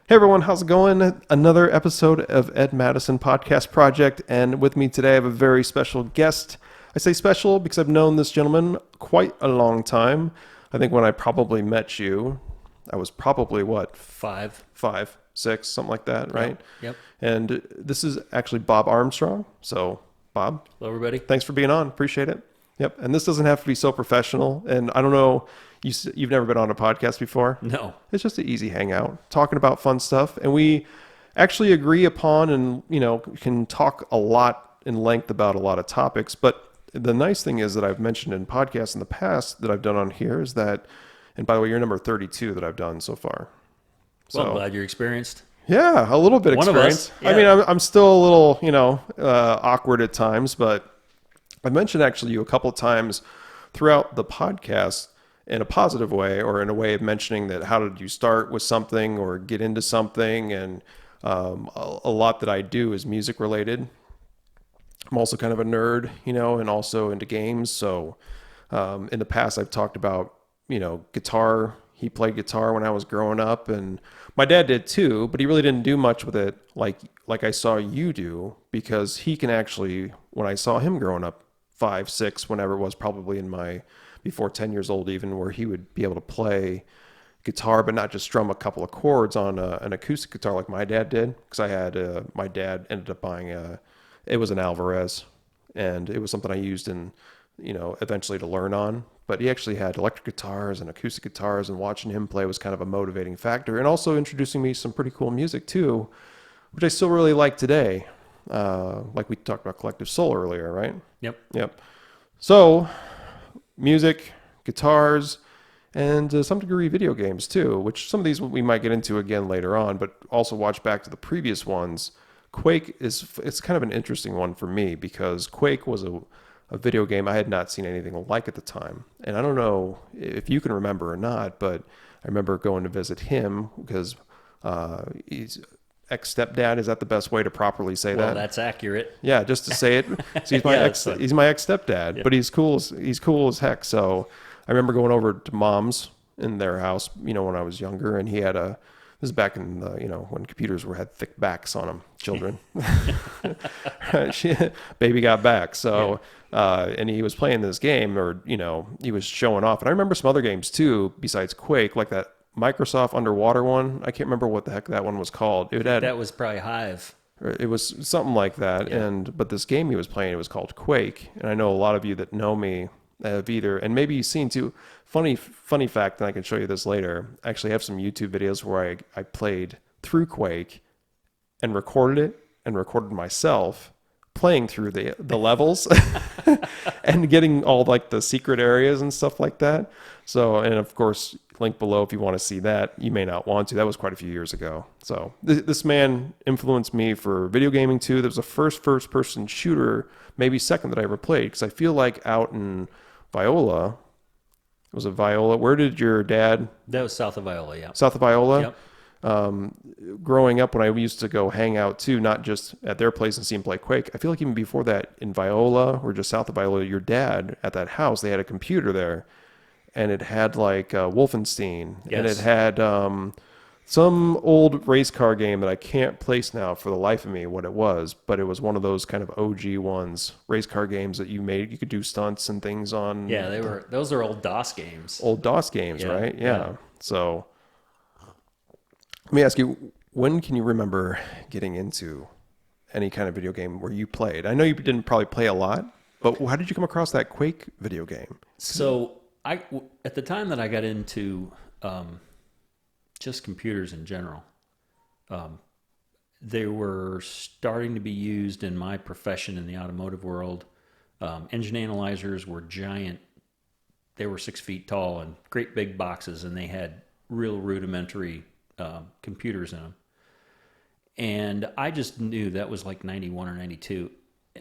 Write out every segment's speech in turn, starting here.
Hey everyone, how's it going? Another episode of Ed Madison Podcast Project, and with me today I have a very special guest. I say special because I've known this gentleman quite a long time. I think when I probably met you, I was probably what, Five. five, six, something like that, right? Yep. And this is actually Bob Armstrong. So, Bob, Hello, everybody. thanks for being on. Appreciate it. Yep. And this doesn't have to be so professional. And I don't know, you've never been on a podcast before. No. It's just an easy hangout, talking about fun stuff, and we actually agree upon and can talk a lot in length about a lot of topics. But the nice thing is that I've mentioned in podcasts in the past that I've done on here is that, and by the way, you're number 32 that I've done so far. So Well, I'm glad you're experienced. yeah, a little bit One of experience. us, I yeah. mean, I'm still a little awkward at times, but I mentioned actually you a couple of times throughout the podcast in a positive way, or in a way of mentioning that how did you start with something or get into something. And a lot that I do is music related. I'm also kind of a nerd, and also into games. So in the past, I've talked about, guitar. He played guitar when I was growing up, and my dad did too, but he really didn't do much with it like I saw you do, because he can actually, when I saw him growing up, 5, 6, whenever it was, probably in my before 10 years old even, where he would be able to play guitar, but not just strum a couple of chords on an acoustic guitar like my dad did. Because I had my dad ended up buying it was an Alvarez, and it was something I used in eventually to learn on. But he actually had electric guitars and acoustic guitars, and watching him play was kind of a motivating factor, and also introducing me to some pretty cool music too, which I still really like today. Like we talked about Collective Soul earlier, right? Yep. Yep. So music, guitars, and to some degree video games too, which some of these we might get into again later on, but also watch back to the previous ones. Quake it's kind of an interesting one for me, because Quake was a video game I had not seen anything like at the time. And I don't know if you can remember or not, but I remember going to visit him because he's ex-stepdad. Is that the best way to properly say that? Well, that's accurate. Yeah, just to say it. So Yeah, he's my ex-stepdad, but he's cool as heck. So I remember going over to mom's in their house, when I was younger, and he had this is back in the, when computers had thick backs on them, children. Baby got back. So, and he was playing this game, or, he was showing off. And I remember some other games too, besides Quake, like that Microsoft underwater one. I can't remember what the heck that one was called. That was probably Hive. It was something like that. Yeah. But this game he was playing, it was called Quake. And I know a lot of you that know me have either, and maybe you've seen too, funny fact, and I can show you this later. I actually have some YouTube videos where I played through Quake and recorded it and recorded myself playing through the levels and getting all like the secret areas and stuff like that. So, and of course, link below if you want to see that. You may not want to. That was quite a few years ago. So this man influenced me for video gaming too. That was the first person shooter, maybe second, that I ever played, because I feel like out in Viola, was it Viola? Where did your dad? That was south of Viola, yeah. South of Viola? Yep. Growing up, when I used to go hang out too, not just at their place and see him play Quake, I feel like even before that in Viola, or just south of Viola, your dad at that house, they had a computer there, and it had like Wolfenstein, Yes. and it had some old race car game that I can't place now for the life of me what it was, but it was one of those kind of OG ones, race car games that you could do stunts and things on. Yeah, those are old DOS games. Old DOS games, Yeah, right? yeah. So let me ask you, when can you remember getting into any kind of video game where you played? I know you didn't probably play a lot, but how did you come across that Quake video game? So at the time that I got into just computers in general, they were starting to be used in my profession in the automotive world. Engine analyzers were giant. They were 6 feet tall and great big boxes, and they had real rudimentary computers in them. And I just knew that was like 91 or 92.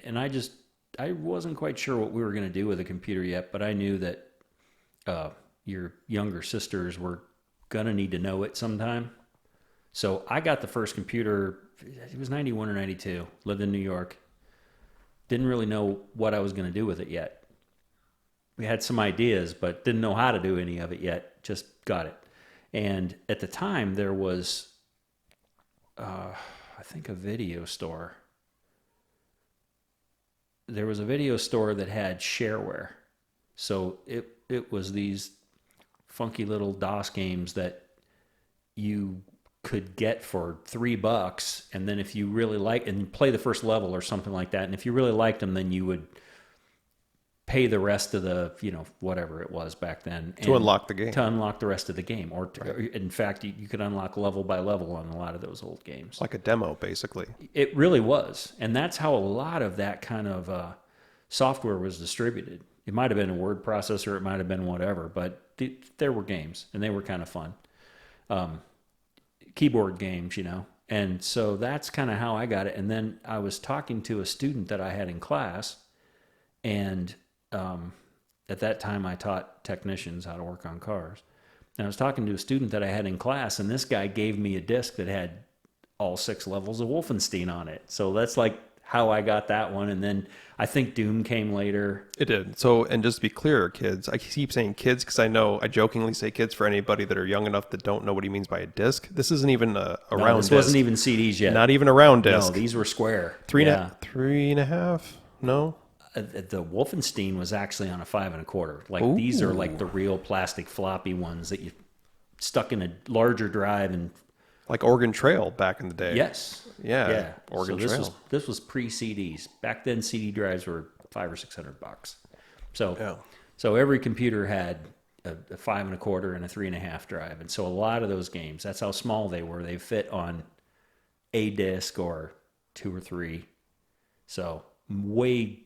And I wasn't quite sure what we were going to do with a computer yet, but I knew that your younger sisters were going to need to know it sometime. So I got the first computer, it was 91 or 92, lived in New York. Didn't really know what I was going to do with it yet. We had some ideas, but didn't know how to do any of it yet. Just got it. And at the time, there was I think a video store. There was a video store that had shareware. So it was these funky little DOS games that you could get for $3, and then if you really like and play the first level or something like that, and if you really liked them, then you would pay the rest of the whatever it was back then To unlock the game. to unlock the rest of the game, or in fact you could unlock level by level on a lot of those old games. Like a demo, basically. It really was, and that's how a lot of that kind of software was distributed. It might have been a word processor, it might have been whatever, but there were games, and they were kind of fun. Keyboard games, and so that's kind of how I got it. And then I was talking to a student that I had in class, and at that time I taught technicians how to work on cars. And I was talking to a student that I had in class, and this guy gave me a disc that had all 6 levels of Wolfenstein on it. So that's like how I got that one. And then I think Doom came later. It did. So, and just to be clear, kids, I keep saying kids because I know I jokingly say kids for anybody that are young enough that don't know what he means by a disc. This isn't even a round disc. This wasn't even CDs yet. Not even a round disc. No, these were square. Three and a half? No? The Wolfenstein was actually on a 5 1/4. Like Ooh. These are like the real plastic floppy ones that you stuck in a larger drive and. Like Oregon Trail back in the day. Yes. Yeah. Oregon Trail. This was pre-CDs. Back then, CD drives were $500 or $600. So every computer had a 5 1/4 and a 3 1/2 drive, and so a lot of those games. That's how small they were. They fit on a disc or 2 or 3. So way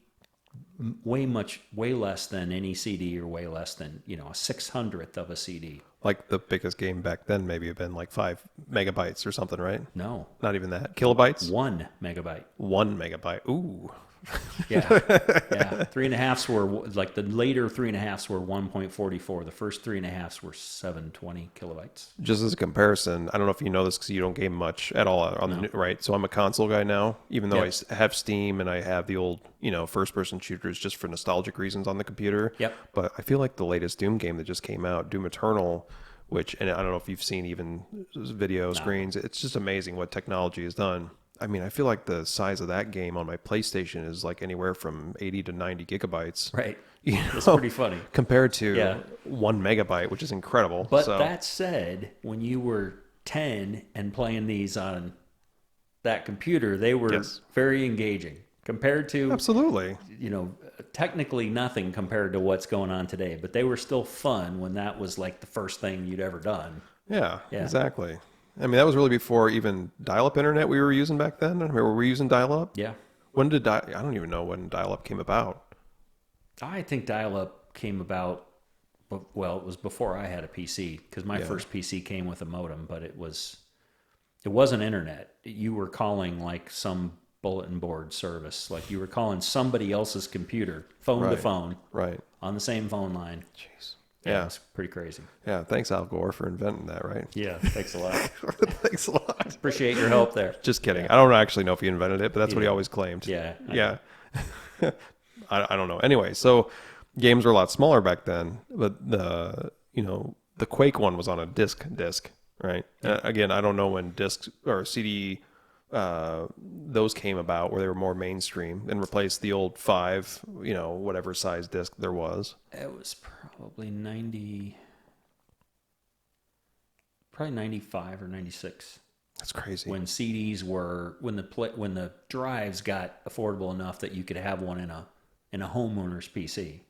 less than any CD, or way less than a 600th of a CD. Like the biggest game back then maybe have been like 5 megabytes or something, right? No. Not even that. Kilobytes? 1 megabyte. 1 megabyte. Ooh. Yeah. 3 1/2s were like the later 3 1/2s were 1.44. The first 3 1/2s were 720 kilobytes. Just as a comparison, I don't know if you know this because you don't game much at all on the right. So I'm a console guy now, even though I have Steam and I have the old, first person shooters just for nostalgic reasons on the computer. Yep. But I feel like the latest Doom game that just came out, Doom Eternal, and I don't know if you've seen even video screens. It's just amazing what technology has done. I mean, I feel like the size of that game on my PlayStation is like anywhere from 80 to 90 gigabytes. Right. It's pretty funny. Compared to 1 megabyte, which is incredible. But that said, when you were 10 and playing these on that computer, they were very engaging compared to... Absolutely. Technically nothing compared to what's going on today, but they were still fun when that was like the first thing you'd ever done. Yeah. Exactly. I mean, that was really before even dial-up internet we were using back then. I mean, were we using dial-up? Yeah. When did I don't even know when dial-up came about. I think dial-up came about, well, it was before I had a PC, because my first PC came with a modem, but it wasn't internet. You were calling like some bulletin board service. Like you were calling somebody else's computer, phone to phone, on the same phone line. Jeez. Yeah, it's pretty crazy. Yeah, thanks Al Gore for inventing that, right? Yeah, thanks a lot. Thanks a lot. Appreciate your help there. Just kidding. I don't actually know if he invented it, but that's what he always claimed. Yeah. I don't know. Anyway, so games were a lot smaller back then, but the Quake one was on a disc, right? Again, I don't know when discs or CD those came about where they were more mainstream and replaced the old 5, whatever size disc there was. It was probably 95 or 96. That's crazy. When CDs were when the drives got affordable enough that you could have one in a homeowner's PC.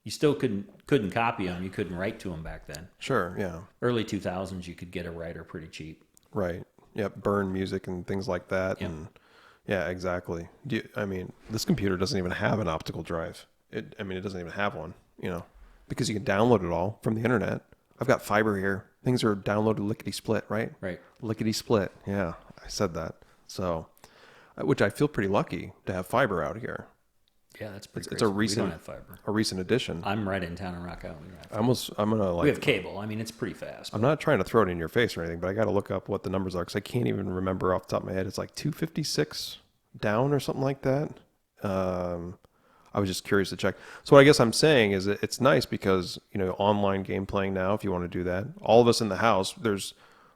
You still couldn't copy them. You couldn't write to them back then. Sure, yeah. Early 2000s, you could get a writer pretty cheap. Right. Yep. Burn music and things like that. Yep. And yeah, exactly. This computer doesn't even have an optical drive. It doesn't even have one, because you can download it all from the internet. I've got fiber here. Things are downloaded lickety-split, right? Right. Lickety-split. Yeah, I said that. So, which I feel pretty lucky to have fiber out here. Yeah, that's pretty It's a crazy. recent, We don't have fiber. A recent addition. I'm right in town in Rock Island. We don't have fiber. I'm going to We have cable. I mean, it's pretty fast. I'm not trying to throw it in your face or anything, but I got to look up what the numbers are because I can't even remember off the top of my head. It's like 256 down or something like that. I was just curious to check. So what I guess I'm saying is it's nice because, online game playing now, if you want to do that, all of us in the house, there's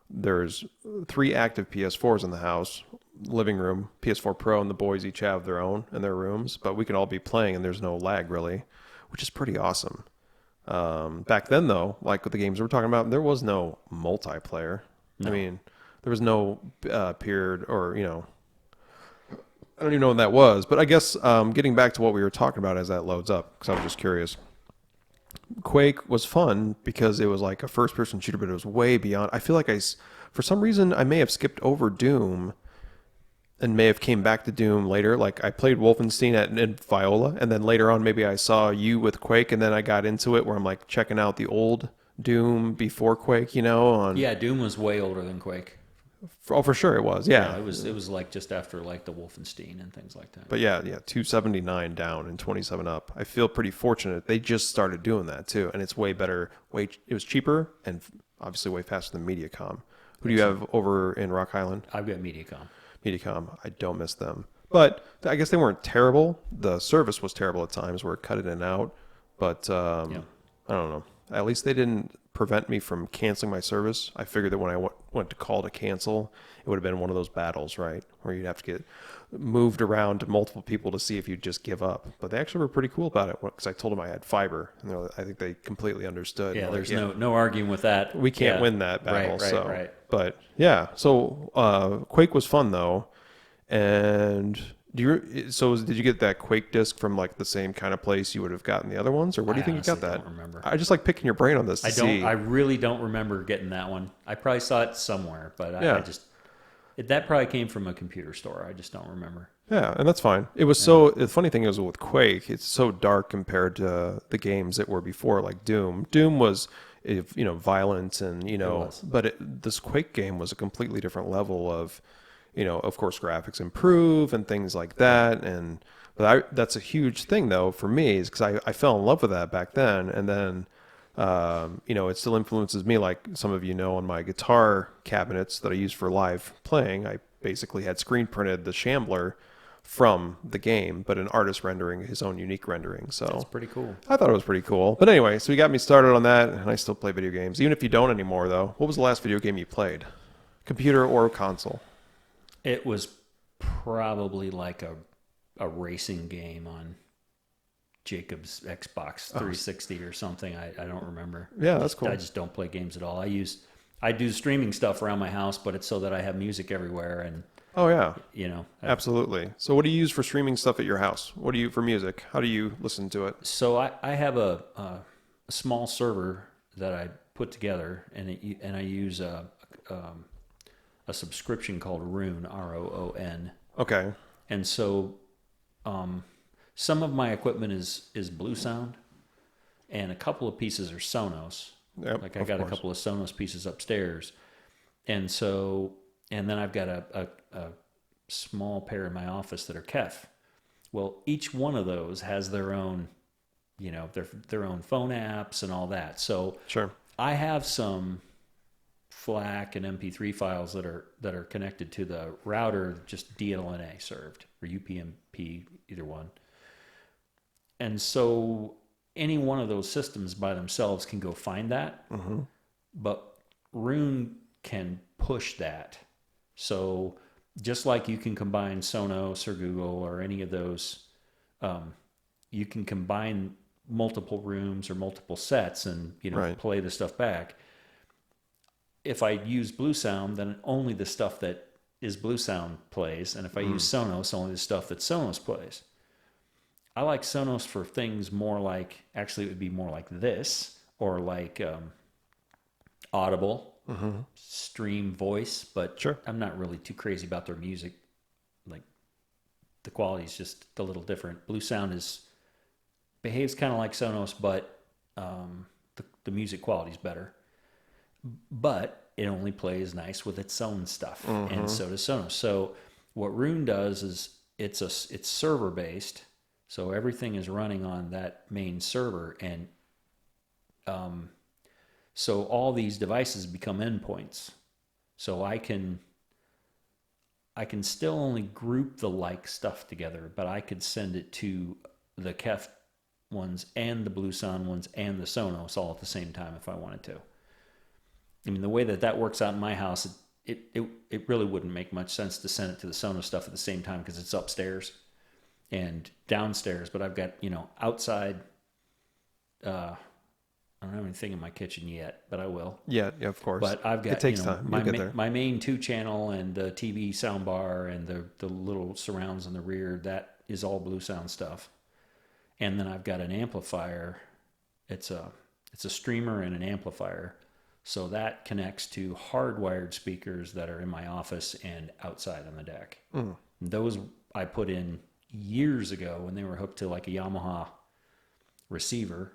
there's 3 active PS4s in the house, living room, PS4 Pro, and the boys each have their own in their rooms, but we can all be playing and there's no lag really, which is pretty awesome. Back then though, like with the games we're talking about, there was no multiplayer. No. I mean, there was no period or, I don't even know what that was, but I guess getting back to what we were talking about as that loads up, because I was just curious. Quake was fun because it was like a first-person shooter, but it was way beyond. I feel like for some reason, I may have skipped over Doom and may have came back to Doom later. Like I played Wolfenstein in Viola, and then later on, maybe I saw you with Quake, and then I got into it where I'm like checking out the old Doom before Quake, Yeah, Doom was way older than Quake. For sure it was. Yeah. It was like just after like the Wolfenstein and things like that. But yeah, 279 down and 27 up. I feel pretty fortunate. They just started doing that too, and it's way better. It was cheaper and obviously way faster than MediaCom. Who do you have over in Rock Island? I've got MediaCom. MediaCom. I don't miss them, but I guess they weren't terrible. The service was terrible at times, where it cut in and out. But I don't know. At least they didn't prevent me from canceling my service. I figured that when I went to call to cancel, it would have been one of those battles, right, where you'd have to get moved around to multiple people to see if you'd just give up. But they actually were pretty cool about it, because I told them I had fiber, and I think they completely understood. Yeah, there's no arguing with that. We can't win that battle. Right. But yeah, so Quake was fun though, and did you get that Quake disc from like the same kind of place you would have gotten the other ones, or where do you think you got that? I don't remember. I just like picking your brain on this. I really don't remember getting that one. I probably saw it somewhere, but that probably came from a computer store. I just don't remember. Yeah, and that's fine. It was the funny thing is with Quake, it's so dark compared to the games that were before, like Doom. Doom was, violent and, but this Quake game was a completely different level of, of course, graphics improve and things like that. But that's a huge thing though for me, is because I fell in love with that back then. And then, it still influences me, like some of on my guitar cabinets that I use for live playing. I basically had screen printed the Shambler from the game, but an artist rendering his own unique rendering. So that's pretty cool. I thought it was pretty cool. But anyway, so you got me started on that, and I still play video games. Even if you don't anymore though, what was the last video game you played? Computer or console? It was probably like a racing game on Jacob's Xbox 360 or something. I don't remember. Yeah, that's cool. I just don't play games at all. I do streaming stuff around my house, but it's so that I have music everywhere. And oh yeah, absolutely. So what do you use for streaming stuff at your house? What do you for music? How do you listen to it? So I have a small server that I put together, and I use a subscription called Roon, Roon. Okay. And so some of my equipment is Blue Sound, and a couple of pieces are Sonos. Yep, like I got a couple of Sonos pieces upstairs. And then I've got a small pair in my office that are Kef. Well, each one of those has their own, their own phone apps and all that. So sure. I have some FLAC and MP3 files that are connected to the router, just DLNA served, or UPnP, either one. And so any one of those systems by themselves can go find that, but Roon can push that. So just like you can combine Sonos or Google or any of those, you can combine multiple rooms or multiple sets and play the stuff back. If I use Blue Sound, then only the stuff that is Blue Sound plays, and if I use Sonos, only the stuff that Sonos plays. I like Sonos for things more like, actually it would be more like this, or like Audible, Stream Voice, but sure. I'm not really too crazy about their music. Like the quality is just a little different. Blue Sound behaves kind of like Sonos, but the music quality is better. But it only plays nice with its own stuff, and so does Sonos. So what Roon does is it's server based. So everything is running on that main server, and so all these devices become endpoints. So I can still only group the like stuff together, but I could send it to the Kef ones and the Blue Sound ones and the Sonos all at the same time if I wanted to. I mean, the way that works out in my house, it really wouldn't make much sense to send it to the Sonos stuff at the same time because it's upstairs and downstairs. But I've got, outside. I don't have anything in my kitchen yet, but I will. Yeah, of course. But I've got it takes time. You'll get there. my main 2-channel and the TV soundbar and the little surrounds in the rear. That is all Blue Sound stuff. And then I've got an amplifier. It's a streamer and an amplifier. So that connects to hardwired speakers that are in my office and outside on the deck. Those I put in years ago when they were hooked to like a Yamaha receiver.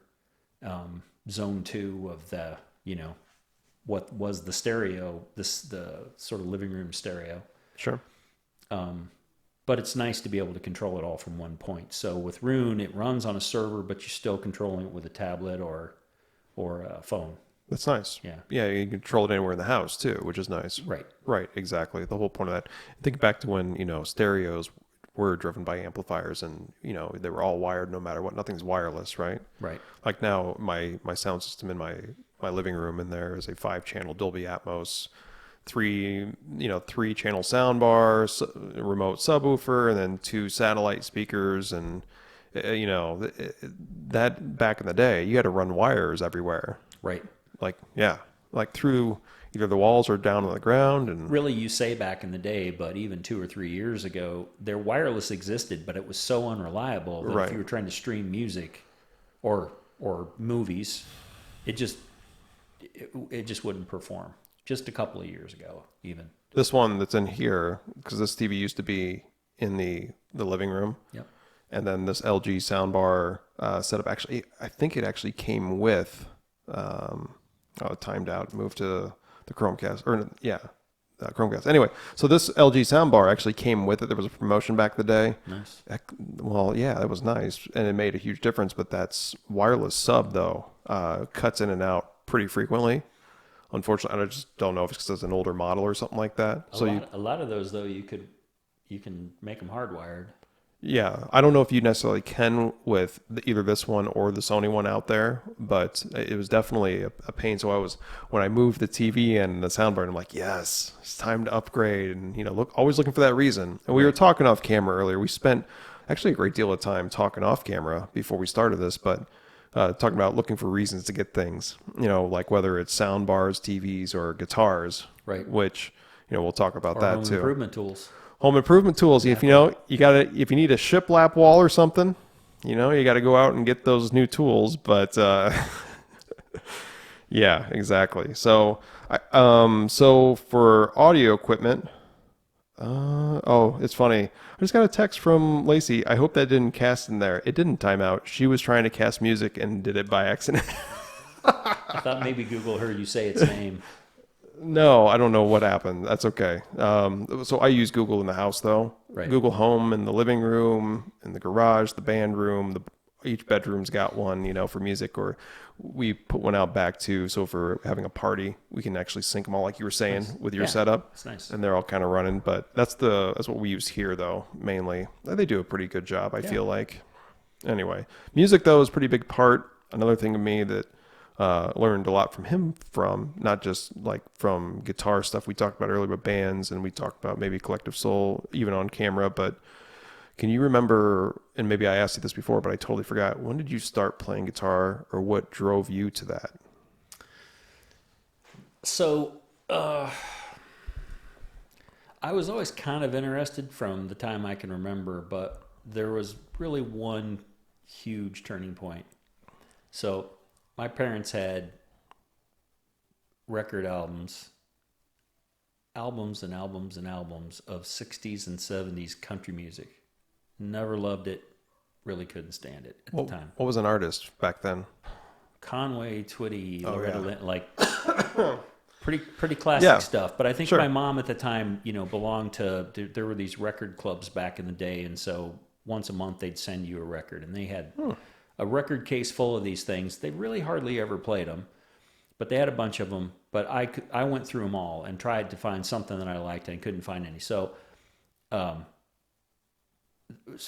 Zone 2 of the, what was the stereo, the sort of living room stereo. Sure. But it's nice to be able to control it all from one point. So with Rune, it runs on a server, but you're still controlling it with a tablet or a phone. That's nice. Yeah. Yeah, you can control it anywhere in the house too, which is nice. Right. Right, exactly. The whole point of that. Think back to when, stereos were driven by amplifiers and, they were all wired no matter what. Nothing's wireless, right? Right. Like now my sound system in my living room, and there is a 5-channel Dolby Atmos, 3-channel soundbar, remote subwoofer, and then 2 satellite speakers. And, that back in the day, you had to run wires everywhere. Right. Like through either the walls or down on the ground. And really, you say back in the day, but even 2 or 3 years ago, their wireless existed, but it was so unreliable that if you were trying to stream music or movies, it just wouldn't perform. Just a couple of years ago, even. This one that's in here, because this TV used to be in the living room. Yep. And then this LG soundbar setup, actually, I think it actually came with, timed out, moved to the Chromecast, Chromecast. Anyway, so this LG soundbar actually came with it. There was a promotion back in the day. Nice. Well, yeah, that was nice, and it made a huge difference. But that's wireless sub though, cuts in and out pretty frequently. Unfortunately, I just don't know if it's because it's an older model or something like that. A lot of those though, you can make them hardwired. Yeah, I don't know if you necessarily can with either this one or the Sony one out there, but it was definitely a pain. So when I moved the TV and the soundbar, I'm like, yes, it's time to upgrade, and always looking for that reason. And we were talking off camera earlier. We spent actually a great deal of time talking off camera before we started this, but talking about looking for reasons to get things, like whether it's sound bars, TVs, or guitars, right? Which we'll talk about that home too. Improvement tools. Home improvement tools. If if you need a shiplap wall or something, you got to go out and get those new tools. But yeah, exactly. So, so for audio equipment, it's funny. I just got a text from Lacey. I hope that didn't cast in there. It didn't time out. She was trying to cast music and did it by accident. I thought maybe Google heard you say its name. No, I don't know what happened. That's okay. So I use Google in the house, though. Right. Google Home in the living room, in the garage, the band room. Each bedroom's got one, for music. Or we put one out back too. So if we're having a party, we can actually sync them all, like you were saying, with your setup. That's nice. And they're all kind of running. But that's what we use here, though, mainly. They do a pretty good job, I feel like. Anyway, music though is a pretty big part. Another thing of me that learned a lot from him, from not just like from guitar stuff we talked about earlier, but bands, and we talked about maybe Collective Soul even on camera. But can you remember, and maybe I asked you this before, but I totally forgot, when did you start playing guitar, or what drove you to that? So I was always kind of interested from the time I can remember, but there was really one huge turning point. So my parents had record albums and albums and albums of 60s and 70s country music. Never loved it. Really couldn't stand it at the time. What was an artist back then? Conway Twitty, Loretta Lynn, like pretty classic stuff. But I think my mom at the time, belonged to, there were these record clubs back in the day. And so once a month they'd send you a record, and they had a record case full of these things. They really hardly ever played them, but they had a bunch of them. But I went through them all and tried to find something that I liked, and couldn't find any. So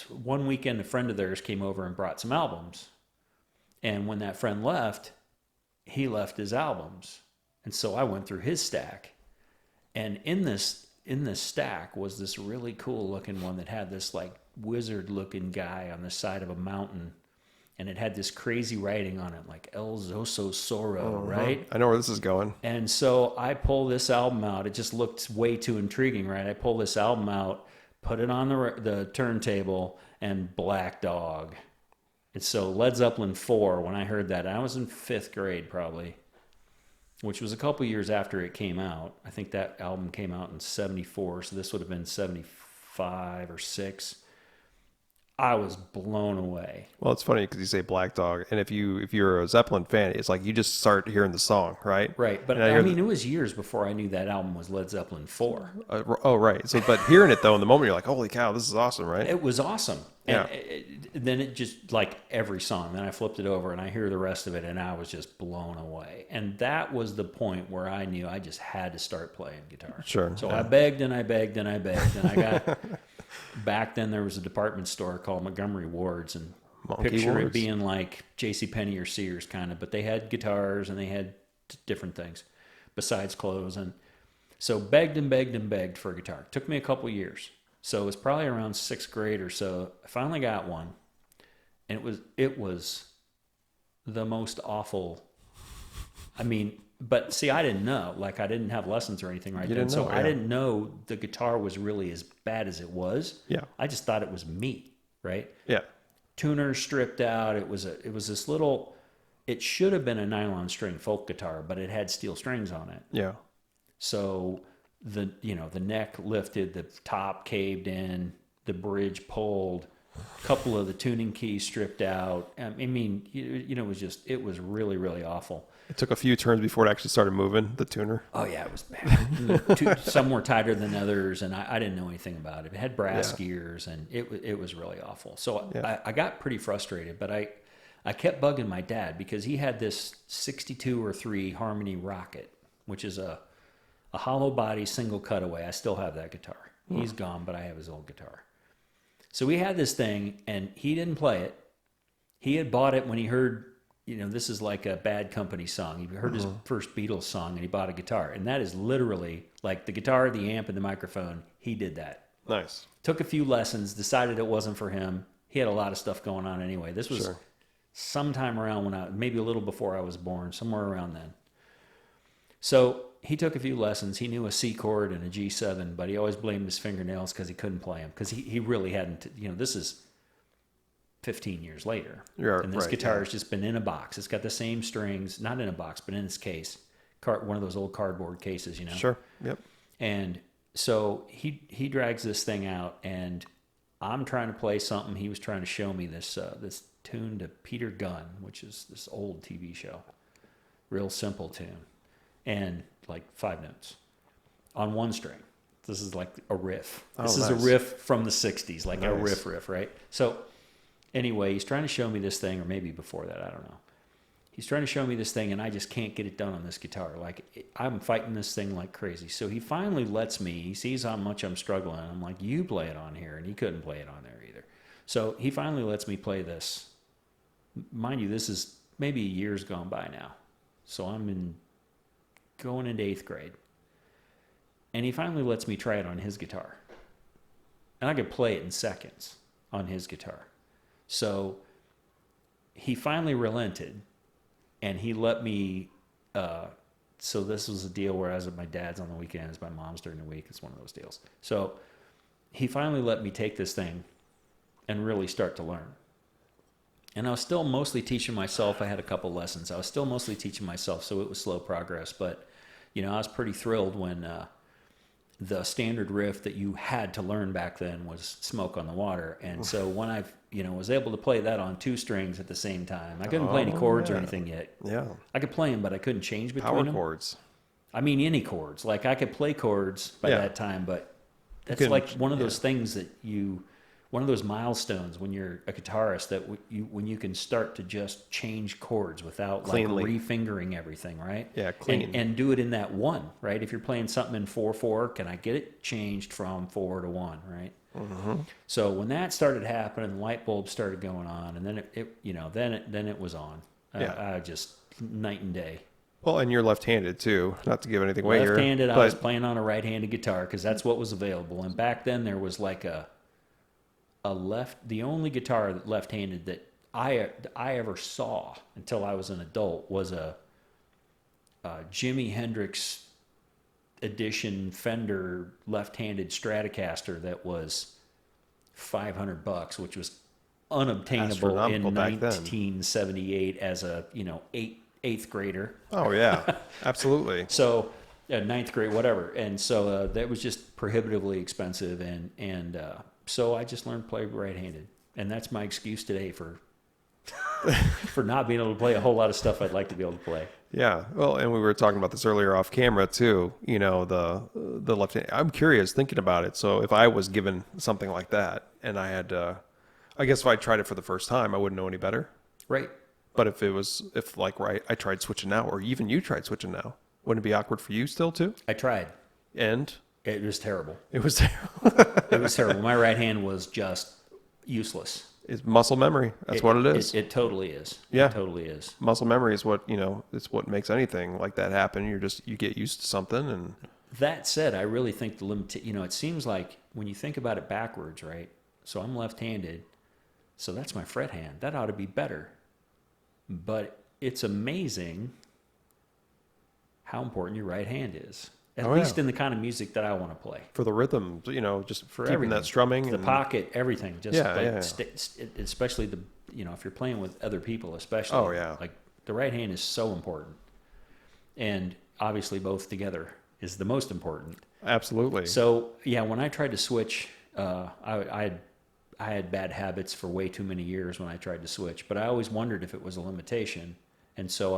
one weekend, a friend of theirs came over and brought some albums. And when that friend left, he left his albums. And so I went through his stack, and in this stack was this really cool looking one that had this like wizard looking guy on the side of a mountain, and it had this crazy writing on it like El Zoso Soro, right? I know where this is going. And so I pull this album out. It just looked way too intriguing, right? I pull this album out, put it on the turntable, and Black Dog. And so Led Zeppelin 4, when I heard that, I was in 5th grade probably, which was a couple years after it came out. I think that album came out in 74, so this would have been 75 or 6. I was blown away. Well, it's funny because you say Black Dog, and if you're a Zeppelin fan, it's like you just start hearing the song, right? Right, but I mean, it was years before I knew that album was Led Zeppelin 4. Oh, right. So, but hearing it though, in the moment, you're like, "Holy cow, this is awesome!" Right? It was awesome. And Yeah. Then it just, like every song, then I flipped it over and I hear the rest of it, and I was just blown away. And that was the point where I knew I just had to start playing guitar. Sure. So yeah. I begged and I begged and I begged, and I got. Back then, there was a department store called Montgomery Ward's, and Monkey picture Ward's. it being like JCPenney or Sears kind of, but they had guitars and they had different things besides clothes. And so begged and begged and begged for a guitar. It took me a couple years. So it was probably around 6th grade or so. I finally got one, and it was the most awful. I mean, but see, I didn't know. Like, I didn't have lessons or anything right then. So I didn't know the guitar was really as bad as it was. Yeah. I just thought it was meat, right? Yeah. Tuner stripped out. It was this little, it should have been a nylon string folk guitar, but it had steel strings on it. Yeah. So the neck lifted, the top caved in, the bridge pulled, a couple of the tuning keys stripped out. I mean, it was really, really awful. It took a few turns before it actually started moving, the tuner. Oh yeah, it was bad. Some were tighter than others, and I didn't know anything about it. It had brass gears, and it was really awful. So I got pretty frustrated, but I kept bugging my dad because he had this 62 or 3 Harmony Rocket, which is a hollow body single cutaway. I still have that guitar. He's gone, but I have his old guitar. So we had this thing, and he didn't play it. He had bought it when he heard, this is like a Bad Company song. He heard his first Beatles song, and he bought a guitar. And that is literally like the guitar, the amp, and the microphone. He did that. Nice. Took a few lessons, decided it wasn't for him. He had a lot of stuff going on anyway. This was sometime around maybe a little before I was born, somewhere around then. So he took a few lessons. He knew a C chord and a G7, but he always blamed his fingernails because he couldn't play them. Because he really hadn't, this is 15 years later. And this guitar has just been in a box. It's got the same strings, not in a box, but in its case. One of those old cardboard cases, Sure, yep. And so he drags this thing out, and I'm trying to play something. He was trying to show me this tune to Peter Gunn, which is this old TV show. Real simple tune. And like 5 notes on one string. This is like a riff. This is a riff from the 60s, like a riff, right? So anyway, he's trying to show me this thing, or maybe before that, I don't know. He's trying to show me this thing, and I just can't get it done on this guitar. Like, I'm fighting this thing like crazy. So he finally lets me. He sees how much I'm struggling. I'm like, you play it on here, and he couldn't play it on there either. So he finally lets me play this. Mind you, this is maybe years gone by now. So I'm going into 8th grade. And he finally lets me try it on his guitar. And I could play it in seconds on his guitar. So he finally relented, and he let me, so this was a deal where I was at my dad's on the weekends, my mom's during the week. It's one of those deals. So he finally let me take this thing and really start to learn. And I was still mostly teaching myself. I had a couple lessons. I was still mostly teaching myself, so it was slow progress. But, I was pretty thrilled when the standard riff that you had to learn back then was Smoke on the Water. And so when I was able to play that on 2 strings at the same time, I couldn't play any chords or anything yet. Yeah. I could play them, but I couldn't change between Power them. chords. I mean, any chords. Like, I could play chords by that time, but that's like one of those things that one of those milestones when you're a guitarist that when you can start to just change chords without Cleanly. like refingering everything, right? Yeah, clean. And do it in that 1, right? If you're playing something in 4/4, can I get it changed from 4 to 1, right? Mm-hmm. So when that started happening, the light bulbs started going on, and then then it was on. I just night and day. Well, and you're left-handed too. Not to give anything away here. Left-handed, I but was playing on a right-handed guitar because that's what was available. And back then there was like a the only guitar left-handed that I ever saw until I was an adult was a Jimi Hendrix edition Fender left-handed Stratocaster that was $500, which was unobtainable in Astronomical back then. 1978 as a eighth grader. Oh yeah, absolutely. So ninth grade, whatever, and so that was just prohibitively expensive, and so I just learned to play right-handed, and that's my excuse today for for not being able to play a whole lot of stuff I'd like to be able to play. Yeah. Well, and we were talking about this earlier off camera too. You know, the left hand. I'm curious thinking about it. So if I was given something like that and I had, I guess if I tried it for the first time, I wouldn't know any better. Right. But I tried switching now, or even you tried switching now, wouldn't it be awkward for you still too? I tried. And It was terrible. it was terrible. It was terrible. My right hand was just useless. It's muscle memory. That's what it is. It totally is. Yeah. It totally is. Muscle memory is what, it's what makes anything like that happen. You get used to something and That said, I really think it seems like when you think about it backwards, right? So I'm left-handed, so that's my fret hand. That ought to be better. But it's amazing how important your right hand is. At least in the kind of music that I want to play. for the rhythm, just For keeping everything. that strumming The and pocket, everything. Just Yeah, especially if you're playing with other people, especially. Oh, yeah. Like the right hand is so important. And obviously both together is the most important. Absolutely. So yeah, when I tried to switch, I had bad habits for way too many years when I tried to switch, but I always wondered if it was a limitation. And so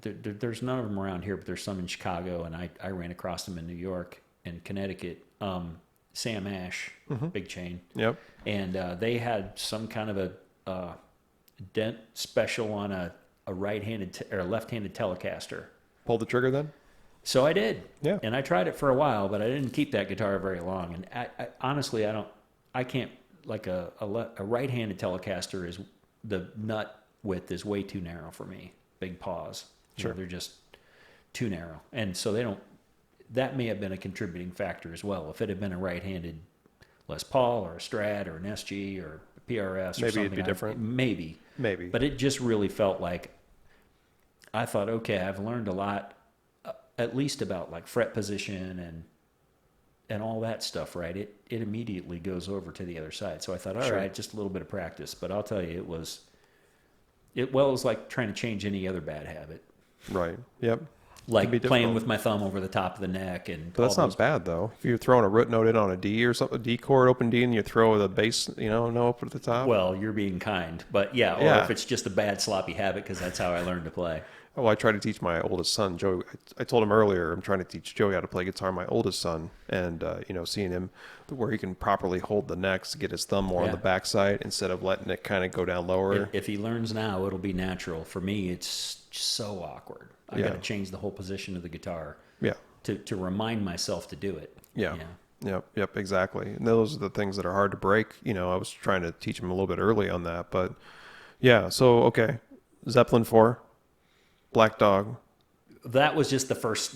there's none of them around here, but there's some in Chicago, and I ran across them in New York and Connecticut. Sam Ash, big chain. Yep. And they had some kind of a dent special on a right-handed or a left-handed Telecaster. Pull the trigger then? So I did. Yeah. And I tried it for a while, but I didn't keep that guitar very long. And I honestly, I can't, like a right-handed Telecaster is, the nut width is way too narrow for me. Big paws. Sure. They're just too narrow. And so that may have been a contributing factor as well. If it had been a right-handed Les Paul or a Strat or an SG or a PRS or something. Maybe it'd be different. Maybe. But it just really felt like, I thought, okay, I've learned a lot, at least about like fret position and all that stuff, right? It immediately goes over to the other side. So I thought, all right, just a little bit of practice. But I'll tell you, it was like trying to change any other bad habit. Right. Yep. Like playing with my thumb over the top of the neck. But that's not bad though. If you're throwing a root note in on a D or something, a D chord, open D, and you throw the bass, no up at the top. Well, you're being kind. But yeah, or if it's just a bad sloppy habit, because that's how I learned to play. Oh, I try to teach my oldest son, Joey. I told him earlier, I'm trying to teach Joey how to play guitar, my oldest son, and, seeing him where he can properly hold the necks, get his thumb more on the backside instead of letting it kind of go down lower. If he learns now, it'll be natural. For me, it's so awkward. I got to change the whole position of the guitar to remind myself to do it. Yeah. Yep, exactly. And those are the things that are hard to break. I was trying to teach him a little bit early on that, but yeah. So, okay. Zeppelin 4. Black Dog. That was just the first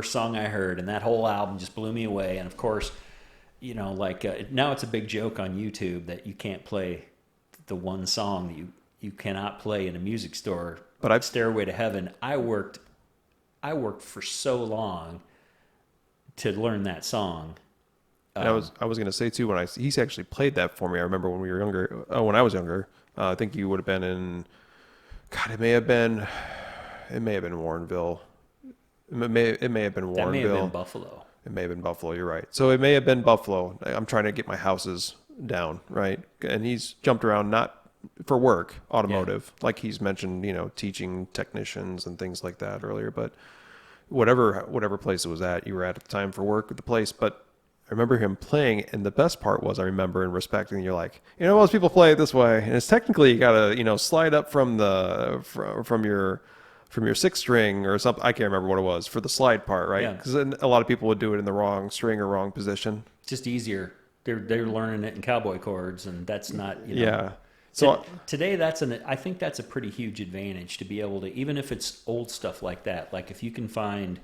song I heard, and that whole album just blew me away. And of course, now it's a big joke on YouTube that you can't play the one song that you cannot play in a music store. But Stairway to Heaven, I worked for so long to learn that song. And I was going to say too, he's actually played that for me. I remember when we were younger. When I was younger, I think you would have been in. God, it may have been Warrenville. It may have been Warrenville. That may have been Buffalo. It may have been Buffalo. You're right. So it may have been Buffalo. I'm trying to get my houses down, right? And he's jumped around, not for work, automotive, like he's mentioned, teaching technicians and things like that earlier. But whatever place it was at, you were at the time for work at the place. But I remember him playing, and the best part was I remember and respecting. You're like, most people play it this way, and it's technically you gotta slide up from your 6th string or something. I can't remember what it was for the slide part, right? Because a lot of people would do it in the wrong string or wrong position. Just easier. They're learning it in cowboy chords, and that's not. Yeah. So Today, I think that's a pretty huge advantage to be able to, even if it's old stuff like that, like if you can find,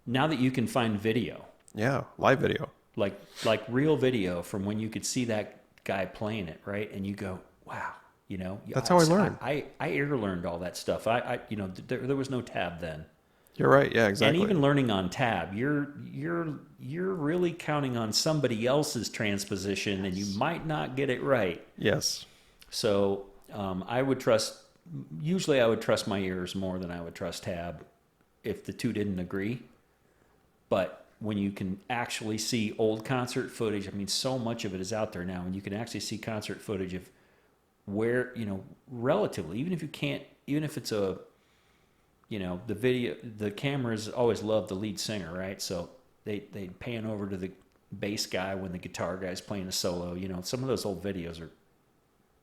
now that you can find video, yeah, live video. like real video from when you could see that guy playing it, right? And you go, wow, That's how I learned. I air learned all that stuff. There was no tab then. You're right. Yeah, And exactly. even learning on tab, you're really counting on somebody else's transposition, and you might not get it right. Yes. So I would trust my ears more than I would trust tab if the two didn't agree. But when you can actually see old concert footage, I mean, so much of it is out there now, and you can actually see concert footage of where, relatively, even if it's the video, the cameras always love the lead singer, right? So they pan over to the bass guy when the guitar guy's playing a solo. Some of those old videos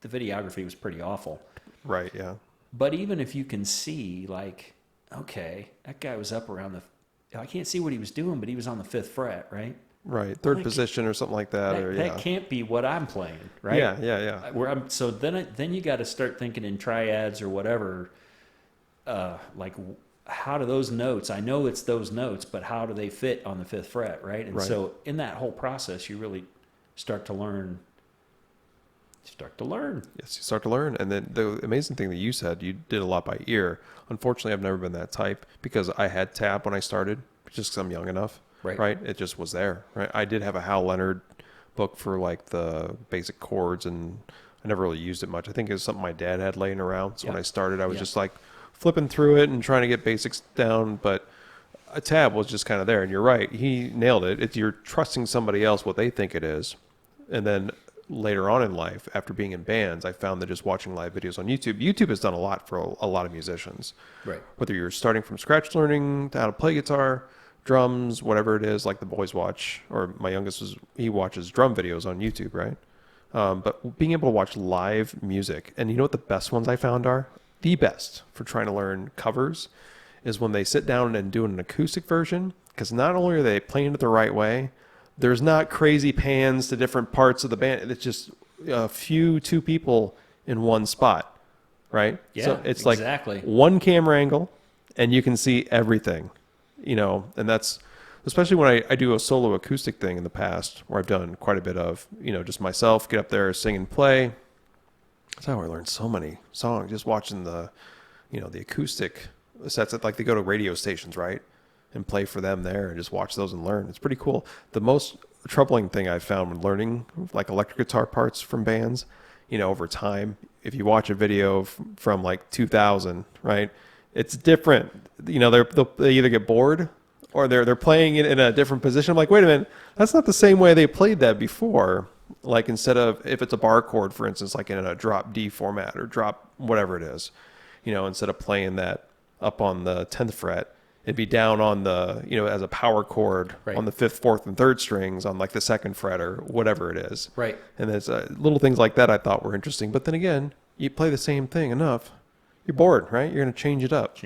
the videography was pretty awful. Right. Yeah. But even if you can see, like, okay, that guy was up around I can't see what he was doing, but he was on the 5th fret, right? Right. Third position or something like that. That can't be what I'm playing, right? Yeah. So then you got to start thinking in triads or whatever. Like, how do those notes? I know it's those notes, but how do they fit on the 5th fret, right? And so in that whole process, you really start to learn. Yes, you start to learn. And then the amazing thing that you said, you did a lot by ear. Unfortunately, I've never been that type because I had tab when I started, just because I'm young enough. Right. It just was there. Right. I did have a Hal Leonard book for like the basic chords, and I never really used it much. I think it was something my dad had laying around. So when I started, I was just like flipping through it and trying to get basics down. But a tab was just kind of there. And you're right. He nailed it. You're trusting somebody else what they think it is. And then later on in life, after being in bands, I found that just watching live videos on YouTube has done a lot for a lot of musicians. Right. Whether you're starting from scratch learning how to play guitar, drums, whatever it is, like the boys watch, or my youngest he watches drum videos on YouTube, right? But being able to watch live music, and you know what the best ones I found are? The best for trying to learn covers is when they sit down and do an acoustic version, because not only are they playing it the right way, there's not crazy pans to different parts of the band. It's just two people in one spot, right? Yeah, so it's exactly. like one camera angle, and you can see everything, and that's especially when I do a solo acoustic thing in the past, where I've done quite a bit of, just myself, get up there, sing and play. That's how I learned so many songs, just watching the acoustic sets that, like, they go to radio stations, right? And play for them there and just watch those and learn. It's pretty cool. The most troubling thing I've found when learning like electric guitar parts from bands, over time, if you watch a video from like 2000, right, it's different. They either get bored or they're playing it in a different position. I'm like, wait a minute, that's not the same way they played that before. Like, instead of, if it's a bar chord, for instance, like in a drop D format or drop whatever it is, instead of playing that up on the 10th fret, it'd be down on the, as a power chord on the 5th, 4th, and 3rd strings on like the 2nd fret or whatever it is. Right. And there's little things like that I thought were interesting. But then again, you play the same thing enough, you're bored, right? You're going to change it up.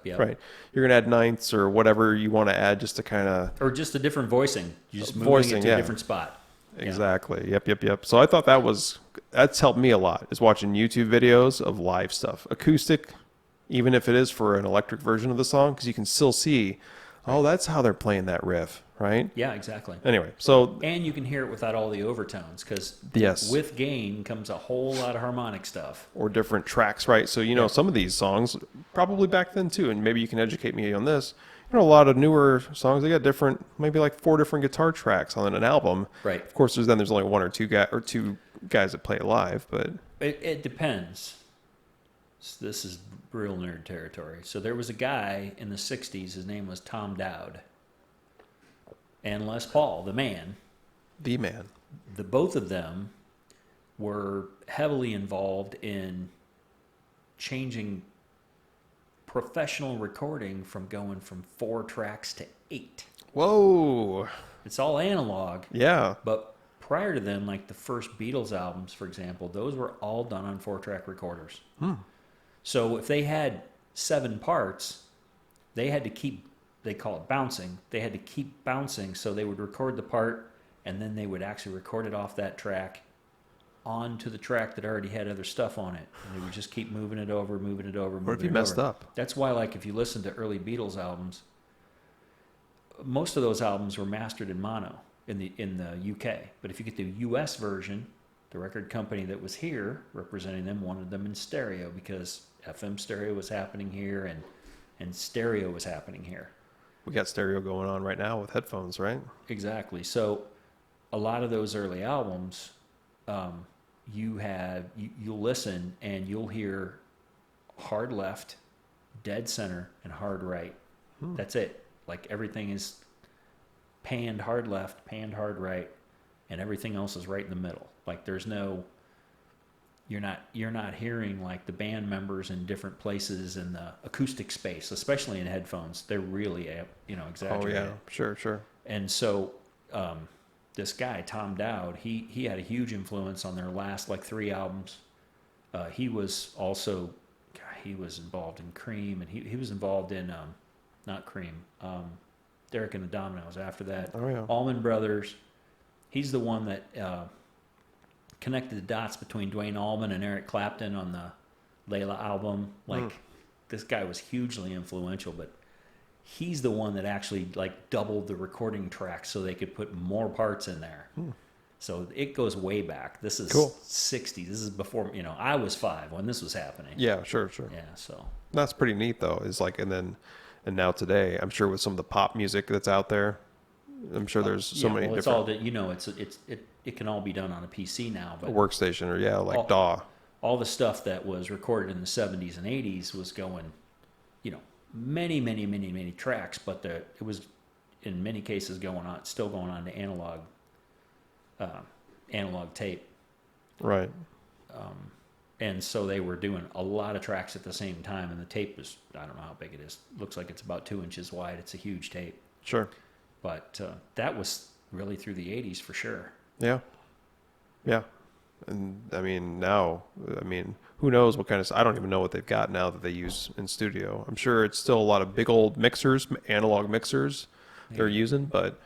Yeah. Right. You're going to add ninths or whatever you want to add just to kind of... Or just a different voicing. You just moving it to a different spot. Exactly. Yeah. Yep. So I thought that's helped me a lot, is watching YouTube videos of live stuff. Acoustic, even if it is for an electric version of the song, because you can still see, that's how they're playing that riff, right? Yeah, exactly. Anyway, so... And you can hear it without all the overtones, because with gain comes a whole lot of harmonic stuff. Or different tracks, right? So, some of these songs, probably back then too, and maybe you can educate me on this, a lot of newer songs, they got different, maybe like 4 different guitar tracks on an album. Right. Of course, there's only one or two guys that play it live, but... It depends. So this is real nerd territory. So there was a guy in the 60s, his name was Tom Dowd. And Les Paul, the man. The man. Both of them were heavily involved in changing professional recording from going from 4 tracks to 8. Whoa. It's all analog. Yeah. But prior to them, like the first Beatles albums, for example, those were all done on 4-track recorders. So if they had 7 parts, they had to keep, they call it bouncing, they had to keep bouncing, so they would record the part and then they would actually record it off that track onto the track that already had other stuff on it. And they would just keep moving it over. What if you messed up? That's why, like, if you listen to early Beatles albums, most of those albums were mastered in mono in the UK. But if you get the US version, the record company that was here representing them wanted them in stereo because FM stereo was happening here and stereo was happening here. We got stereo going on right now with headphones, right? Exactly. So a lot of those early albums, you'll listen and you'll hear hard left, dead center, and hard right. That's it. Like everything is panned hard left, panned hard right, and everything else is right in the middle. Like there's no, you're not hearing like the band members in different places in the acoustic space, especially in headphones. They're really, exaggerated. Oh yeah, sure. And so this guy Tom Dowd, he had a huge influence on their last like 3 albums. He was also, he was involved in Cream, and he was involved in not Cream, Derek and the Dominoes. After that, oh yeah, Allman Brothers. He's the one that connected the dots between Duane Allman and Eric Clapton on the Layla album. Like this guy was hugely influential, but he's the one that actually like doubled the recording tracks so they could put more parts in there. So it goes way back. This is cool. 60. This is before, I was 5 when this was happening. Yeah, sure. Yeah, so That's pretty neat though. Is like, and now today, I'm sure with some of the pop music that's out there, I'm sure there's so many it's different. all that, it can all be done on a PC now, but a workstation or like DAW. All the stuff that was recorded in the 70s and 80s was going, many tracks, but it was in many cases still going on to analog tape. Right. And so they were doing a lot of tracks at the same time, and the tape is, I don't know how big it is. Looks like it's about 2 inches wide. It's a huge tape. Sure. But that was really through the 80s for sure. Yeah. And who knows what kind of, I don't even know what they've got now that they use in studio. I'm sure it's still a lot of big old mixers, analog mixers they're using, but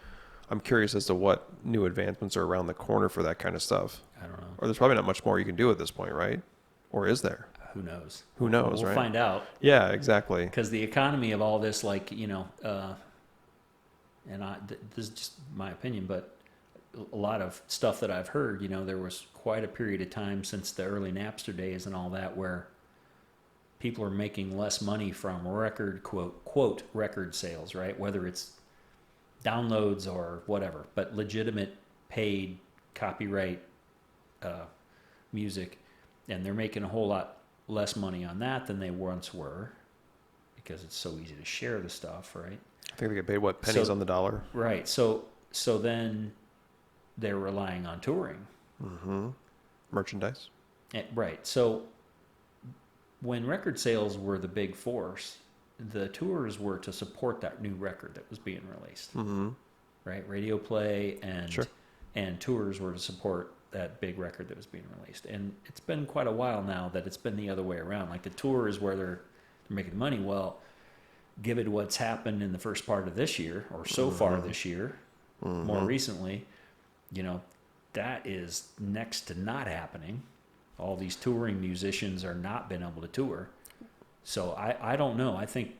I'm curious as to what new advancements are around the corner for that kind of stuff. I don't know. Or there's probably not much more you can do at this point, right? Or is there? Who knows? We'll right? Find out. Yeah, exactly. Because the economy of all this, like, this is just my opinion, but a lot of stuff that I've heard, there was quite a period of time since the early Napster days and all that where people are making less money from record, quote, record sales, right? Whether it's downloads or whatever, but legitimate paid copyright music, and they're making a whole lot less money on that than they once were because it's so easy to share the stuff, right? I think they get paid pennies on the dollar. Right. So then they're relying on touring. Mm-hmm. Merchandise. Right. So when record sales were the big force, the tours were to support that new record that was being released. Mm-hmm. Right. Radio play Sure. and tours were to support that big record that was being released. And it's been quite a while now that it's been the other way around. Like the tour is where they're making money. Well, given what's happened in the first part of this year, or so far this year, more recently, that is next to not happening. All these touring musicians are not been able to tour. So I don't know. I think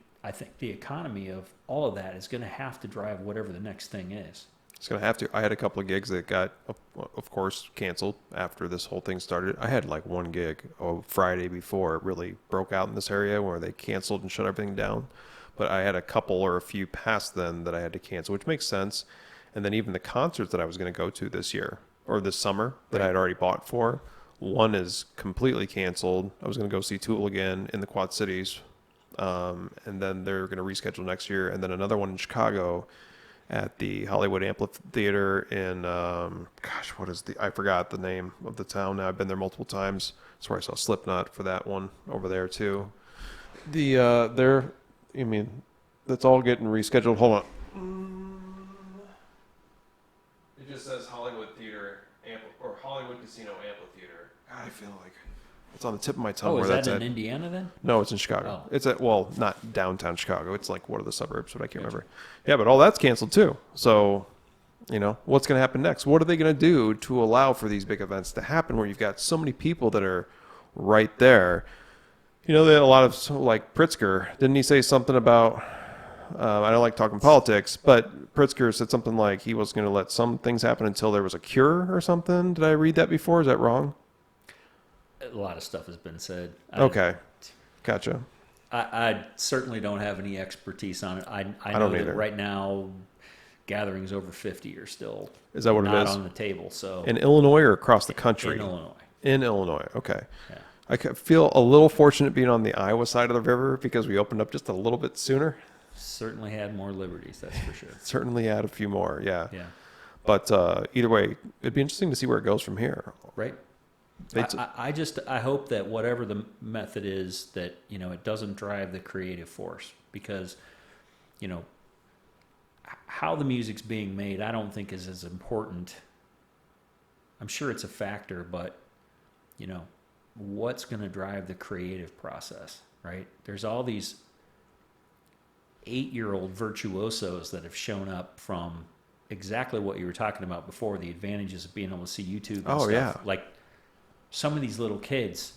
the economy of all of that is going to have to drive whatever the next thing is. It's going to have to. I had a couple of gigs that got, of course, canceled after this whole thing started. I had like one gig Friday before it really broke out in this area where they canceled and shut everything down. But I had a couple or a few past then that I had to cancel, which makes sense. And then even the concerts that I was going to go to this year or this summer that I had already bought for, one is completely canceled. I was going to go see Tool again in the Quad Cities. And then they're going to reschedule next year. And then another one in Chicago at the Hollywood Amphitheater in, I forgot the name of the town now. I've been there multiple times. That's where I saw Slipknot for that one over there too. That's all getting rescheduled. Hold on. It just says Hollywood Theater or Hollywood Casino Amphitheater. God, I feel like it's on the tip of my tongue. Is that in Indiana then? No, it's in Chicago. Oh. It's not downtown Chicago. It's like one of the suburbs, but I can't remember. Yeah, but all that's canceled too. So You know, what's going to happen next? What are they going to do to allow for these big events to happen where you've got so many people that are right there? You know, they had a lot of, like Pritzker, didn't he say something about, I don't like talking politics, but Pritzker said something like he was going to let some things happen until there was a cure or something. Did I read that before? Is that wrong? A lot of stuff has been said. Okay. Gotcha. I certainly don't have any expertise on it. I know don't that either. right now gatherings over 50 are still Is that what it not is? on the table. So In Illinois or across the country? in Illinois. In Illinois. Okay. Yeah. I feel a little fortunate being on the Iowa side of the river because we opened up just a little bit sooner. Certainly had more liberties, that's for sure. Certainly add a few more, yeah. Yeah. But either way, it'd be interesting to see where it goes from here. Right. I hope that whatever the method is, that, you know, it doesn't drive the creative force, because, you know, how the music's being made, I don't think is as important. I'm sure it's a factor, but, you know, what's going to drive the creative process, right? There's all these 8-year-old virtuosos that have shown up from exactly what you were talking about before, the advantages of being able to see YouTube and stuff. Yeah. Like, some of these little kids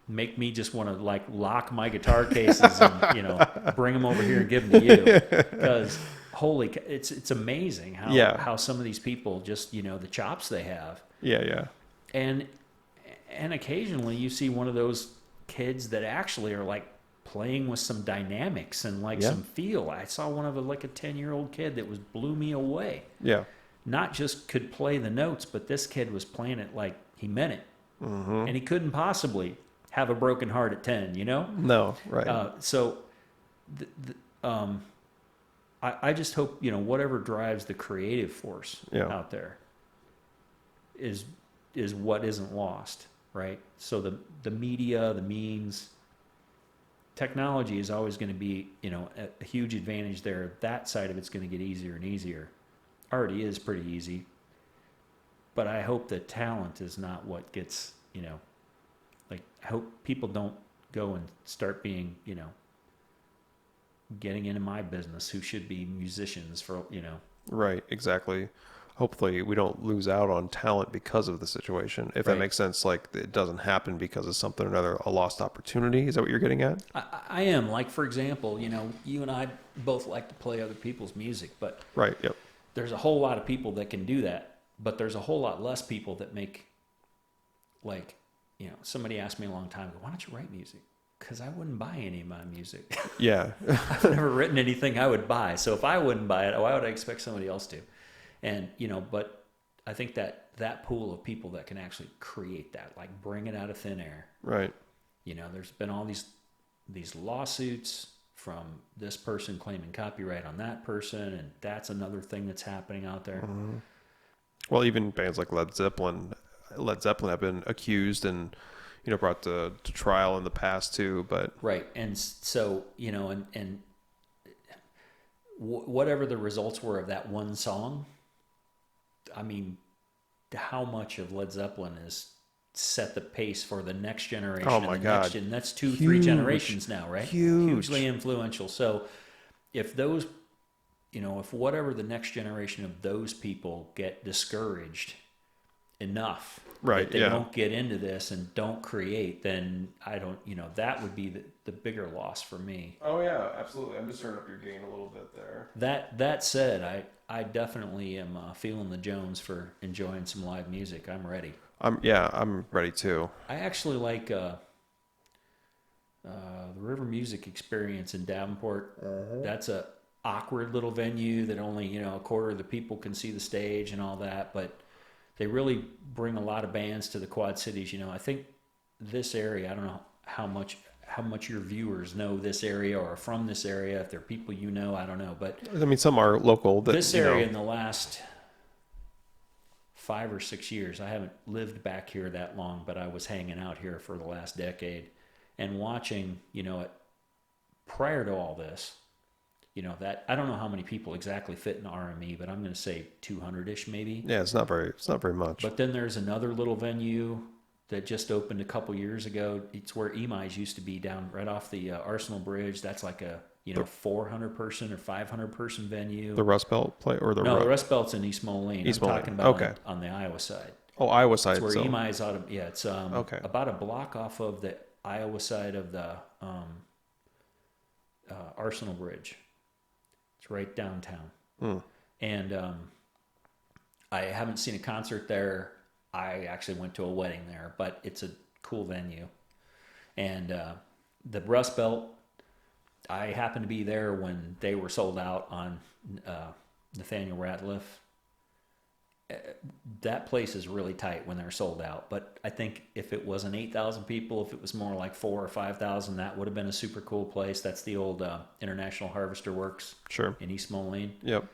make me just want to, like, lock my guitar cases and, you know, bring them over here and give them to you, because it's amazing how some of these people just, you know, the chops they have. Yeah. And occasionally you see one of those kids that actually are like playing with some dynamics and like some feel. I saw one of like a 10-year-old kid that blew me away. Yeah. Not just could play the notes, but this kid was playing it like he meant it. Mm-hmm. And he couldn't possibly have a broken heart at 10, you know? No, right. So I just hope, you know, whatever drives the creative force out there is what isn't lost, right? So the media, the means, technology is always going to be, you know, a huge advantage there. That side of it's going to get easier and easier. Already is pretty easy. But I hope that talent is not what gets, you know, like, I hope people don't go and start being, you know, getting into my business who should be musicians for, you know. Right, exactly. Hopefully we don't lose out on talent because of the situation. If that makes sense, like it doesn't happen because of something or another, a lost opportunity. Is that what you're getting at? I am. Like, for example, you know, you and I both like to play other people's music, but there's a whole lot of people that can do that, but there's a whole lot less people that make, like, you know, somebody asked me a long time ago, why don't you write music? Because I wouldn't buy any of my music. Yeah. I've never written anything I would buy. So if I wouldn't buy it, why would I expect somebody else to? And, you know, but I think that pool of people that can actually create that, like bring it out of thin air. Right. You know, there's been all these lawsuits from this person claiming copyright on that person, and that's another thing that's happening out there. Mm-hmm. Well, even bands like Led Zeppelin have been accused and, you know, brought to trial in the past too, but right. And so, you know, and whatever the results were of that one song, I mean, how much of Led Zeppelin has set the pace for the next generation? Oh my God. And that's 2-3 generations now, right? Hugely influential. So if those, you know, if whatever the next generation of those people get discouraged enough that they don't get into this and don't create, then I don't, you know, that would be the bigger loss for me. Oh yeah, absolutely. I'm just turning up your gain a little bit there. That said, I definitely am feeling the Jones for enjoying some live music. I'm ready. I'm ready too. I actually like the River Music Experience in Davenport. That's a awkward little venue that only, you know, a quarter of the people can see the stage and all that, but they really bring a lot of bands to the Quad Cities. You know, I think this area, I don't know how much your viewers know this area or are from this area. If they're people you know, I don't know. But I mean, some are local. This area in the last 5 or 6 years, I haven't lived back here that long, but I was hanging out here for the last decade and watching, you know, prior to all this, you know, that I don't know how many people exactly fit in RME, but I'm going to say 200-ish maybe. Yeah, it's not very much. But then there's another little venue that just opened a couple years ago. It's where EMI's used to be, down right off the Arsenal Bridge. That's like a 400 person or 500 person venue. The Rust Belt play or the No, the Rust Belt's in East Moline. East I'm Moline. talking about Okay. on the Iowa side. Oh, Iowa side. It's where So EMI's out of, it's okay. about a block off of the Iowa side of the Arsenal Bridge. It's right downtown. And I haven't seen a concert there. I actually went to a wedding there, but it's a cool venue. And the Rust Belt, I happened to be there when they were sold out on Nathaniel Ratliff. That place is really tight when they're sold out. But I think if it wasn't 8,000 people, if it was more like 4,000 or 5,000, that would have been a super cool place. That's the old International Harvester Works in East Moline. Yep.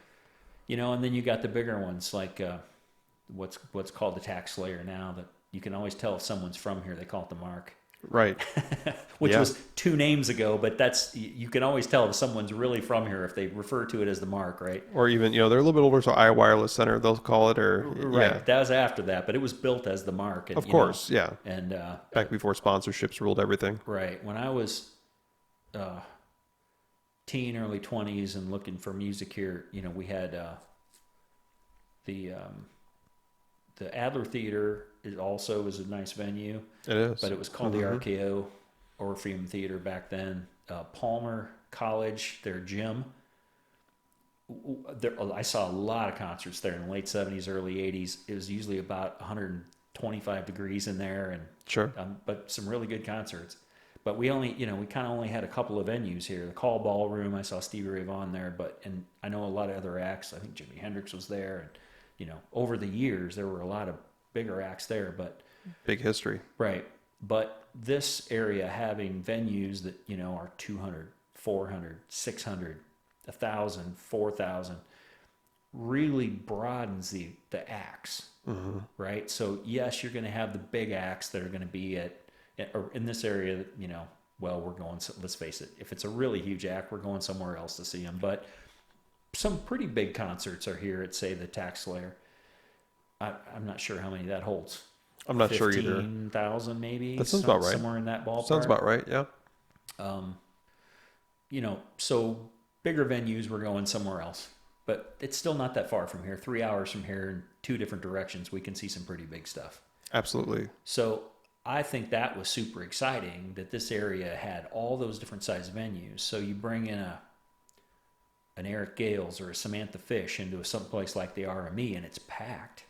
And then you got the bigger ones like what's called the Tax Slayer now, that you can always tell if someone's from here. They call it the Mark. Right. Which was 2 names ago, but you can always tell if someone's really from here if they refer to it as the Mark, right? Or even, they're a little bit older, so Iowa Wireless Center, they'll call it, or right. Yeah. That was after that, but it was built as the Mark. And, of course, yeah. And back before sponsorships ruled everything. Right. When I was teen, early 20s, and looking for music here, we had the Adler Theater is a nice venue. It is. But it was called the RKO Orpheum Theater back then. Palmer College, their gym. I saw a lot of concerts there in the late 70s, early 80s. It was usually about 125 degrees in there, and sure. But some really good concerts. But we kind of only had a couple of venues here. The Call Ballroom, I saw Stevie Ray Vaughan there, and I know a lot of other acts. I think Jimi Hendrix was there, and over the years there were a lot of bigger acts there, but big history. Right. But this area having venues that, are 200, 400, 600, 1,000, 4,000 really broadens the acts, right? So yes, you're going to have the big acts that are going to be or in this area, we're going, let's face it, if it's a really huge act, we're going somewhere else to see them. But some pretty big concerts are here at, say, the Tax Slayer. I'm not sure how many that holds. I'm not sure either. 15,000 maybe. That sounds about right. Somewhere in that ballpark. Sounds about right, yeah. So bigger venues, we're going somewhere else. But it's still not that far from here. 3 hours from here in 2 different directions, we can see some pretty big stuff. Absolutely. So I think that was super exciting that this area had all those different size venues. So you bring in an Eric Gales or a Samantha Fish into someplace like the RME, and it's packed.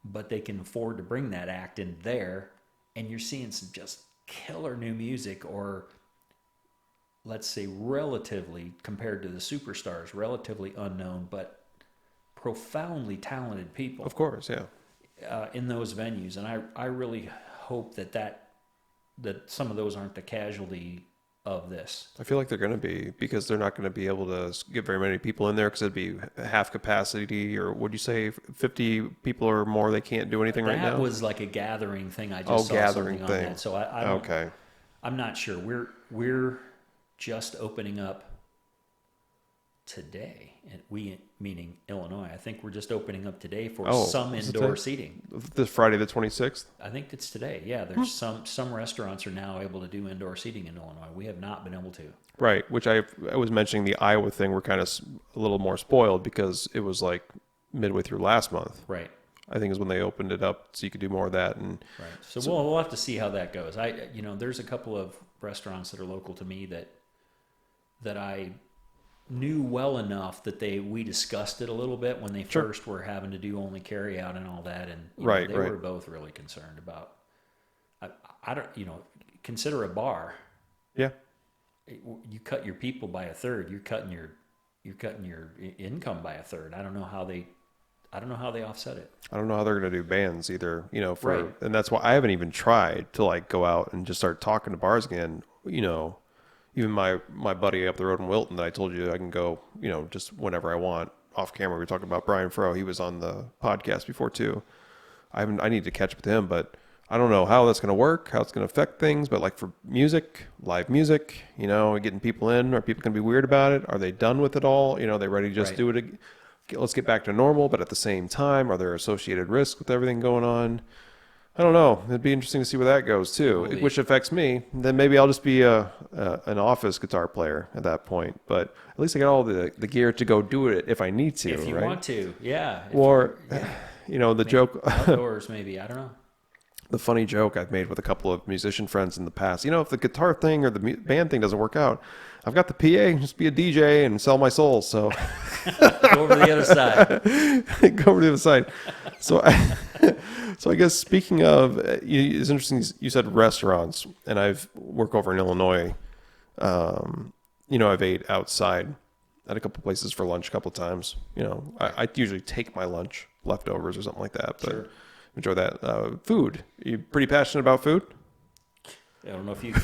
But they can afford to bring that act in there, and you're seeing some just killer new music, or let's say relatively, compared to the superstars, relatively unknown but profoundly talented people. Of course, yeah. In those venues, and I really hope that some of those aren't the casualty of this. I feel like they're going to be, because they're not going to be able to get very many people in there, because it'd be half capacity, or would you say 50 people or more? They can't do anything right now. That was like a gathering thing. I just saw gathering something thing on that. So I don't, okay. I'm not sure. We're just opening up today, and we meaning Illinois. I think we're just opening up today for some indoor seating. This Friday the 26th? I think it's today. Yeah, there's some restaurants are now able to do indoor seating in Illinois. We have not been able to. Right, which I was mentioning the Iowa thing. We're kind of a little more spoiled because it was like midway through last month. Right. I think is when they opened it up, so you could do more of that. And right. So we'll have to see how that goes. There's a couple of restaurants that are local to me that I knew well enough that we discussed it a little bit when they first were having to do only carry out and all that, and they were both really concerned about. I don't consider a bar. Yeah. You cut your people by a third. You're cutting your income by a third. I don't know how they offset it. I don't know how they're going to do bands either, and that's why I haven't even tried to go out and just start talking to bars again. Even my buddy up the road in Wilton that I told you I can go, just whenever I want off camera. We were talking about Brian Froh. He was on the podcast before too. I need to catch up with him, but I don't know how that's going to work, how it's going to affect things. But for music, live music, getting people in, are people going to be weird about it? Are they done with it all? Are they ready to just do it? Let's get back to normal. But at the same time, are there associated risks with everything going on? I don't know. It'd be interesting to see where that goes too, which affects me. Then maybe I'll just be an office guitar player at that point. But at least I got all the gear to go do it if I need to. If you right? want to, yeah. Or, you know, the maybe joke outdoors, maybe, I don't know. The funny joke I've made with a couple of musician friends in the past. You know, if the guitar thing or the band thing doesn't work out, I've got the PA. Just be a DJ and sell my soul. So go over to the other side. Go over to the other side. So, so I guess speaking of, it's interesting. You said restaurants, and I've worked over in Illinois. You know, I've ate outside at a couple places for lunch a couple times. You know, I usually take my lunch leftovers or something like that, but. Sure. Enjoy that. Food. You pretty passionate about food? I don't know if your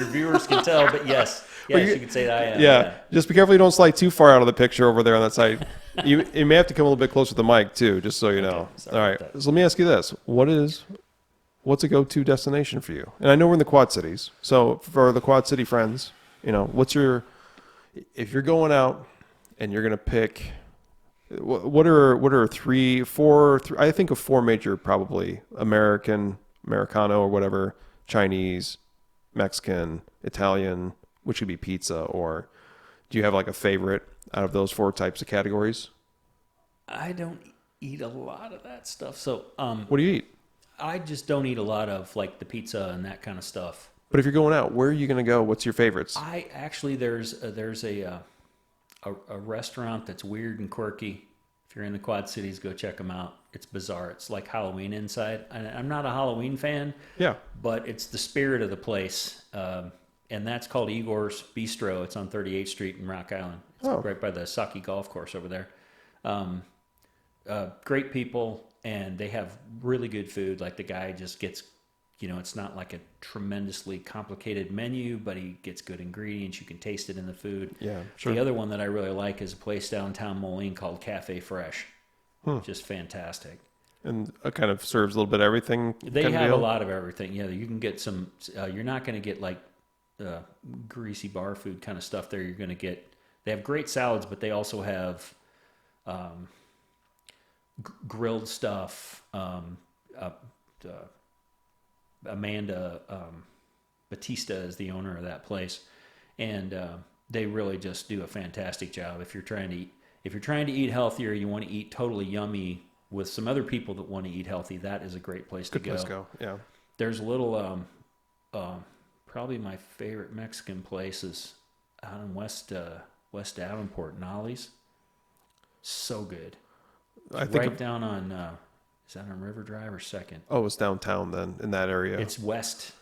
viewers can tell, but yes, you can say that I am. Yeah. Just be careful you don't slide too far out of the picture over there on that side. You may have to come a little bit closer to the mic too, just so you know. All right. So let me ask you this: what's a go-to destination for you? And I know we're in the Quad Cities, so for the Quad City friends, you know, if you're going out and you're gonna pick. What are three? I think of four major, probably Americano or whatever, Chinese, Mexican, Italian, which could be pizza. Or do you have like a favorite out of those four types of categories? I don't eat a lot of that stuff. So, what do you eat? I just don't eat a lot of like the pizza and that kind of stuff. But if you're going out, where are you going to go? What's your favorites? I actually there's a restaurant that's weird and quirky. If you're in the Quad Cities, go check them out. It's bizarre. It's like Halloween inside. I'm not a Halloween fan. Yeah. But it's the spirit of the place. And that's called Igor's Bistro. It's on 38th Street in Rock Island. It's right by the Saki Golf Course over there. Great people, and they have really good food. Like the guy just gets, you know, it's not like a tremendously complicated menu, but he gets good ingredients. You can taste it in the food. Yeah, sure. The other one that I really like is a place downtown Moline called Cafe Fresh. Just fantastic. And it kind of serves a little bit of everything. They have a lot of everything. Yeah, you can get some. You're not going to get like greasy bar food kind of stuff there. You're going to get. They have great salads, but they also have grilled stuff. Amanda Batista is the owner of that place, and they really just do a fantastic job. If you're trying to eat healthier, you want to eat totally yummy with some other people that want to eat healthy, that is a great place to go. Good place to go. Yeah. There's a little probably my favorite Mexican place is out in West Davenport, Nolly's. So good. I think down on is that on River Drive or Second? Oh, it's downtown then in that area. It's West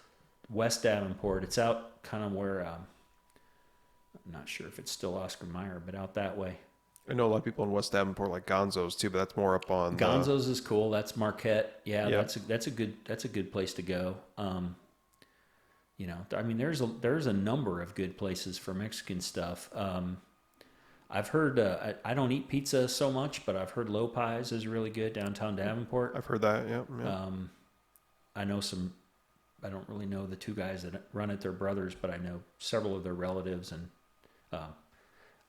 Davenport. It's out kind of where I'm not sure if it's still Oscar Mayer, but out that way. I know a lot of people in West Davenport like Gonzo's too, but that's more up on Gonzo's is cool. That's Marquette. Yeah, that's a good place to go. You know, I mean, there's a number of good places for Mexican stuff. I've heard I don't eat pizza so much, but I've heard Low Pies is really good downtown Davenport. I've heard that. Yeah. I know some. I don't really know the two guys that run it. They're brothers, but I know several of their relatives, and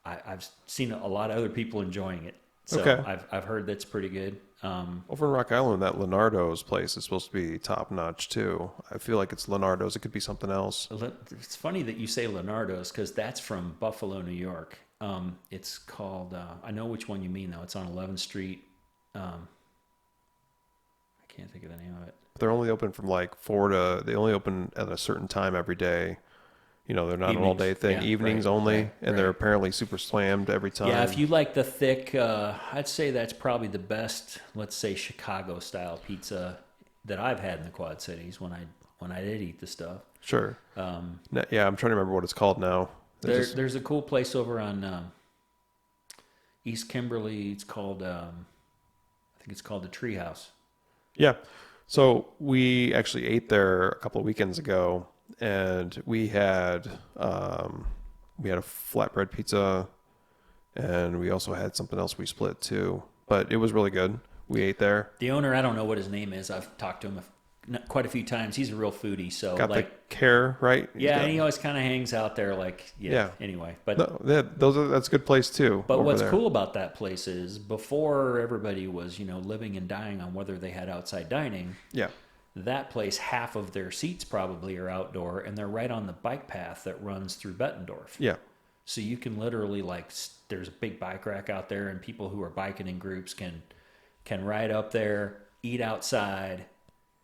I've seen a lot of other people enjoying it. So okay. I've heard that's pretty good. Over in Rock Island, that Leonardo's place is supposed to be top notch too. I feel like it's Leonardo's. It could be something else. It's funny that you say Leonardo's because that's from Buffalo, New York. It's called. I know which one you mean though. It's on 11th Street. I can't think of the name of it. They're only open from like 4 to. They only open at a certain time every day. You know, they're not an all-day thing. Evenings only, and they're apparently super slammed every time. Yeah, if you like the thick, I'd say that's probably the best, let's say, Chicago-style pizza that I've had in the Quad Cities when I did eat the stuff. Sure. Yeah, I'm trying to remember what it's called now. There's a cool place over on East Kimberly. It's called, I think it's called the Treehouse. Yeah. So we actually ate there a couple of weekends ago. And we had a flatbread pizza, and we also had something else we split too. But it was really good. We ate there. The owner, I don't know what his name is. I've talked to him quite a few times. He's a real foodie. So got the care right. Yeah, and he always kind of hangs out there. Like Anyway, but that's a good place too. But what's cool about that place is before everybody was living and dying on whether they had outside dining. Yeah. That place, half of their seats probably are outdoor, and they're right on the bike path that runs through Bettendorf. Yeah. So you can literally there's a big bike rack out there, and people who are biking in groups can ride up there, eat outside.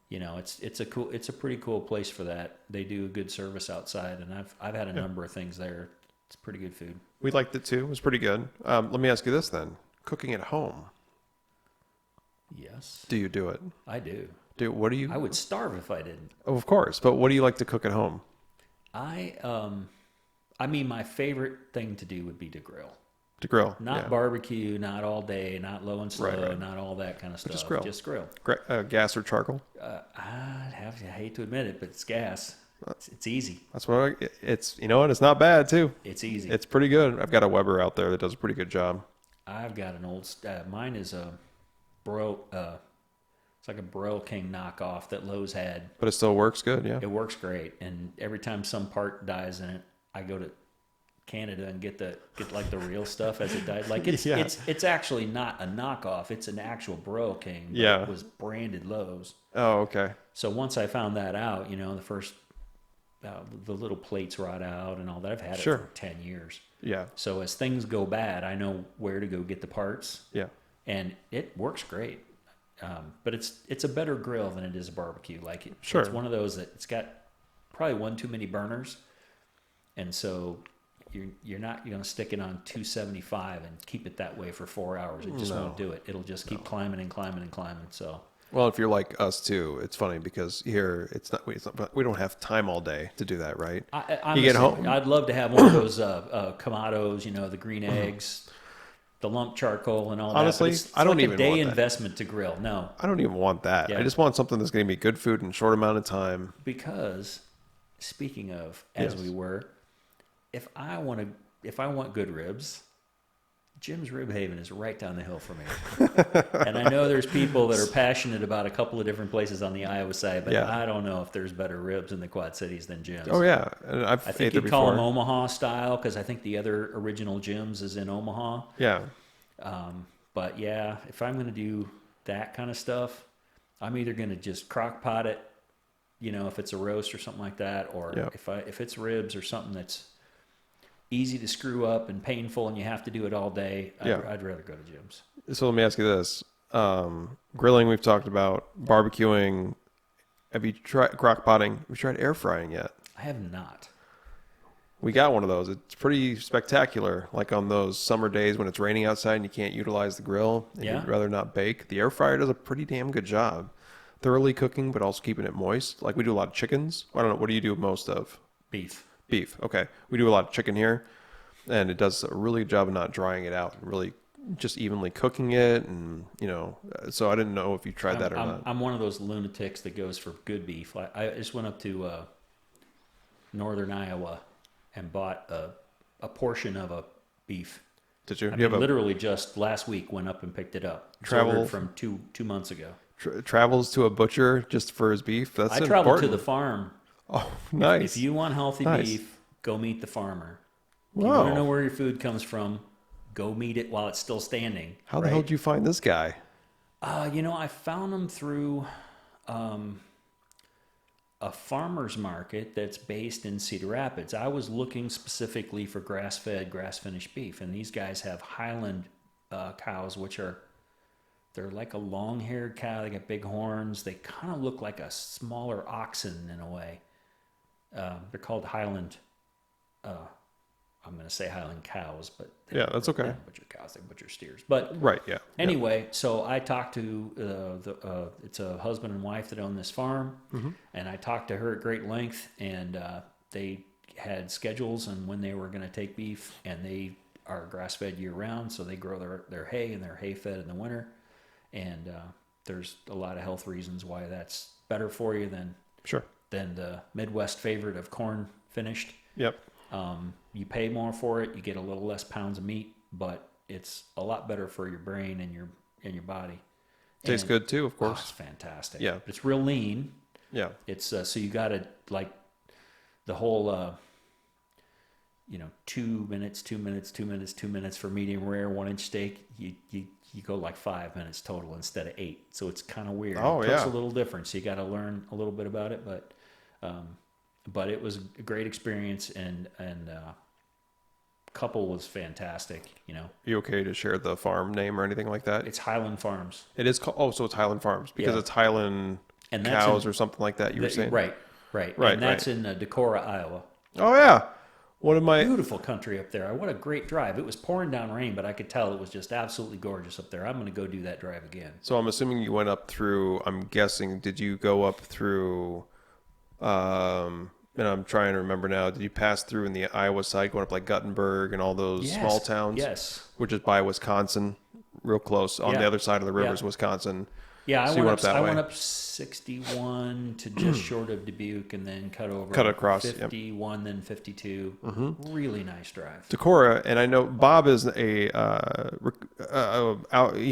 It's a pretty cool place for that. They do a good service outside, and I've had a number of things there. It's pretty good food. We liked it too. It was pretty good. Let me ask you this then: cooking at home. Yes. Do you do it? I do. What do you? I would starve if I didn't. Oh, of course. But what do you like to cook at home? I mean, my favorite thing to do would be to grill. To grill. Not barbecue, not all day, not low and slow, Right. not all that kind of stuff. Just grill. Gas or charcoal? I hate to admit it, but it's gas. It's easy. That's what it's. You know what? It's not bad too. It's easy. It's pretty good. I've got a Weber out there that does a pretty good job. I've got an old. Mine is a Bro. It's like a Bro King knockoff that Lowe's had. But it still works good. Yeah. It works great, and every time some part dies in it, I go to Canada and get like the real stuff as it died. Like it's actually not a knockoff. It's an actual Bro King. But it was branded Lowe's. Oh, okay. So once I found that out, the first the little plates rot out and all that. I've had it for 10 years. Yeah. So as things go bad, I know where to go get the parts. Yeah. And it works great. But it's a better grill than it is a barbecue. It's one of those that it's got probably one too many burners, and so you're not going to stick it on 275 and keep it that way for 4 hours. It just won't do it. It'll just keep climbing and climbing and climbing. So. Well, if you're like us too, it's funny because here we don't have time all day to do that, right? You get home. I'd love to have one of those Kamados, the green eggs, the lump charcoal, and all that. Honestly, I don't even want a day want investment to grill. No, I don't even want that. I just want something that's going to be good food in a short amount of time. Because speaking of, if I want good ribs, Jim's Rib Haven is right down the hill from me. And I know there's people that are passionate about a couple of different places on the Iowa side, but I don't know if there's better ribs in the Quad Cities than Jim's. Oh, yeah. And I think you call them Omaha style because I think the other original Jim's is in Omaha. Yeah. But yeah, if I'm going to do that kind of stuff, I'm either going to just crock pot it, if it's a roast or something like that, or if it's ribs or something that's easy to screw up and painful and you have to do it all day, I'd rather go to Jim's. So let me ask you this. Grilling, we've talked about. Barbecuing. Have you tried crock potting? Have you tried air frying yet? I have not. We got one of those. It's pretty spectacular. Like on those summer days when it's raining outside and you can't utilize the grill and you'd rather not bake. The air fryer does a pretty damn good job. Thoroughly cooking, but also keeping it moist. Like we do a lot of chickens. I don't know. What do you do most of? Beef. Okay. We do a lot of chicken here, and it does a really good job of not drying it out and really just evenly cooking it. And, so I didn't know if you tried that or not. I'm one of those lunatics that goes for good beef. I just went up to northern Iowa and bought a portion of a beef. Did you? Literally just last week went up and picked it up. Ordered from two months ago. Travels to a butcher just for his beef? That's important. I traveled to the farm. Oh, nice. If you want healthy beef, go meet the farmer. If you want to know where your food comes from, go meet it while it's still standing. How the hell did you find this guy? I found him through a farmer's market that's based in Cedar Rapids. I was looking specifically for grass-fed, grass-finished beef, and these guys have Highland cows, they're like a long-haired cow. They got big horns. They kind of look like a smaller oxen in a way. They're called Highland. I'm going to say Highland cows, but that's okay. They don't butcher cows, they butcher steers. But anyway, so I talked to it's a husband and wife that own this farm, and I talked to her at great length, and they had schedules on when they were going to take beef, and they are grass-fed year-round, so they grow their hay, and they're hay-fed in the winter. And there's a lot of health reasons why that's better for you than the Midwest favorite of corn finished. Yep. You pay more for it. You get a little less pounds of meat, but it's a lot better for your brain and your body. Tastes good too, of course. It's fantastic. Yeah. It's real lean. Yeah. It's so you got to like the whole 2 minutes, 2 minutes, 2 minutes, 2 minutes for medium rare 1-inch steak. You you go like 5 minutes total instead of 8. So it's kind of weird. Oh, It looks yeah. a little different. So you got to learn a little bit about it, but it was a great experience, and couple was fantastic. You okay to share the farm name or anything like that? It's Highland Farms, It is called. Oh, so it's Highland Farms because Yeah. it's Highland and that's cows in, or something like that. You were saying, right, Right, and that's in Decorah, Iowa. Oh yeah, one of my. Beautiful country up there. What a great drive. It was pouring down rain, but I could tell it was just absolutely gorgeous up there. I'm going to go do that drive again. So I'm assuming you went up through. I'm guessing. Did you go up through? And I'm trying to remember now. Did you pass through in the Iowa side, going up like Guttenberg and all those Yes, small towns? yes. Which is by Wisconsin, real close. On Yeah. the other side of the river is Yeah. Wisconsin. Yeah, So you went up that I way. went up 61 to just short of Dubuque, and then cut across, yep. 51, then 52. Really nice drive. Decorah, and I know Bob is he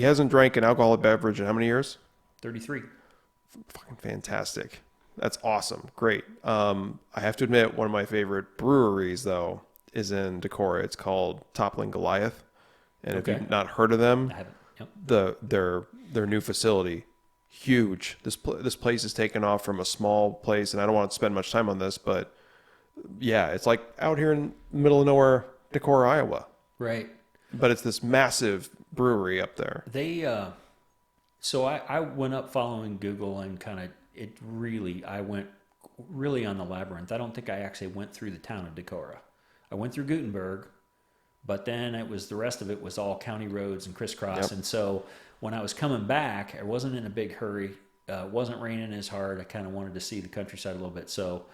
hasn't drank an alcoholic beverage in how many years? 33. Fucking fantastic. That's awesome. Great. I have to admit, one of my favorite breweries, though, is in Decorah. It's called Toppling Goliath. And if Okay. you've not heard of them, I haven't. Yep. their new facility, huge. This place is taken off from a small place, and I don't want to spend much time on this, but yeah, it's like out here in the middle of nowhere, Decorah, Iowa. Right. But it's this massive brewery up there. They, so I went up following Google and I went really on the labyrinth. I don't think I actually went through the town of Decorah. I went through Gutenberg, but then the rest of it was all county roads and crisscross. Yep. And so when I was coming back, I wasn't in a big hurry. It wasn't raining as hard. I kind of wanted to see the countryside a little bit. So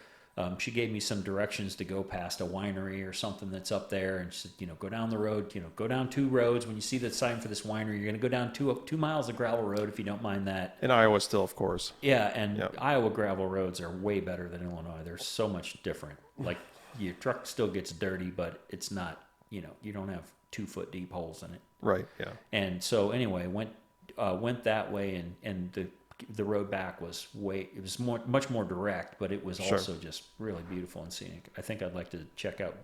she gave me some directions to go past a winery or something that's up there, and she said, go down the road, go down 2 roads. When you see the sign for this winery, you're going to go down 2 miles of gravel road if you don't mind that. In Iowa still, of course. Yeah, and Yep. Iowa gravel roads are way better than Illinois. They're so much different. Like your truck still gets dirty, but it's not, you don't have 2-foot deep holes in it. Right, yeah. And so anyway, went that way, and the road back was much more direct, but it was Sure. also just really beautiful and scenic. I think I'd like to check out,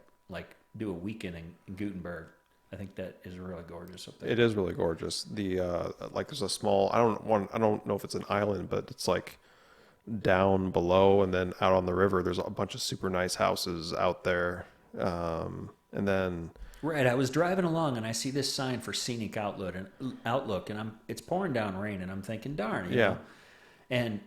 do a weekend in Gutenberg. I think that is really gorgeous up there. It is really gorgeous. There's a small, I don't know if it's an island, but it's like down below and then out on the river. There's a bunch of super nice houses out there. And then Right, I was driving along and I see this sign for Scenic Outlook, and it's pouring down rain, and I'm thinking, darn, you Yeah. know? And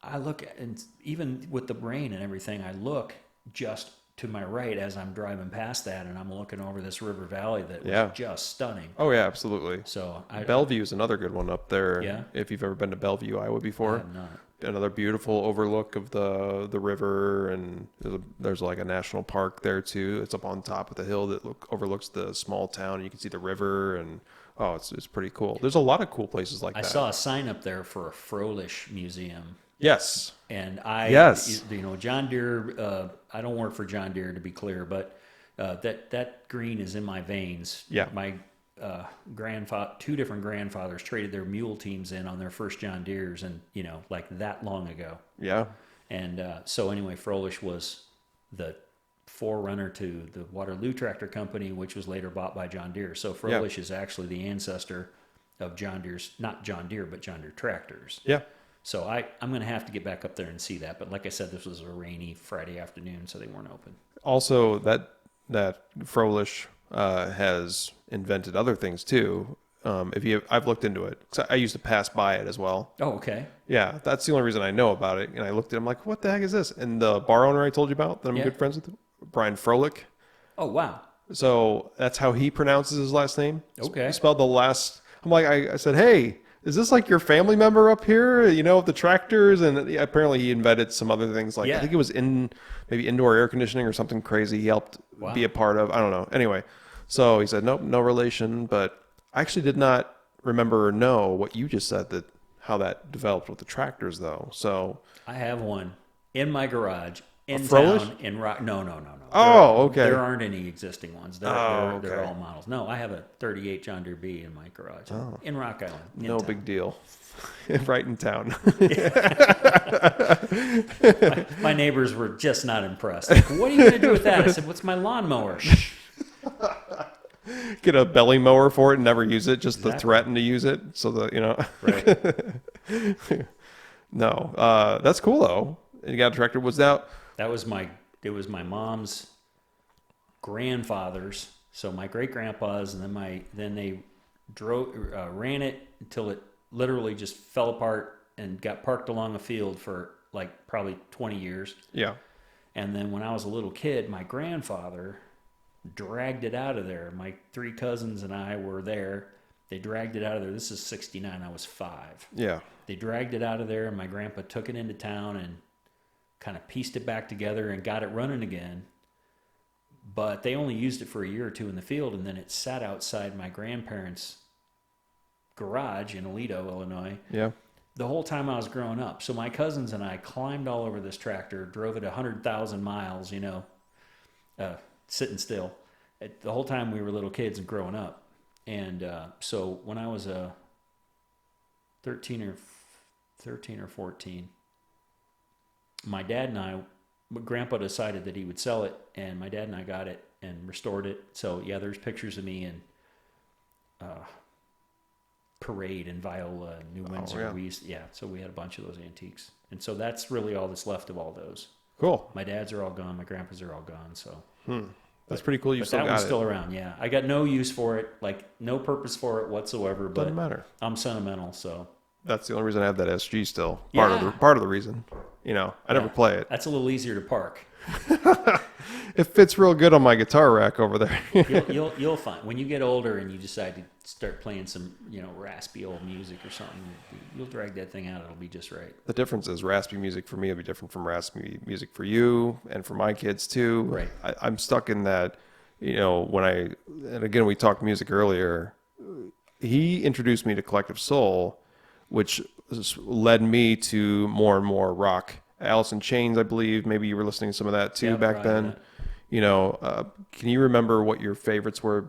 I look, and even with the rain and everything, I look just to my right as I'm driving past that, and I'm looking over this river valley that was Yeah. just stunning. Oh yeah, absolutely. So Bellevue is another good one up there. Yeah? If you've ever been to Bellevue, Iowa before. I'm not. Another beautiful overlook of the river, and there's like a national park there too. It's up on top of the hill that overlooks the small town, and you can see the river, and it's pretty cool. There's a lot of cool places like I that. saw a sign up there for a Froelich Museum. Yes. And John Deere, I don't work for John Deere, to be clear, but that green is in my veins. Yeah. My two different grandfathers traded their mule teams in on their first John Deeres, and like that long ago. Yeah. And so anyway, Froelich was the forerunner to the Waterloo Tractor Company, which was later bought by John Deere. So Froelich is actually the ancestor of John Deere's, not John Deere, but John Deere tractors. Yeah. So I'm going to have to get back up there and see that. But like I said, this was a rainy Friday afternoon, so they weren't open. Also, that Froelich has invented other things too. I've looked into it. 'Cause I used to pass by it as well. Oh, okay. Yeah, that's the only reason I know about it. And I looked at it, I'm like, what the heck is this? And the bar owner I told you about that I'm Yeah. good friends with, Brian Froelich. Oh, wow. So that's how he pronounces his last name. Okay. Spelled the last. I'm like, I said, hey, is this like your family member up here? With the tractors, and apparently he invented some other things. Like Yeah. I think it was maybe indoor air conditioning or something crazy. He helped Wow. be a part of. I don't know. Anyway, so he said, nope, no relation. But I actually did not remember or know what you just said, that how that developed with the tractors though. So I have one in my garage in Froelich? town in Rock. No. Oh, okay. There aren't any existing ones. They're okay. all models. No, I have a 38 John Deere B in my garage in Rock Island. in no town. big deal. Right in town. My neighbors were just not impressed. Like, what are you going to do with that? I said, what's my lawnmower? Shh. Get a belly mower for it and never use it, just to Exactly. threaten to use it, so that Right. No, that's cool though. You got a tractor. Was that? That was my. It was my mom's grandfather's. So my great grandpa's, and then they drove ran it until it literally just fell apart and got parked along a field for like probably 20 years. Yeah. And then when I was a little kid, my grandfather dragged it out of there. My three cousins and I were there. They dragged it out of there. This is 69. I was 5. Yeah. They dragged it out of there, and my grandpa took it into town and kind of pieced it back together and got it running again. But they only used it for a year or two in the field, and then it sat outside my grandparents' garage in Aledo, Illinois, Yeah. the whole time I was growing up. So my cousins and I climbed all over this tractor, drove it 100,000 miles, sitting still. The whole time we were little kids and growing up. And so when I was 13 or 14, my dad and I, Grandpa decided that he would sell it, and my dad and I got it and restored it. So yeah, there's pictures of me in Parade and Viola and New Windsor. Yeah. So we had a bunch of those antiques, and so that's really all that's left of all those. Cool. My dad's are all gone. My grandpa's are all gone. So That's pretty cool. You but still that got one's it. still around. Yeah, I got no use for it, like no purpose for it whatsoever. But Doesn't matter. I'm sentimental, so That's the only reason I have that SG still. Yeah. Part of the reason. I never play it. That's a little easier to park. It fits real good on my guitar rack over there. You'll find when you get older and you decide to start playing some raspy old music or something, you'll drag that thing out. It'll be just right. The difference is raspy music for me will be different from raspy music for you and for my kids too. Right. I'm stuck in that, and again, we talked music earlier. He introduced me to Collective Soul, which led me to more and more rock. Alice in Chains, I believe. Maybe you were listening to some of that too back then. Can you remember what your favorites were?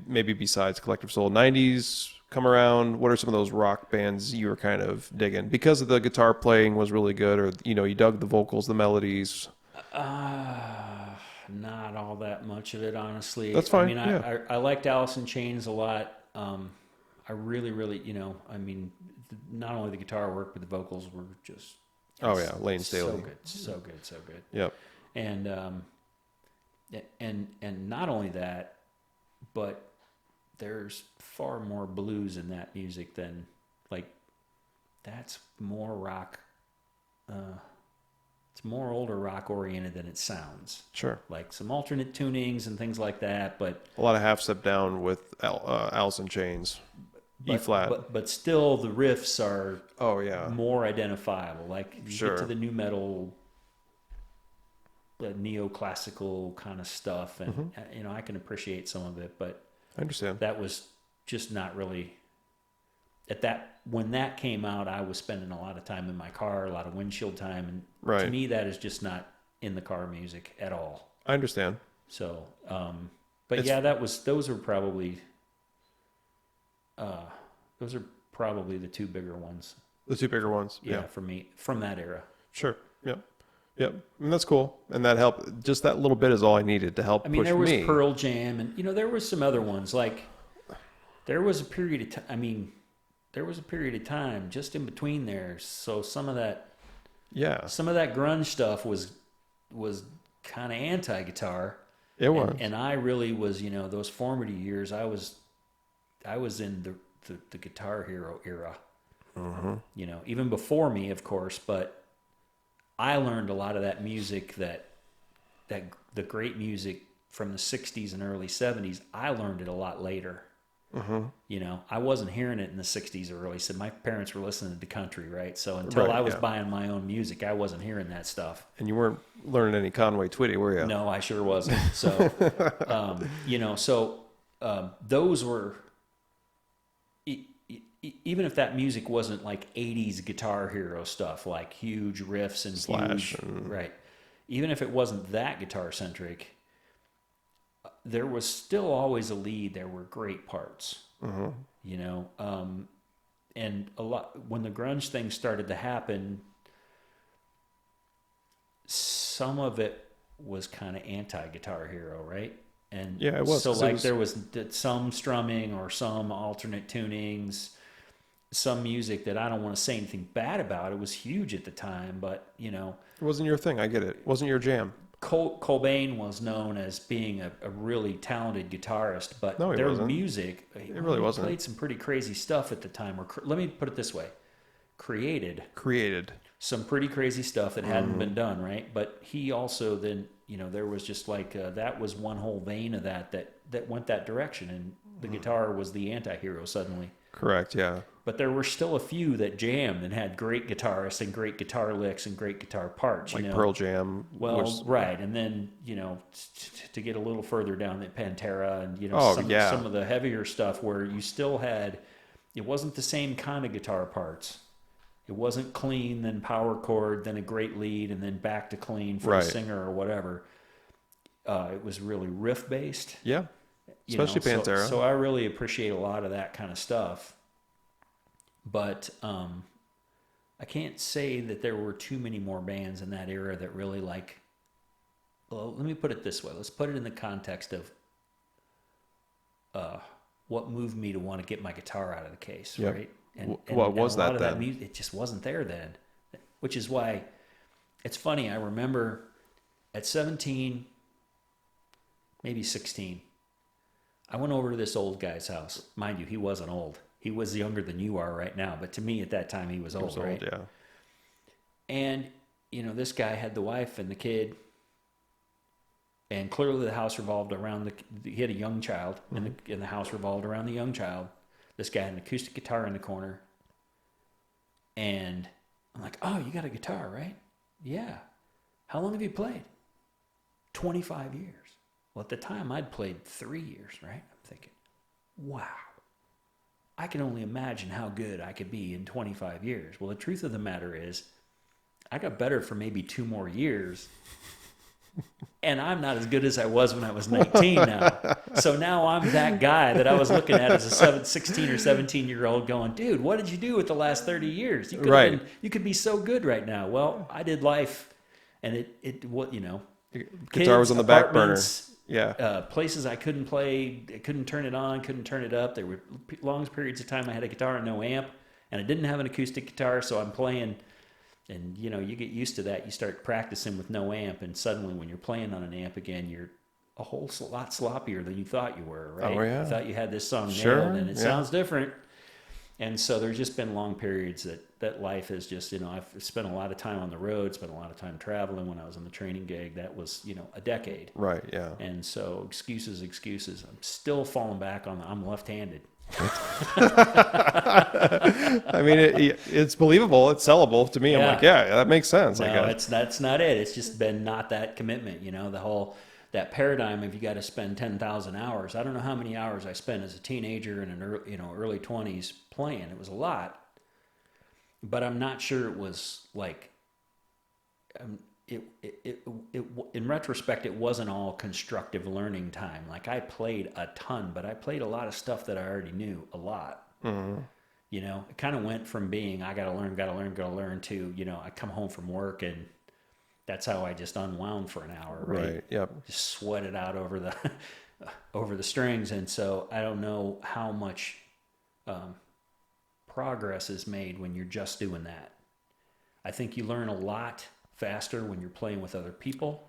Maybe besides Collective Soul, 90s come around. What are some of those rock bands you were kind of digging because of the guitar playing was really good, or you dug the vocals, the melodies? Not all that much of it, honestly. That's fine. I mean, I liked Alice in Chains a lot. I really, really, not only the guitar work, but the vocals were just. Oh yeah, Lane Staley. So good. Yep. And not only that, but there's far more blues in that music than that's more rock. It's more older rock oriented than it sounds. Sure. Like some alternate tunings and things like that, but A lot of half step down with Alice in Chains. E flat. but still the riffs are Oh yeah. more identifiable. Like you Sure. get to the new metal, the neoclassical kind of stuff, and I can appreciate some of it, but I understand. that was just not really when that came out. I was spending a lot of time in my car, a lot of windshield time, and Right. to me that is just not in the car music at all. I understand. So, but yeah, those are probably the two bigger ones. The two bigger ones. Yeah, for me from that era. Sure. Yep. Yep. And that's cool. And that helped. Just that little bit is all I needed to help I mean, push there was me. Pearl Jam, and there was some other ones. Like there was a period of time. I mean, there was a period of time just in between there. So some of that grunge stuff was kind of anti-guitar. It was. And I really was. Those formative years, I was in the Guitar Hero era. Even before me, of course, but I learned a lot of that music that the great music from the 60s and early 70s, I learned it a lot later. I wasn't hearing it in the 60s or early 70s. My parents were listening to country, right? So until I was buying my own music, I wasn't hearing that stuff. And you weren't learning any Conway Twitty, were you? No, I sure wasn't. So, those were... Even if that music wasn't like 80s Guitar Hero stuff, like huge riffs and Slash huge, right? Even if it wasn't that guitar centric, there was still always a lead. There were great parts, and a lot when the grunge thing started to happen. Some of it was kind of anti-Guitar Hero, right? And Yeah, it was. so 'Cause like there was some strumming or some alternate tunings, some music that I don't want to say anything bad about. It was huge at the time, but you know, it wasn't your thing. I get it. It wasn't your jam. Cobain was known as being a really talented guitarist, but No, he their wasn't. music, It really he wasn't. played some pretty crazy stuff at the time. Or let me put it this way, created some pretty crazy stuff that hadn't been done, right? But he also then, you know, there was just like that was one whole vein of that went that direction, and the guitar was the anti-hero suddenly. Correct. Yeah. But there were still a few that jammed and had great guitarists and great guitar licks and great guitar parts. Like you know? Pearl Jam. Well, right, and then you know, to get a little further down, that Pantera and you know some of the heavier stuff where you still had, it wasn't the same kind of guitar parts. It wasn't clean, then power chord, then a great lead, and then back to clean for the singer or whatever. It was really riff based. Yeah, especially Pantera. So I really appreciate a lot of that kind of stuff. But I can't say that there were too many more bands in that era that really like. Well, let me put it this way. Let's put it in the context of what moved me to want to get my guitar out of the case, right? And what was that then? Music, it just wasn't there then, which is why it's funny. I remember at 17, maybe 16, I went over to this old guy's house. Mind you, he wasn't old. He was younger than you are right now, but to me at that time he was old, right? Yeah. And you know, this guy had the wife and the kid, and clearly the house revolved around he had a young child, and the house revolved around the young child. This guy had an acoustic guitar in the corner, and I'm like, "Oh, you got a guitar, right?" "Yeah." "How long have you played?" 25 years. Well, at the time I'd played 3 years, right? I'm thinking, wow. I can only imagine how good I could be in 25 years. Well, the truth of the matter is, I got better for maybe 2 more years, and I'm not as good as I was when I was 19 now. So now I'm that guy that I was looking at as a 16 or 17-year-old going, dude, what did you do with the last 30 years? You could be so good right now. Well, I did life, and what, you know. Guitar was on the back burner. Yeah. Places I couldn't play, I couldn't turn it on, couldn't turn it up. There were long periods of time I had a guitar and no amp, and I didn't have an acoustic guitar, so I'm playing, and you know, you get used to that. You start practicing with no amp, and suddenly when you're playing on an amp again, you're a whole lot sloppier than you thought you were, right? Oh, yeah. You thought you had this song nailed, and it sounds different. And so there's just been long periods that life is just, you know, I've spent a lot of time on the road, spent a lot of time traveling. When I was on the training gig, that was, you know, a decade. Right, yeah. And so excuses. I'm still falling back on I'm left-handed. I mean, it's believable. It's sellable to me. I'm like, yeah, that makes sense. No, that's not it. It's just been not that commitment, you know, that paradigm of you got to spend 10,000 hours. I don't know how many hours I spent as a teenager and early 20s playing. It was a lot, but I'm not sure it was like, in retrospect, it wasn't all constructive learning time. Like I played a ton, but I played a lot of stuff that I already knew a lot. Mm-hmm. You know, it kind of went from being, I got to learn to, you know, I come home from work and that's how I just unwound for an hour, right? Yep. Just sweat it out over the strings. And so I don't know how much progress is made when you're just doing that. I think you learn a lot faster when you're playing with other people.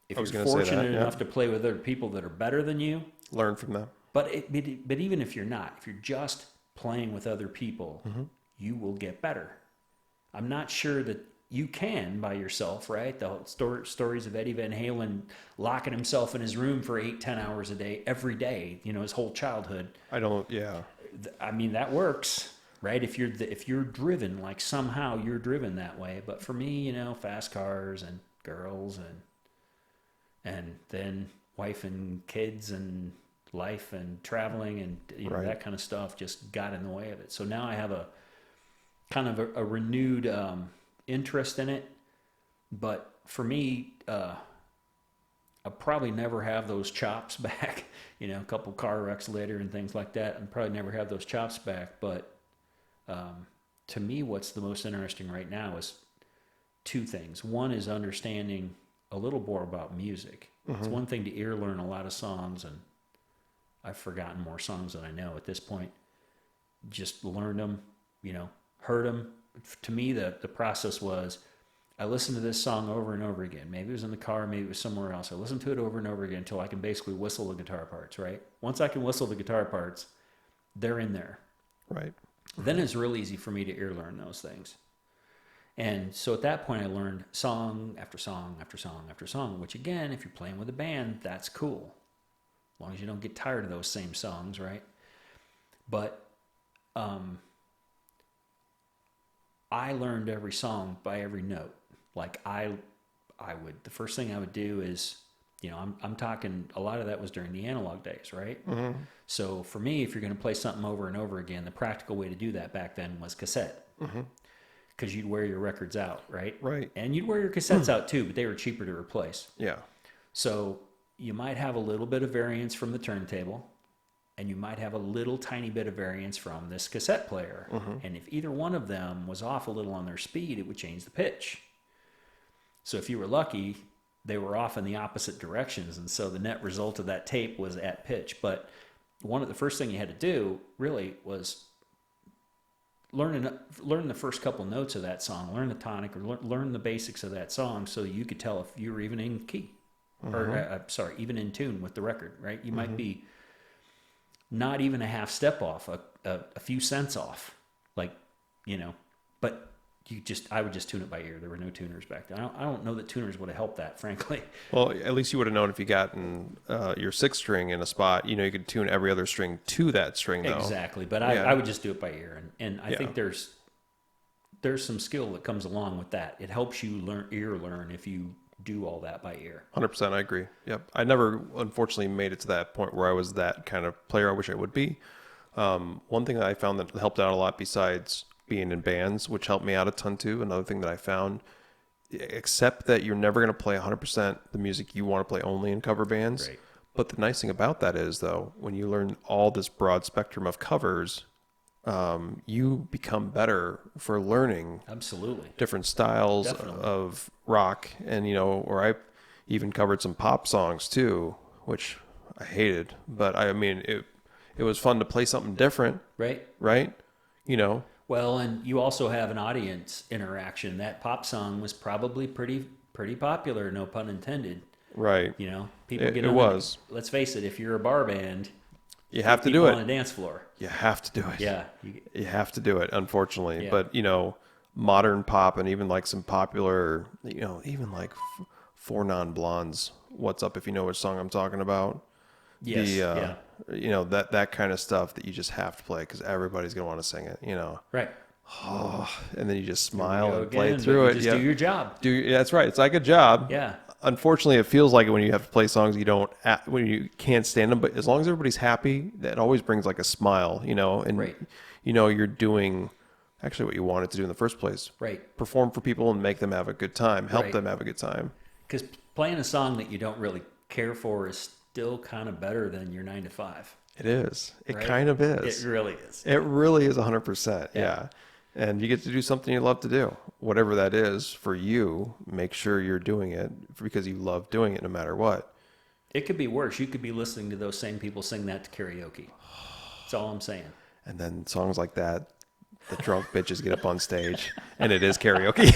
If you're fortunate enough to play with other people that are better than you, learn from them. But even if you're not, if you're just playing with other people, you will get better. I'm not sure that you can by yourself, right? The stories of Eddie Van Halen locking himself in his room for 8-10 hours a day, every day, you know, his whole childhood. I mean, that works, right? If you're driven, like somehow you're driven that way. But for me, you know, fast cars and girls and then wife and kids and life and traveling and you know, that kind of stuff just got in the way of it. So now I have a kind of a renewed interest in it, but for me, I'll probably never have those chops back. You know, a couple car wrecks later and things like that, and probably never have those chops back. But to me, what's the most interesting right now is 2 things. One is understanding a little more about music, It's one thing to ear learn a lot of songs, and I've forgotten more songs than I know at this point. Just learned them, heard them. To me, the process was, I listened to this song over and over again. Maybe it was in the car, maybe it was somewhere else. I listened to it over and over again until I can basically whistle the guitar parts, right? Once I can whistle the guitar parts, they're in there. Right. Then it's real easy for me to ear learn those things. And so at that point, I learned song after song after song after song, which again, if you're playing with a band, that's cool. As long as you don't get tired of those same songs, right? But I learned every song by every note. Like I would, the first thing I would do is, I'm talking, a lot of that was during the analog days, right? Mm-hmm. So for me, if you're going to play something over and over again, the practical way to do that back then was cassette. Mm-hmm. Because you'd wear your records out, right? Right. And you'd wear your cassettes out too, but they were cheaper to replace. Yeah. So you might have a little bit of variance from the turntable, and you might have a little tiny bit of variance from this cassette player. Mm-hmm. And if either one of them was off a little on their speed, it would change the pitch. So if you were lucky, they were off in the opposite directions, and so the net result of that tape was at pitch. But the first thing you had to do really was learn the first couple notes of that song, learn the tonic, or learn the basics of that song, so you could tell if you were even in key, or even in tune with the record, right? You might be not even a half step off, a few cents off, but I would just tune it by ear. There were no tuners back then. I don't know that tuners would have helped that, frankly. Well, at least you would have known if you got in your sixth string in a spot, you could tune every other string to that string, though. Exactly. But I would just do it by ear. And I think there's some skill that comes along with that. It helps you learn if you do all that by ear. 100%, I agree. Yep. I never, unfortunately, made it to that point where I was that kind of player. I wish I would be. One thing that I found that helped out a lot besides being in bands, which helped me out a ton too. Another thing that I found, accept that you're never going to play 100% the music you want to play only in cover bands. Right. But the nice thing about that is, though, when you learn all this broad spectrum of covers, you become better for learning Absolutely different styles Definitely. of rock. And, or I even covered some pop songs too, which I hated. But I mean, it was fun to play something different. Right. Right? Well, and you also have an audience interaction. That pop song was probably pretty popular, no pun intended. Right. People get it on was. Let's face it, if you're a bar band, You have to do it on a dance floor. You have to do it. Yeah. You have to do it, unfortunately. Yeah. But, modern pop and even like some popular, even like Four Non-Blondes, What's Up, if you know which song I'm talking about. Yes. Yeah. That kind of stuff that you just have to play because everybody's going to want to sing it, Right. Oh, and then you just smile Go and play again, through but it. you just do your job. That's right. It's like a job. Yeah. Unfortunately, it feels like it when you have to play songs when you can't stand them. But as long as everybody's happy, that always brings like a smile, and Right. You're doing actually what you wanted to do in the first place. Right. Perform for people and make them have a good time. Help Right. them have a good time. Because playing a song that you don't really care for is still kind of better than your 9 to 5. It is. It Right? kind of is. It really is. It really is 100%. Yeah. Yeah. And you get to do something you love to do. Whatever that is for you, make sure you're doing it because you love doing it no matter what. It could be worse. You could be listening to those same people sing that to karaoke. That's all I'm saying. And then songs like that, the drunk bitches get up on stage and it is karaoke.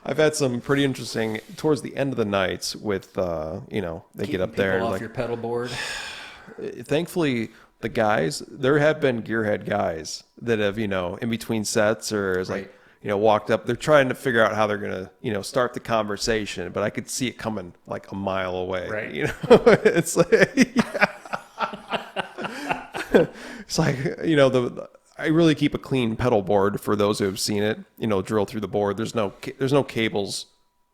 I've had some pretty interesting towards the end of the nights with, they Keeping get up there people and off like, your pedal board. thankfully the guys, there have been gearhead guys that have, in between sets or is like, walked up, they're trying to figure out how they're going to, start the conversation, but I could see it coming like a mile away. Right. It's like, it's like, I really keep a clean pedal board for those who have seen it, drill through the board. There's no cables,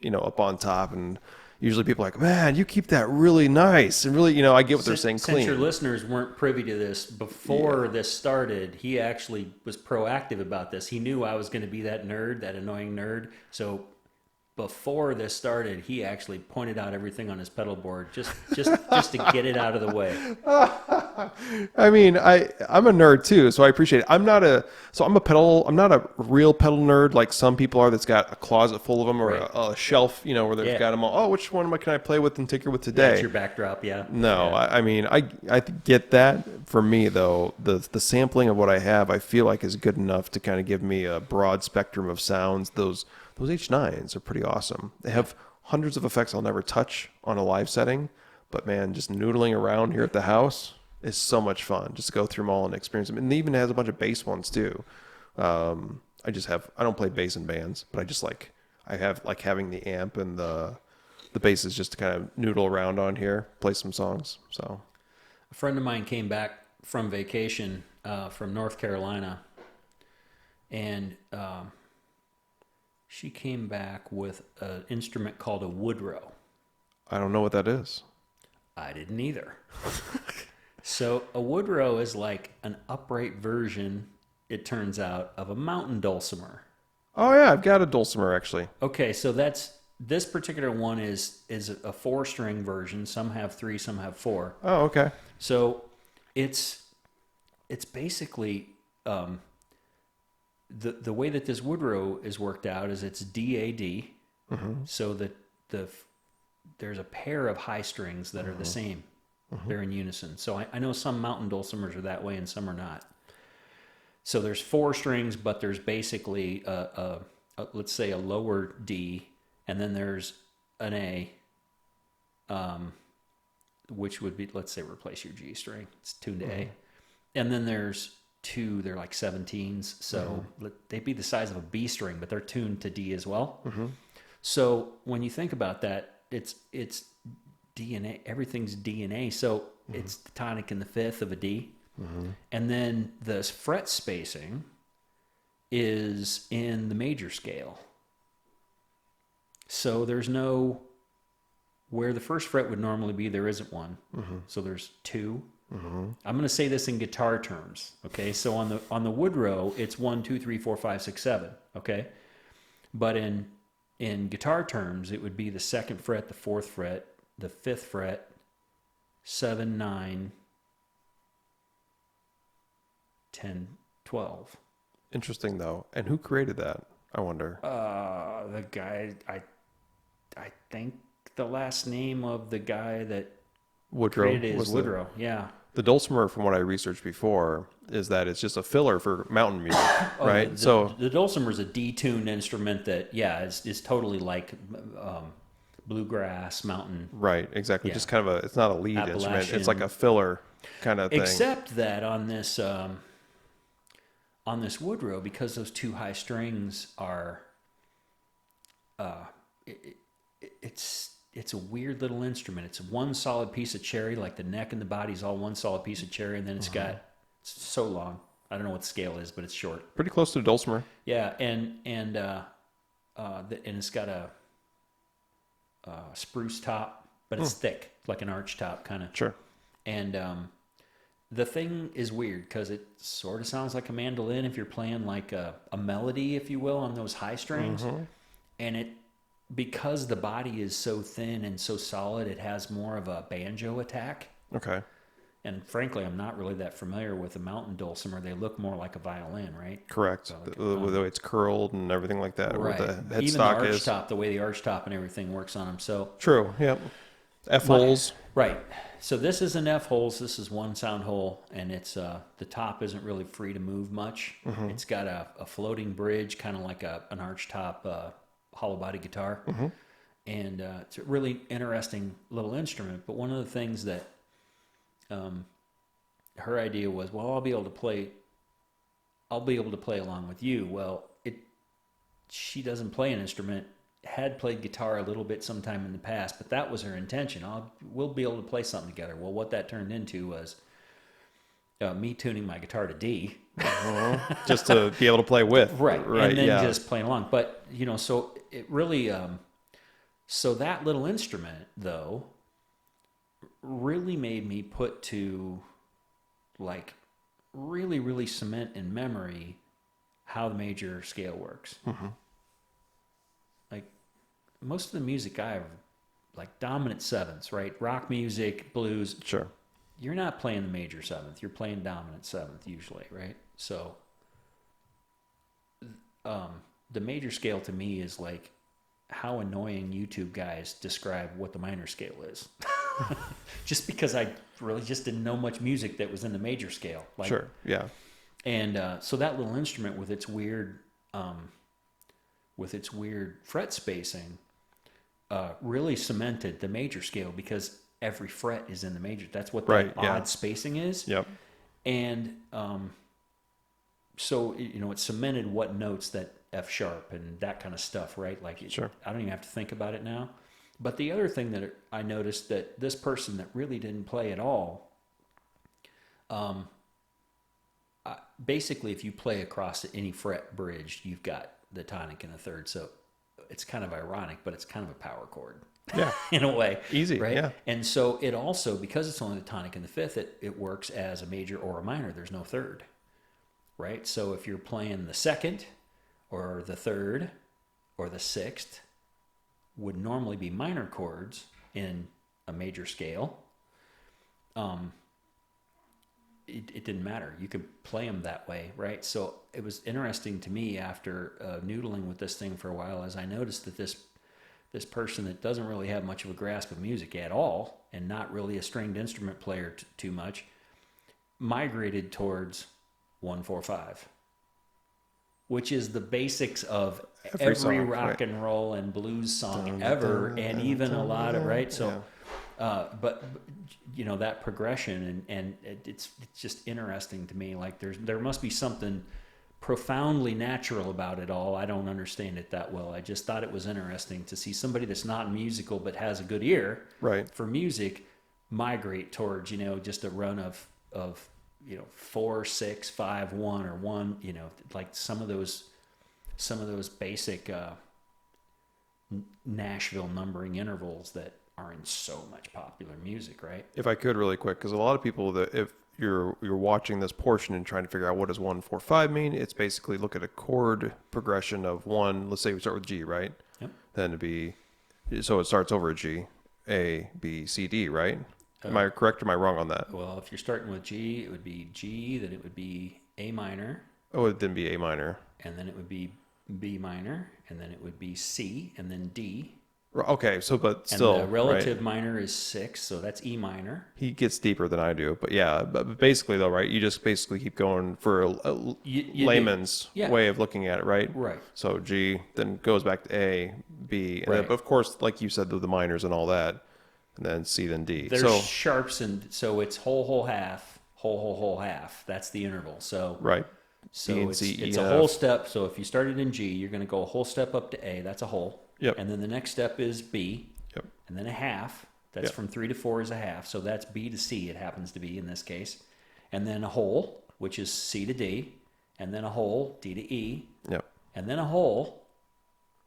up on top. And usually people are like, man, you keep that really nice. And really, I get what they're saying clean. Since your listeners weren't privy to this, before this started, he actually was proactive about this. He knew I was going to be that annoying nerd. So before this started, he actually pointed out everything on his pedal board just to get it out of the way. I mean, I'm a nerd too, so I appreciate it. I'm not a real pedal nerd like some people are. That's got a closet full of them or Right. a shelf, where they've Yeah. got them all. Oh, which one can I play with and tinker with Yeah, it's today? your backdrop. Yeah. No, Yeah. I mean, I get that. For me though, the sampling of what I have, I feel like is good enough to kind of give me a broad spectrum of sounds. Those H9s are pretty awesome. They have hundreds of effects I'll never touch on a live setting, but man, just noodling around here at the house is so much fun. Just to go through them all and experience them. And it even has a bunch of bass ones too. I don't play bass in bands, but I have like having the amp and the bass is just to kind of noodle around on here, play some songs. So A friend of mine came back from vacation from North Carolina, and she came back with an instrument called a woodrow. I don't know what that is. I didn't either. So a woodrow is like an upright version, it turns out, of a mountain dulcimer. Oh yeah, I've got a Dulcimer actually. Okay, so this particular one is a 4-string version. Some have 3, some have 4. Oh okay. So it's basically the way that this woodrow is worked out is it's DAD, so that there's a pair of high strings that are the same. They're in unison. So I know some mountain dulcimers are that way and some are not. So there's 4 strings, but there's basically let's say a lower D, and then there's an A, which would be, let's say, replace your G string. It's tuned to A. And then there's 2, they're like 17s. So they'd be the size of a B string, but they're tuned to D as well. So when you think about that, it's DNA, everything's DNA. So it's the tonic and the fifth of a D. And then the fret spacing is in the major scale. So there's no, where the first fret would normally be, there isn't one. So there's 2. I'm going to say this in guitar terms. Okay. So on the woodrow, it's 1, 2, 3, 4, 5, 6, 7. Okay. But in guitar terms, it would be the 2nd fret, the 4th fret, the 5th fret, 7, 9, 10, 12. Interesting though. And who created that? I wonder. The guy, I think the last name of the guy that Woodrow created it was is Woodrow. Yeah. the Dulcimer, from what I researched before, is that it's just a filler for mountain music, right? The Dulcimer is a detuned instrument that, is totally like bluegrass, mountain. Right, exactly. Yeah. Just kind of it's not a lead instrument. It's like a filler kind of thing. Except that on this woodrow, because those 2 high strings are, it's a weird little instrument. It's one solid piece of cherry, like the neck and the body's all one solid piece of cherry, and then it's so long. I don't know what the scale is, but it's short. Pretty close to a Dulcimer. Yeah, and it's got a spruce top, but it's thick, like an arch top kind of. Sure. And the thing is weird because it sort of sounds like a mandolin if you're playing like a melody, if you will, on those high strings. And because the body is so thin and so solid, it has more of a banjo attack. Okay. And frankly, I'm not really that familiar with a mountain dulcimer. They look more like a violin, right? Correct. So The way it's curled and everything like that. right. Where the Even the headstock arch is. top, the way the arch top and everything works on them. So True. Yep. F holes. Right. So this is an F holes. This is one sound hole, and it's the top isn't really free to move much. It's got a floating bridge, kind of like an arch top hollow body guitar, and it's a really interesting little instrument. But one of the things that her idea was, well, I'll be able to play along with you. Well, she doesn't play an instrument. Had played guitar a little bit sometime in the past, but that was her intention. We'll be able to play something together. Well, what that turned into was me tuning my guitar to D, Just to be able to play with. right, and then yeah. just playing along. But so it really, so that little instrument though, really made me put to, like, really, really cement in memory how the major scale works. Like, most of the music I have, like dominant 7s, right? Rock music, blues. Sure. you're not playing the major seventh. You're playing dominant seventh usually, right? So the major scale to me is like how annoying YouTube guys describe what the minor scale is. Just because I really just didn't know much music that was in the major scale. Like, sure, yeah. And so that little instrument with its weird fret spacing really cemented the major scale because every fret is in the major. That's what that odd spacing is. Yep. And so, it cemented what notes that F sharp and that kind of stuff, right? Like, sure. I don't even have to think about it now. But the other thing that I noticed that this person that really didn't play at all, basically, if you play across any fret bridge, you've got the tonic and the third. So it's kind of ironic, but it's kind of a power chord. Yeah. In a way. Easy, right? yeah. And so it also, because it's only the tonic and the fifth, it works as a major or a minor. There's no third, right? So if you're playing the second or the third or the sixth, would normally be minor chords in a major scale. It didn't matter. You could play them that way, right? So it was interesting to me after noodling with this thing for a while, as I noticed that this person that doesn't really have much of a grasp of music at all, and not really a stringed instrument player too much, migrated towards 1-4-5, which is the basics of every song, rock and roll and blues song ever, and even a lot of, right? So, but that progression, and it's just interesting to me. Like there must be something profoundly natural about it all. I don't understand it that well. I just thought it was interesting to see somebody that's not musical but has a good ear for music migrate towards, just a run of 4, 6, 5, 1 or 1, like some of those basic Nashville numbering intervals that are in so much popular music, right? If I could really quick, because a lot of people that if you're watching this portion and trying to figure out what does 1-4-5 mean, it's basically look at a chord progression of 1. Let's say we start with G, right? Yep. Then it'd be, so it starts over a G, A, B, C, D, right? Am I correct or am I wrong on that? Well, if you're starting with G, it would be G, then it would be A minor. Oh, it'd then be A minor. And then it would be B minor, and then it would be C, and then D. Okay, so but still, and the relative minor is 6, so that's E minor. He gets deeper than I do, but yeah, but basically though, right? You just basically keep going for a layman's way of looking at it, right? Right. So G then goes back to A, B, and then, of course, like you said, the minors and all that, and then C, then D. There's sharps, and so it's whole, half, whole, half. That's the interval. So right. So B and it's, C, E, it's and a whole F. step. So if you started in G, you're going to go a whole step up to A. That's a whole. Yep. And then the next step is B. Yep. And then a half. That's from 3 to 4 is a half. So that's B to C, it happens to be in this case. And then a whole, which is C to D. And then a whole, D to E. Yep. And then a whole,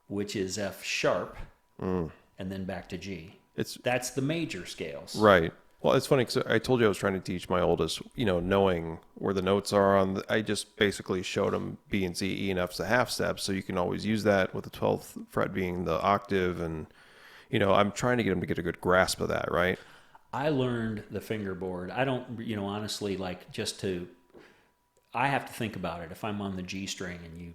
which is F sharp. And then back to G. That's the major scales. Right. Well, it's funny because I told you I was trying to teach my oldest, knowing where the notes are on. I just basically showed him B and C, E and F's the half steps, so you can always use that with the 12th fret being the octave, and I'm trying to get him to get a good grasp of that, right? I learned the fingerboard. I don't, honestly, I have to think about it. If I'm on the G string and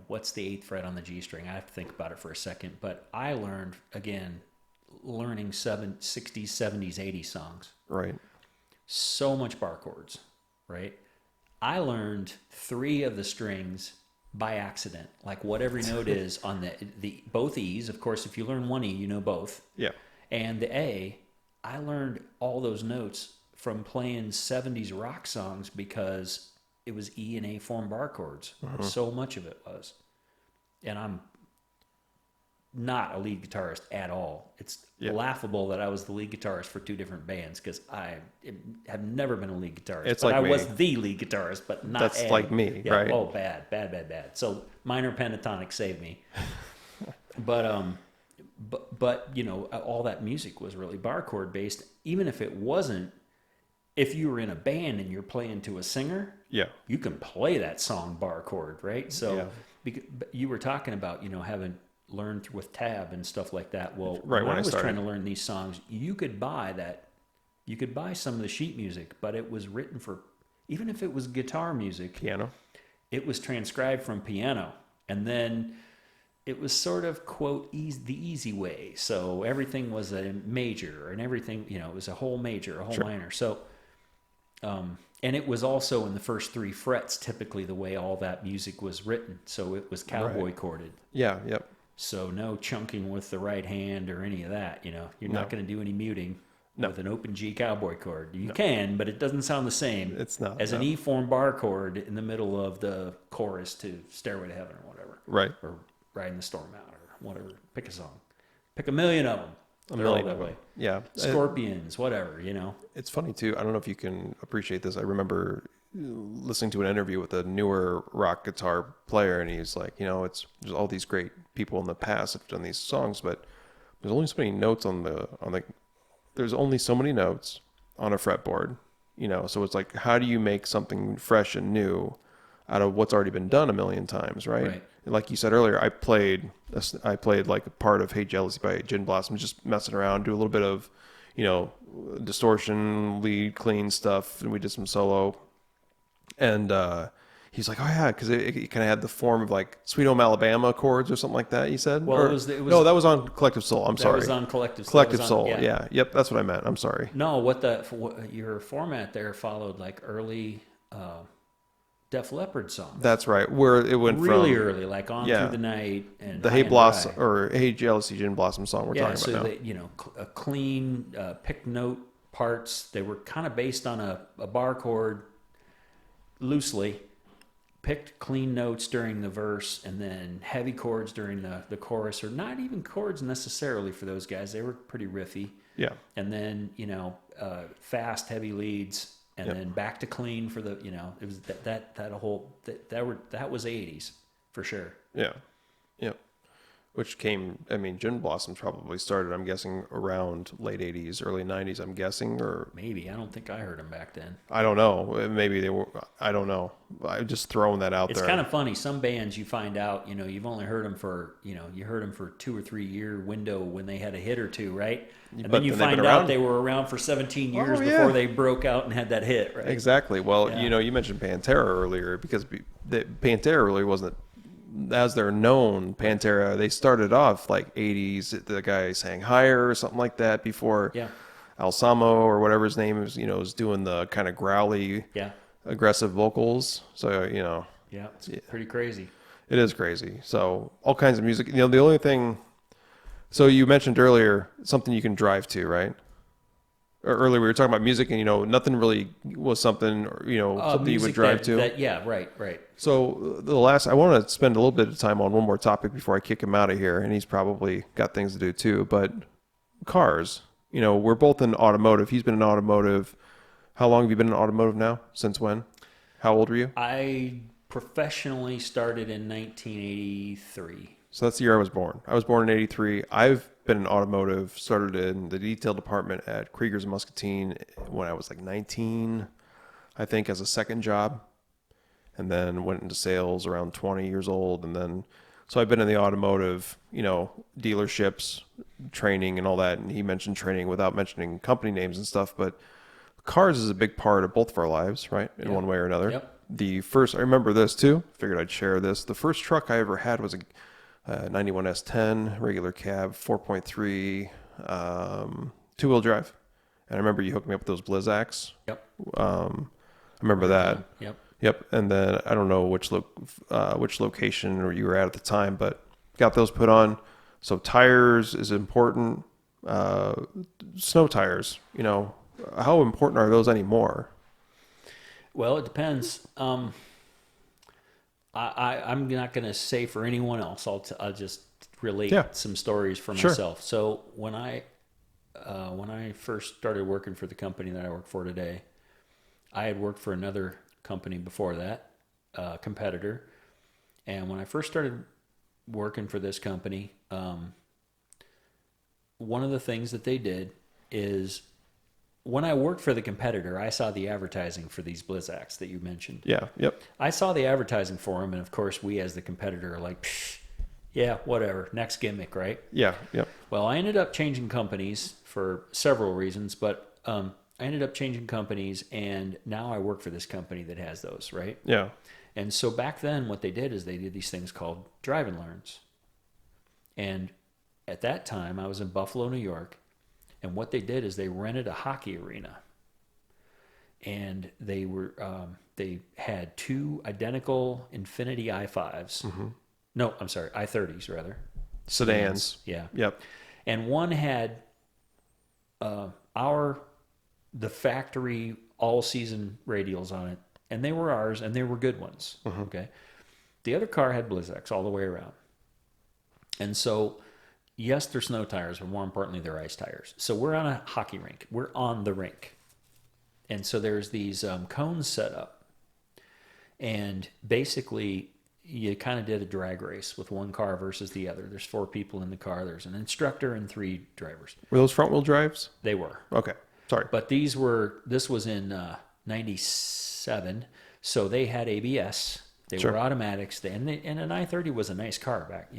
what's the 8th fret on the G string? I have to think about it for a second. But I learned, again, learning 60s, 70s, 80s songs. Right. So much bar chords, right? I learned 3 of the strings by accident, like what every note is on the both E's. Of course, if you learn one E, you know both. Yeah. And the A, I learned all those notes from playing 70s rock songs because it was E and A form bar chords. So much of it was. And I'm not a lead guitarist at all. It's laughable that I was the lead guitarist for 2 different bands because I have never been a lead guitarist. It's but like I me. was the lead guitarist, but not That's like me, right? Oh, bad. So minor pentatonic saved me. But all that music was really bar chord based. Even if it wasn't, if you were in a band and you're playing to a singer, you can play that song bar chord, right? So you were talking about, having learned with tab and stuff like that. Well, when I was trying to learn these songs, you could buy that you could buy some of the sheet music, but it was written for, even if it was guitar music, Piano. it was transcribed from piano. And then it was sort of, quote, the easy way. So everything was a major, and everything, it was a whole major, a whole minor. So, and it was also in the first 3 frets, typically the way all that music was written. So it was cowboy chorded. Yeah, yep. So no chunking with the right hand or any of that. You're not going to do any muting with an open G cowboy chord. You can, but it doesn't sound the same. It's not as an E form bar chord in the middle of the chorus to Stairway to Heaven or whatever. Right. Or Riding the Storm Out or whatever. Pick a song. Pick a million of them. A million of them. Yeah. Scorpions, whatever. It's funny too. I don't know if you can appreciate this. I remember listening to an interview with a newer rock guitar player, and he's like, there's all these great people in the past that have done these songs, but there's only so many notes there's only so many notes on a fretboard, so it's like, how do you make something fresh and new out of what's already been done a million times, right? Like you said earlier, I played like a part of Hey Jealousy by Gin Blossom, just messing around, do a little bit of, distortion, lead, clean stuff, and we did some solo. And he's like, oh yeah, because it kind of had the form of like Sweet Home Alabama chords or something like that. You said? Well, it was no, that was on Collective Soul. I'm sorry. That was on Collective Soul. Collective Soul. Yeah. Yep. That's what I meant. I'm sorry. No, your format there followed like early Def Leppard songs. That's right. Where it went really from early, like On Through the Night and the Hey Blossom or Hey Jealousy Gin Blossom song we're talking about now. A clean pick note parts. They were kind of based on a bar chord loosely. Picked clean notes during the verse and then heavy chords during the chorus, or not even chords necessarily for those guys. They were pretty riffy. Yeah. And then, fast, heavy leads, and then back to clean for the, it was that was 80s for sure. Yeah. Yep. Which came, Gin Blossoms probably started, I'm guessing, around late 80s, early 90s, I'm guessing, or... Maybe. I don't think I heard them back then. I don't know. Maybe they were... I don't know. I'm just throwing that out there. It's kind of funny. Some bands you find out, you've only heard them for, you heard them for 2 or 3 year window when they had a hit or two, right? And then you find out they were around for 17 years before they broke out and had that hit, right? Exactly. Well, you mentioned Pantera earlier, because Pantera really wasn't... As they're known, Pantera, they started off like 80s. The guy sang Higher or something like that before Alsamo or whatever his name is, was doing the kind of growly, aggressive vocals. So, Yeah, it's pretty crazy. It is crazy. So all kinds of music. The only thing, so you mentioned earlier something you can drive to, right? Earlier we were talking about music, and nothing really was something, something you would drive to. Right. So I want to spend a little bit of time on one more topic before I kick him out of here, and he's probably got things to do too. But cars, we're both in automotive. He's been in automotive. How long have you been in automotive now? Since when? How old were you? I professionally started in 1983. So that's the year I was born. I was born in 83. I've been in automotive, started in the detail department at Krieger's Muscatine when I was like 19, I think, as a second job. And then went into sales around 20 years old. And then, so I've been in the automotive, dealerships, training and all that. And he mentioned training without mentioning company names and stuff. But cars is a big part of both of our lives, right? In one way or another. Yep. I remember this too. Figured I'd share this. The first truck I ever had was a 91 S10, regular cab, 4.3, two-wheel drive. And I remember you hooked me up with those Blizzaks. Yep. I remember that. Yep. And then I don't know which location or you were at the time, but got those put on. So tires is important. Snow tires, how important are those anymore? Well, it depends. I'm not going to say for anyone else. I'll just relate some stories for myself. So when I first started working for the company that I work for today, I had worked for another company before that, competitor. And when I first started working for this company, one of the things that they did is, when I worked for the competitor, I saw the advertising for these Blizzaks that you mentioned. Yeah, yep. I saw the advertising for them, and of course, we as the competitor are like, yeah, whatever, next gimmick, right? Yeah, yep. Well, I ended up changing companies for several reasons, but I ended up changing companies, and now I work for this company that has those, right? Yeah. And so back then, what they did is they did these things called drive and learns. And at that time, I was in Buffalo, New York, and what they did is they rented a hockey arena, and they had two identical Infinity i5s. No, I'm sorry, i30s rather. Sedans. Yeah. Yep. And one had the factory all-season radials on it, and they were ours, and they were good ones. Okay. The other car had BlizzX all the way around. And so, yes, they're snow tires, but more importantly, they're ice tires. So we're on a hockey rink. We're on the rink. And so there's these cones set up. And basically, you kind of did a drag race with one car versus the other. There's 4 people in the car. There's an instructor and 3 drivers. Were those front wheel drives? They were. Okay. Sorry. But this was in 97. So they had ABS. They were automatics. And an i30 was a nice car back,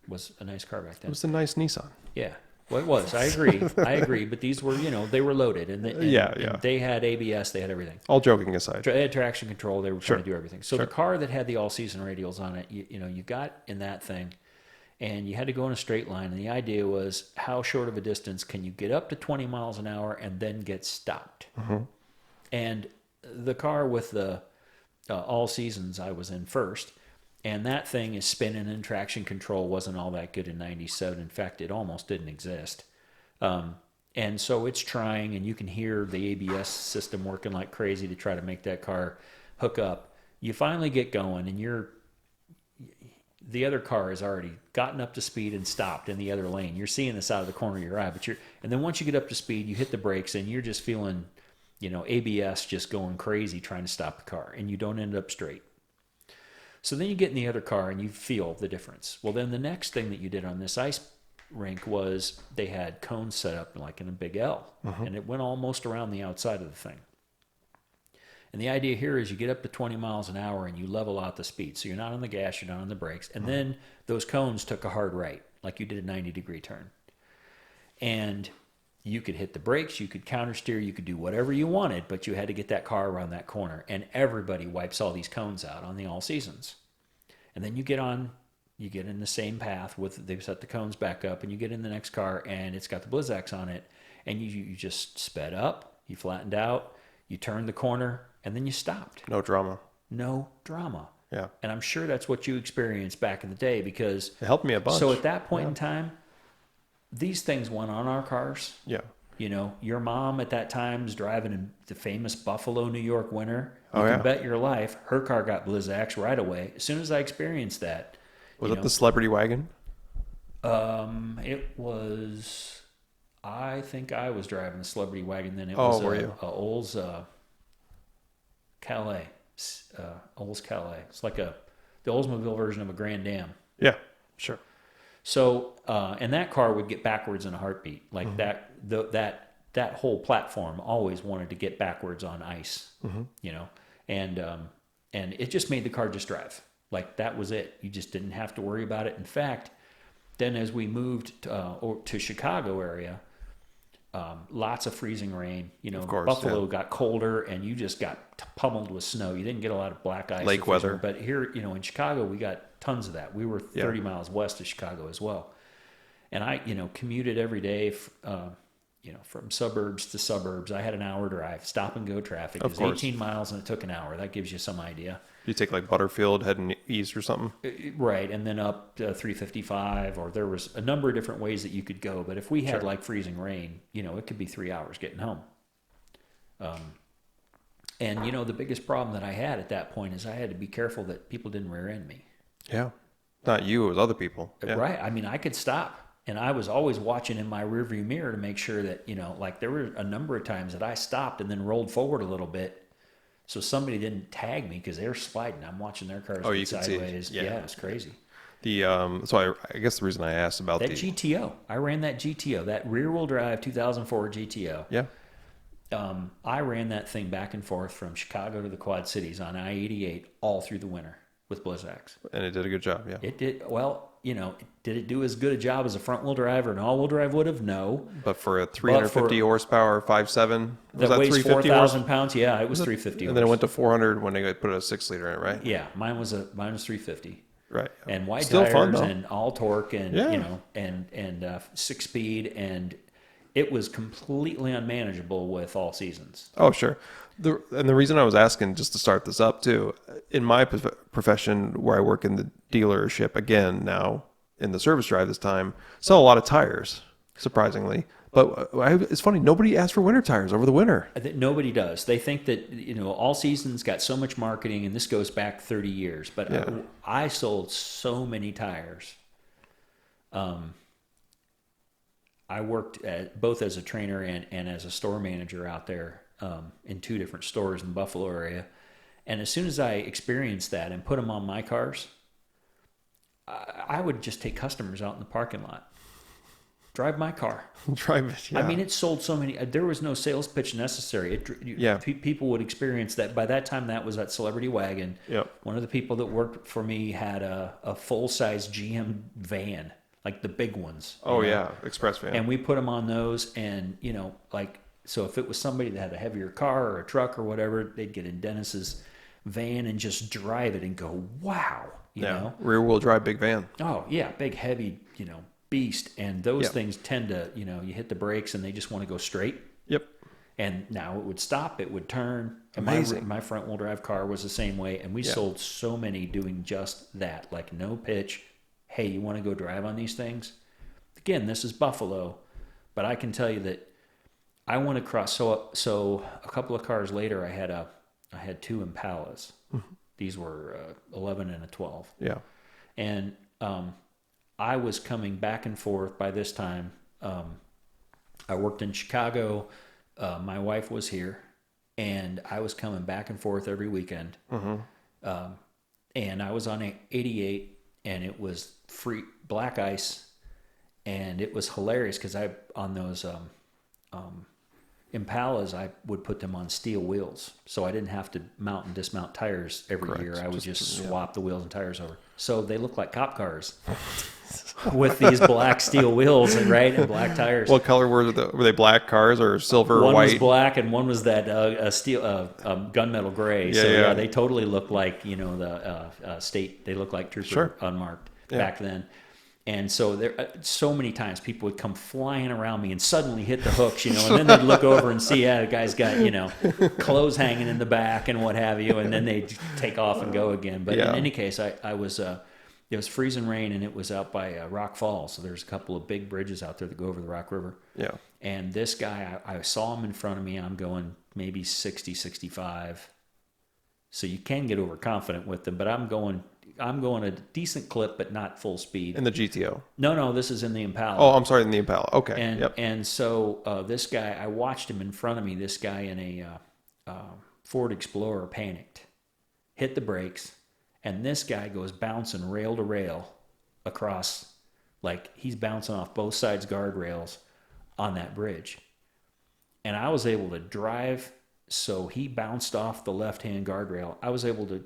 was a nice car back then. It was a nice Nissan. Yeah. Well, it was. I agree. But these were, they were loaded. And they had ABS. They had everything. All joking aside. They had traction control. They were trying to do everything. So the car that had the all-season radials on it, you got in that thing, and you had to go in a straight line. And the idea was, how short of a distance can you get up to 20 miles an hour and then get stopped? And the car with the all seasons, I was in first. And that thing is spinning, and traction control wasn't all that good in 97. In fact, it almost didn't exist. And so it's trying, and you can hear the ABS system working like crazy to try to make that car hook up. You finally get going, and the other car has already gotten up to speed and stopped in the other lane. You're seeing this out of the corner of your eye, and then once you get up to speed, you hit the brakes, and you're just feeling, ABS just going crazy trying to stop the car, and you don't end up straight. So then you get in the other car and you feel the difference. Well, then the next thing that you did on this ice rink was they had cones set up like in a big L, and it went almost around the outside of the thing. And the idea here is you get up to 20 miles an hour and you level out the speed. So you're not on the gas, you're not on the brakes. And then those cones took a hard right, like you did a 90-degree turn. And you could hit the brakes, you could counter steer, you could do whatever you wanted, but you had to get that car around that corner. And everybody wipes all these cones out on the all seasons. And then you get in the same path they've set the cones back up, and you get in the next car and it's got the BlizzX on it, and you just sped up, you flattened out, you turned the corner, and then you stopped. No drama. No drama. Yeah. And I'm sure that's what you experienced back in the day, because it helped me a bunch. So at that point in time, these things went on our cars. Yeah. Your mom at that time was driving in the famous Buffalo, New York winter. You can bet your life her car got BlizzX right away. As soon as I experienced that. Was it the celebrity wagon? It was, I think I was driving the celebrity wagon then. It was Olds Calais. Olds Calais. It's like the Oldsmobile version of a Grand Dam. Yeah, sure. So, and that car would get backwards in a heartbeat. Like that whole platform always wanted to get backwards on ice, and it just made the car just drive. Like that was it. You just didn't have to worry about it. In fact, then as we moved to Chicago area, lots of freezing rain. Of course, Buffalo got colder, and you just got pummeled with snow. You didn't get a lot of black ice, lake weather. But here, in Chicago, we got tons of that. We were 30 miles west of Chicago as well, and I, commuted every day. From suburbs to suburbs. I had an hour drive, stop and go traffic. It was 18 miles, and it took an hour. That gives you some idea. You take like Butterfield heading east or something? Right, and then up to 355, or there was a number of different ways that you could go. But if we had like freezing rain, it could be 3 hours getting home. And, the biggest problem that I had at that point is I had to be careful that people didn't rear end me. Yeah. Not you, it was other people. Yeah. Right. I mean, I could stop. And I was always watching in my rearview mirror to make sure that, like there were a number of times that I stopped and then rolled forward a little bit so somebody didn't tag me because they were sliding. I'm watching their cars go sideways. Yeah, it's crazy. So I guess the reason I asked about that GTO, I ran that GTO, that rear-wheel drive 2004 GTO. Yeah. I ran that thing back and forth from Chicago to the Quad Cities on I-88 all through the winter. with Blizzaks. And it did a good job, yeah. It did, well, did it do as good a job as a front-wheel drive or an all-wheel drive would have? No. But for a 350 horsepower 5.7, was that weighs 350 4,000 pounds? Yeah, it was 350. And then it went to 400 when they put a 6-liter in it, right? Yeah, mine was 350. Right. And wide Still tires fun, though. and all torque and, Yeah. and 6-speed, and it was completely unmanageable with all seasons. Oh, sure. And the reason I was asking, just to start this up too, in my profession where I work in the dealership, again, now in the service drive this time, sell a lot of tires, surprisingly. But it's funny, nobody asked for winter tires over the winter. Nobody does. They think that, all seasons got so much marketing, and this goes back 30 years. But Yeah. I sold so many tires. I worked both as a trainer and as a store manager out there in 2 different stores in the Buffalo area. And as soon as I experienced that and put them on my cars, I would just take customers out in the parking lot. Drive my car. Drive it, yeah. I mean, it sold so many. There was no sales pitch necessary. People would experience that. By that time, that was that Celebrity Wagon. Yep. One of the people that worked for me had a full-size GM van, like the big ones. Oh, yeah, express van. And we put them on those, and so if it was somebody that had a heavier car or a truck or whatever, they'd get in Dennis's van and just drive it and go, wow, you know? Rear wheel drive big van. Oh yeah, big heavy, beast. And those things tend to, you hit the brakes and they just want to go straight. Yep. And now it would stop, it would turn. And Amazing. my front wheel drive car was the same way. And we sold so many doing just that, like no pitch. Hey, you want to go drive on these things? Again, this is Buffalo, but I can tell you that I went across. So a couple of cars later, I had 2 Impalas. Mm-hmm. These were 11 and a 12. Yeah. And I was coming back and forth by this time. I worked in Chicago. My wife was here, and I was coming back and forth every weekend. Mm-hmm. And I was on 88, and it was free black ice, and it was hilarious because on those Impalas, I would put them on steel wheels, so I didn't have to mount and dismount tires every year. I would just swap the wheels and tires over. So they look like cop cars with these black steel wheels and black tires. What color were they? Black cars or silver or white? One was black and one was that steel gunmetal gray. Yeah. They totally look like the state. They look like Trooper unmarked back then. And so there, so many times people would come flying around me and suddenly hit the hooks, and then they'd look over and see, the guy's got, clothes hanging in the back and what have you, and then they'd take off and go again. But in any case, I was, it was freezing rain, and it was out by Rock Falls. So there's a couple of big bridges out there that go over the Rock River. Yeah. And this guy, I saw him in front of me. I'm going maybe 60, 65. So you can get overconfident with them, but I'm going a decent clip, but not full speed. In the GTO? No, this is in the Impala. Oh, I'm sorry, in the Impala. Okay. And so this guy, I watched him in front of me. This guy in a Ford Explorer panicked, hit the brakes, and this guy goes bouncing rail to rail across, like he's bouncing off both sides guardrails on that bridge. And I was able to drive, so he bounced off the left-hand guardrail. I was able to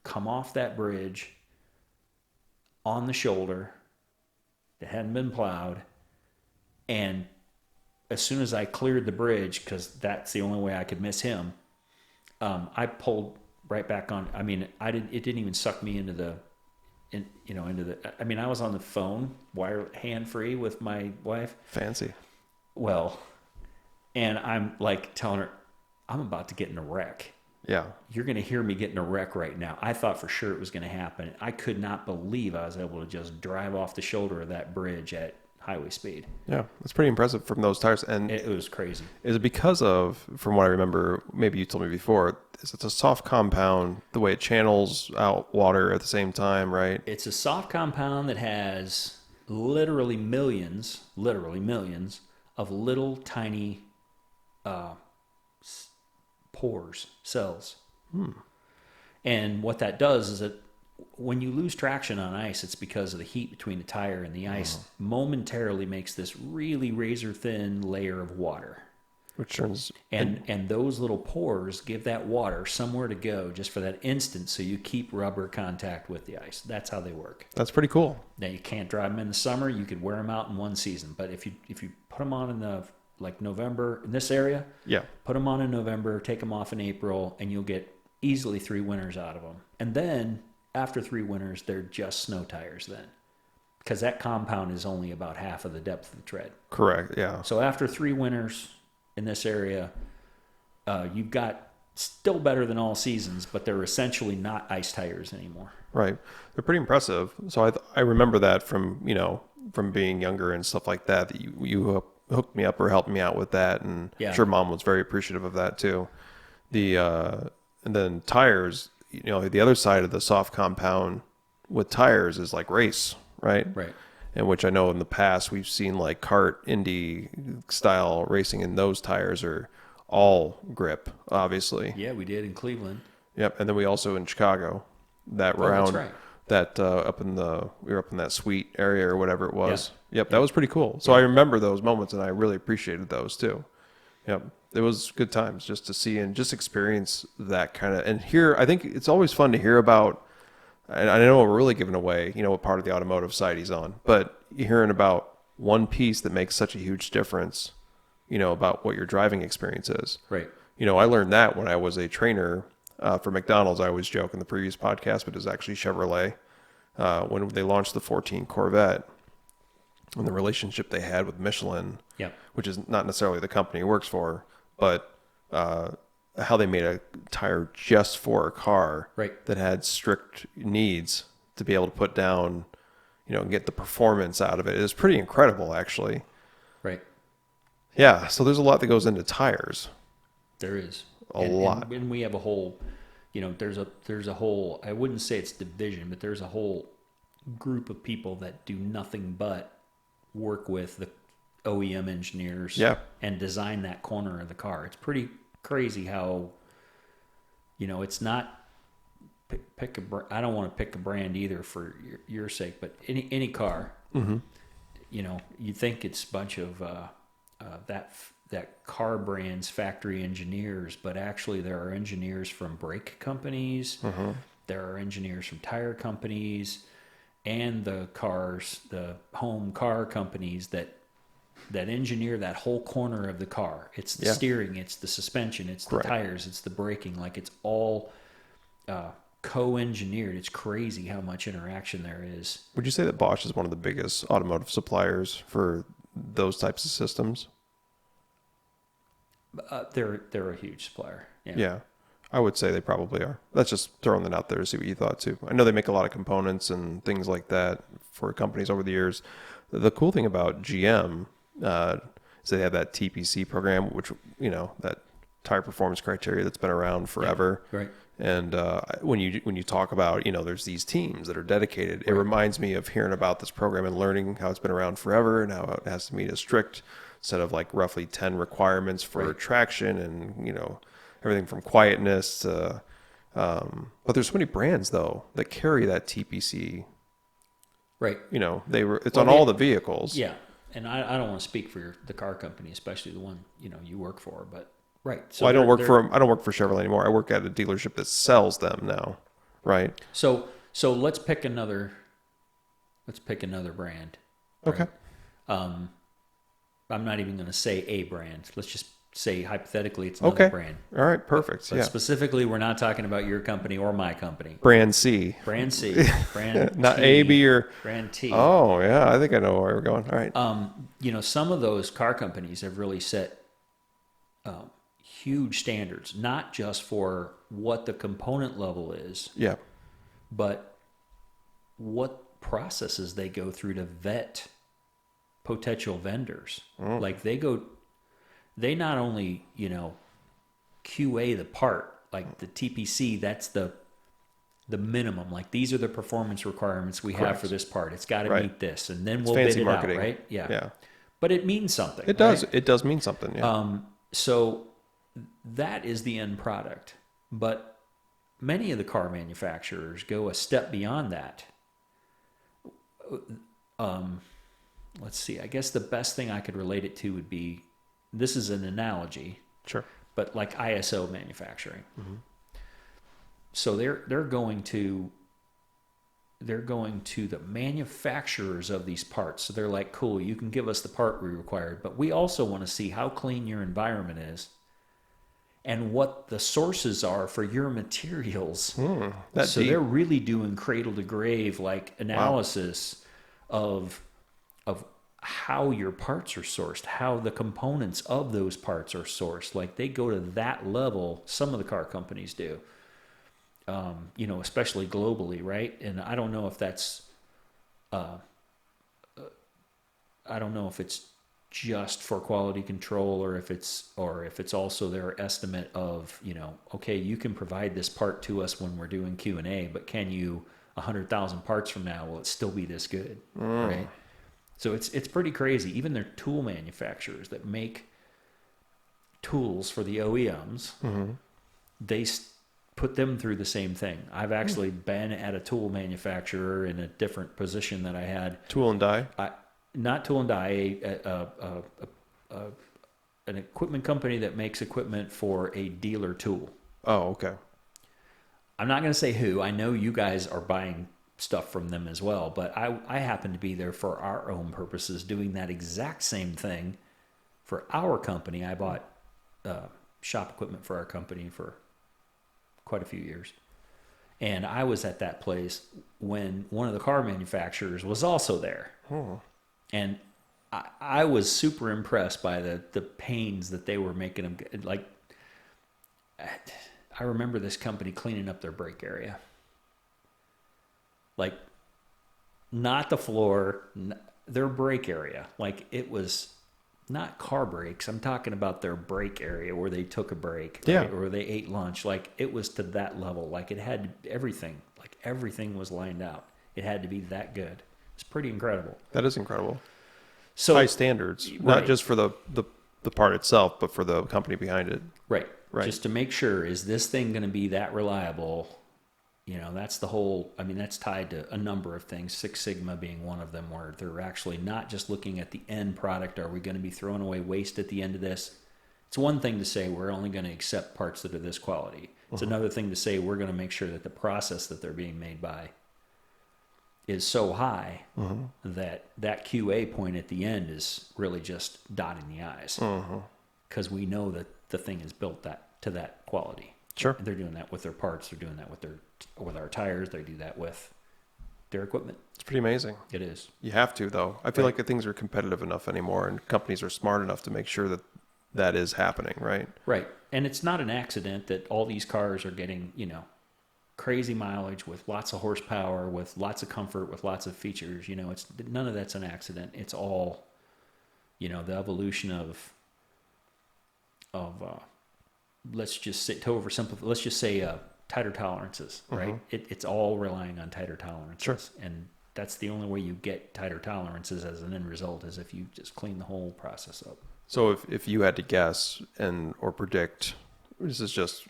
come off that bridge on the shoulder that hadn't been plowed, and as soon as I cleared the bridge, because that's the only way I could miss him, I pulled right back on. I mean, it didn't even suck me into I mean, I was on the phone, hand free with my wife. Fancy. Well, and I'm like telling her, I'm about to get in a wreck. Yeah. You're going to hear me get in a wreck right now. I thought for sure it was going to happen. I could not believe I was able to just drive off the shoulder of that bridge at highway speed. Yeah, that's pretty impressive from those tires. And it was crazy. Is it because of, from what I remember, maybe you told me before, it's a soft compound, the way it channels out water at the same time, right? It's a soft compound that has literally millions of little tiny pores, cells. And what that does is that when you lose traction on ice, it's because of the heat between the tire and the ice momentarily makes this really razor thin layer of water. Which turns And those little pores give that water somewhere to go just for that instant, so you keep rubber contact with the ice. That's how they work. That's pretty cool. Now you can't dry them in the summer. You could wear them out in one season, but if you put them on in the like November in this area, Yeah. put them on in November, take them off in April, and you'll get easily 3 winters out of them. And then after 3 winters, they're just snow tires then, because that compound is only about half of the depth of the tread. Correct. Yeah. So after 3 winters in this area, you've got still better than all seasons, but they're essentially not ice tires anymore. Right. They're pretty impressive. So I remember that from, from being younger and stuff like that, that you hooked me up or helped me out with that. And Yeah. I'm sure Mom was very appreciative of that too. And then tires, the other side of the soft compound with tires is like race, right? Right. And which I know in the past we've seen like kart, Indy style racing, and those tires are all grip, obviously. Yeah, we did in Cleveland. Yep. And then we also in Chicago, that round, That's right. that we were up in that suite area or whatever it was. Yeah. Yep. That was pretty cool. So I remember those moments and I really appreciated those too. Yep. It was good times just to see and just experience that kind of, and hear, I think it's always fun to hear about, and I know we're really giving away, what part of the automotive side he's on, but hearing about one piece that makes such a huge difference, about what your driving experience is. Right. I learned that when I was a trainer for McDonald's. I always joke in the previous podcast, but it was actually Chevrolet when they launched the 14 Corvette and the relationship they had with Michelin, Yeah. which is not necessarily the company he works for, but how they made a tire just for a car Right. that had strict needs to be able to put down, and get the performance out of it. It is pretty incredible, actually. Right. Yeah. So there's a lot that goes into tires. There is A lot. and we have a whole, there's a whole. I wouldn't say it's division, but there's a whole group of people that do nothing but work with the OEM engineers. Yeah. And design that corner of the car. It's pretty crazy how, it's not. Pick I don't want to pick a brand either for your sake, but any car. Mm-hmm. You think it's a bunch of that car brand's factory engineers, but actually there are engineers from brake companies, there are engineers from tire companies, and the home car companies that engineer that whole corner of the car. It's the steering, it's the suspension, it's the tires, it's the braking. Like it's all co-engineered. It's crazy how much interaction there is. Would you say that Bosch is one of the biggest automotive suppliers for those types of systems? They're a huge supplier. Yeah, I would say they probably are. That's just throwing that out there to see what you thought too. I know they make a lot of components and things like that for companies over the years. The cool thing about GM is they have that TPC program, which, that tire performance criteria that's been around forever. Yeah, right. And when you talk about, there's these teams that are dedicated, it reminds me of hearing about this program and learning how it's been around forever and how it has to meet a strict set of like roughly 10 requirements for traction and, everything from quietness to, but there's so many brands though that carry that TPC. Right. It's on all the vehicles. Yeah. And I don't want to speak for the car company, especially the one, you work for, but right. So I don't work for Chevrolet anymore. I work at a dealership that sells them now. Right. So let's pick another brand. Okay. Right? I'm not even going to say a brand. Let's just say hypothetically it's another brand. All right. Perfect. But specifically, we're not talking about your company or my company. Brand C. Brand C. Brand Not T, A, B, or Brand T. Oh yeah, I think I know where we're going. All right. Some of those car companies have really set huge standards, not just for what the component level is, Yeah. but what processes they go through to vet potential vendors. Like they not only, QA the part, like the TPC, that's the minimum. Like these are the performance requirements we have for this part. It's got to meet this, and then we'll bid it marketing out, right? Yeah. Yeah. But it means something. It does. It does mean something. Yeah. So that is the end product. But many of the car manufacturers go a step beyond that. Let's see. I guess the best thing I could relate it to would be this is an analogy, Sure. but like ISO manufacturing. So they're going to the manufacturers of these parts. So they're like, cool, you can give us the part we required, but we also want to see how clean your environment is and what the sources are for your materials. That's So deep. they're really doing cradle to grave like analysis of how your parts are sourced, how the components of those parts are sourced. Like they go to that level. Some of the car companies do. Especially globally, right? And I don't know if that's, I don't know if it's just for quality control or if it's also their estimate of, okay, you can provide this part to us when we're doing Q&A, but can you 100,000 parts from now, will it still be this good? Right? So it's pretty crazy. Even their tool manufacturers that make tools for the OEMs, they put them through the same thing. I've actually been at a tool manufacturer in a different position that I had. Tool and die? Not tool and die, an equipment company that makes equipment for a dealer tool. Oh, okay. I'm not going to say who. I know you guys are buying stuff from them as well, but I happen to be there for our own purposes doing that exact same thing for our company. I bought shop equipment for our company for quite a few years. And I was at that place when one of the car manufacturers was also there. And I was super impressed by the pains that they were making them. Like, I remember this company cleaning up their brake area. Like, not the floor, their brake area. Like, it was not car brakes. I'm talking about their brake area where they took a break, right? Or they ate lunch. Like, it was to that level. Like, it had everything. Like, everything was lined out. It had to be that good. It's pretty incredible. That is incredible. So high standards, not just for the part itself, but for the company behind it. Right. Right. Just to make sure, is this thing going to be that reliable? That's the whole, that's tied to a number of things, Six Sigma being one of them, where they're actually not just looking at the end product. Are we going to be throwing away waste at the end of this? It's one thing to say we're only going to accept parts that are this quality. It's another thing to say we're going to make sure that the process that they're being made by is so high that QA point at the end is really just dotting the I's. Because we know that the thing is built to that quality. Sure. They're doing that with their parts. They're doing that with our tires. They do that with their equipment. It's pretty amazing. It is. You have to, though. I feel like things are competitive enough anymore, and companies are smart enough to make sure that that is happening, right? Right. And it's not an accident that all these cars are getting, crazy mileage with lots of horsepower, with lots of comfort, with lots of features. It's none of that's an accident. It's all, the evolution of let's just say, to oversimplify, let's just say tighter tolerances, right? It's all relying on tighter tolerances. Sure. And that's the only way you get tighter tolerances as an end result, is if you just clean the whole process up. So if you had to guess or predict, this is just,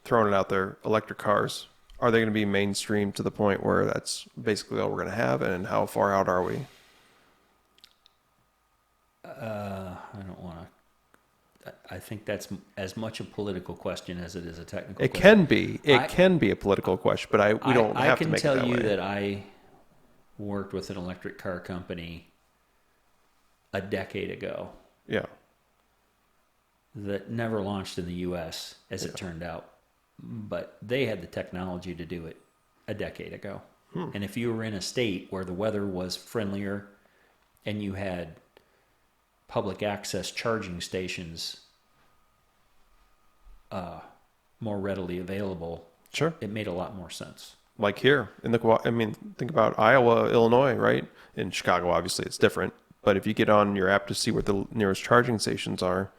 throwing it out there, electric cars, are they going to be mainstream to the point where that's basically all we're going to have? And how far out are we? I don't want to. I think that's as much a political question as it is a technical It question. can be. It can be a political question, but we don't have to make it that way. I can tell you that I worked with an electric car company a decade ago. Yeah. That never launched in the U.S., as it turned out. But they had the technology to do it a decade ago. And if you were in a state where the weather was friendlier and you had public access charging stations more readily available, Sure. it made a lot more sense. Like here think about Iowa, Illinois, right? In Chicago, obviously it's different. But if you get on your app to see where the nearest charging stations are,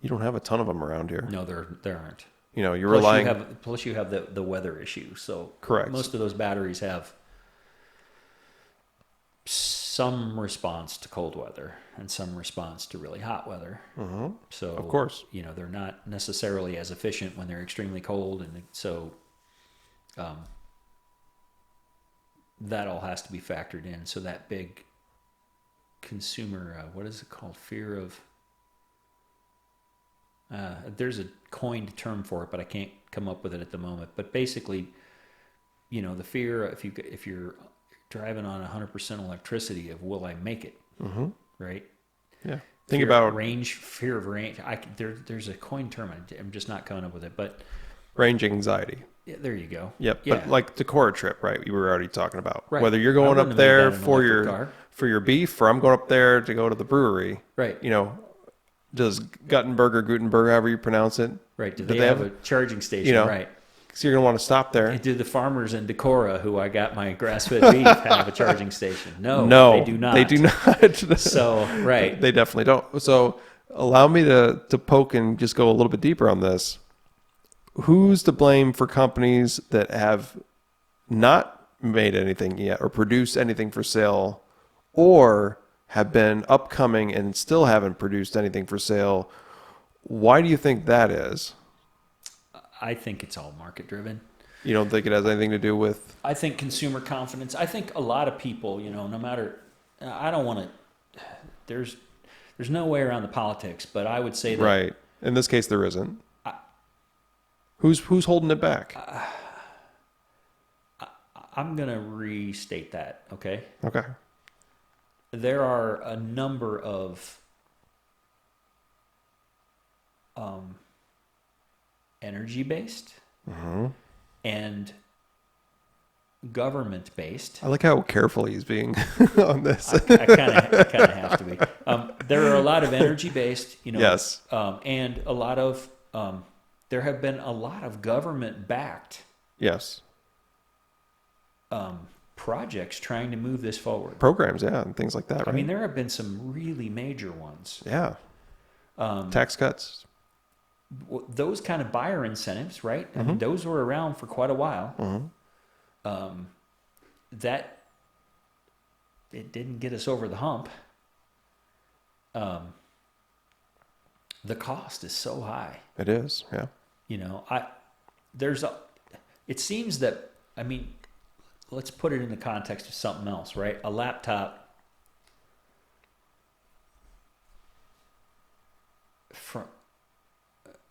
you don't have a ton of them around here. No, there aren't. You're relying. Plus you have the weather issue. So correct. Most of those batteries have some response to cold weather and some response to really hot weather. So of course, they're not necessarily as efficient when they're extremely cold, and so that all has to be factored in. So that big consumer, what is it called? Fear of There's a coined term for it, but I can't come up with it at the moment. But basically, the fear if you're driving on 100% electricity of will I make it, right? Yeah. Think about fear of range. There's a coined term. I'm just not coming up with it, but range anxiety. yeah, there you go. Yep. Yeah. But like the Cora trip, right? We were already talking about Right. whether you're going up there for car. your beef, or I'm going up there to go to the brewery. Right. Does Gutenberg, however you pronounce it. Right. Do they have a charging station? Right. So you're going to want to stop there. Do the farmers in Decorah, who I got my grass-fed beef, have a charging station? No, they do not. They do not. So, right. They definitely don't. So allow me to poke and just go a little bit deeper on this. Who's to blame for companies that have not made anything yet or produced anything for sale, or have been upcoming and still haven't produced anything for sale? Why do you think that is? I think it's all market driven. You don't think it has anything to do with? I think consumer confidence. I think a lot of people, no matter, I don't want to, there's no way around the politics, but I would say that. Right. In this case, there isn't. Who's holding it back? I'm going to restate that. Okay. Okay. There are a number of energy-based and government-based. I like how careful he's being on this. I kind of have to be. There are a lot of energy-based, Yes. And a lot of there have been a lot of government-backed Yes. Projects trying to move this forward. Programs, yeah, and things like that, right? I mean, there have been some really major ones. Yeah. Tax cuts. Those kind of buyer incentives, right? I mean, those were around for quite a while. That it didn't get us over the hump. The cost is so high. It is, yeah. It seems that, I mean, let's put it in the context of something else, right? A laptop from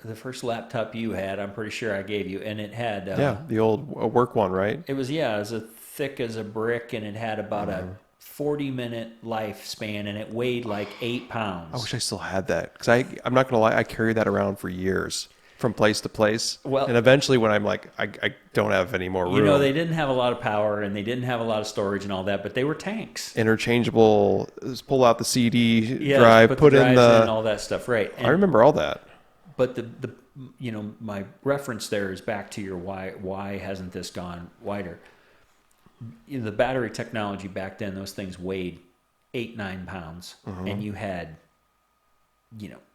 the first laptop you had, I'm pretty sure I gave you, and it had the old work one, right? It was as thick as a brick, and it had about a 40-minute lifespan, and it weighed like 8 pounds. I wish I still had that, because I'm not gonna lie, I carried that around for years, from place to place. Well, and eventually, when I'm like, I don't have any more room. They didn't have a lot of power, and they didn't have a lot of storage and all that, but they were tanks. Interchangeable. Just pull out the CD drive, put in all that stuff, right? And I remember all that. But the my reference there is back to your why hasn't this gone wider? The battery technology back then, those things weighed 8-9 pounds, and you had,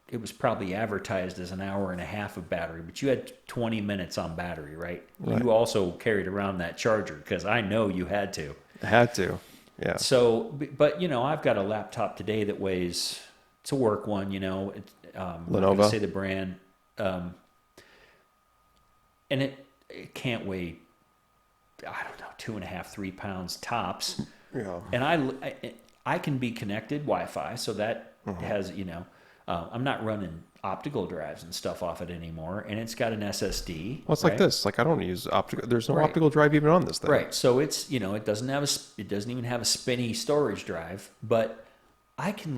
it was probably advertised as an hour and a half of battery, but you had 20 minutes on battery, right? You also carried around that charger, because I know you had to. I had to, yeah. So, but I've got a laptop today that weighs, it's a work one, Lenovo. I'm not gonna say the brand, and it can't weigh, I don't know, 2.5, 3 pounds tops. Yeah. And I can be connected Wi-Fi, so that has, I'm not running optical drives and stuff off it anymore, and it's got an SSD. Well, it's like this. Like, I don't use optical. There's no optical drive even on this thing. Right. So it's, it doesn't even have a spinny storage drive, but I can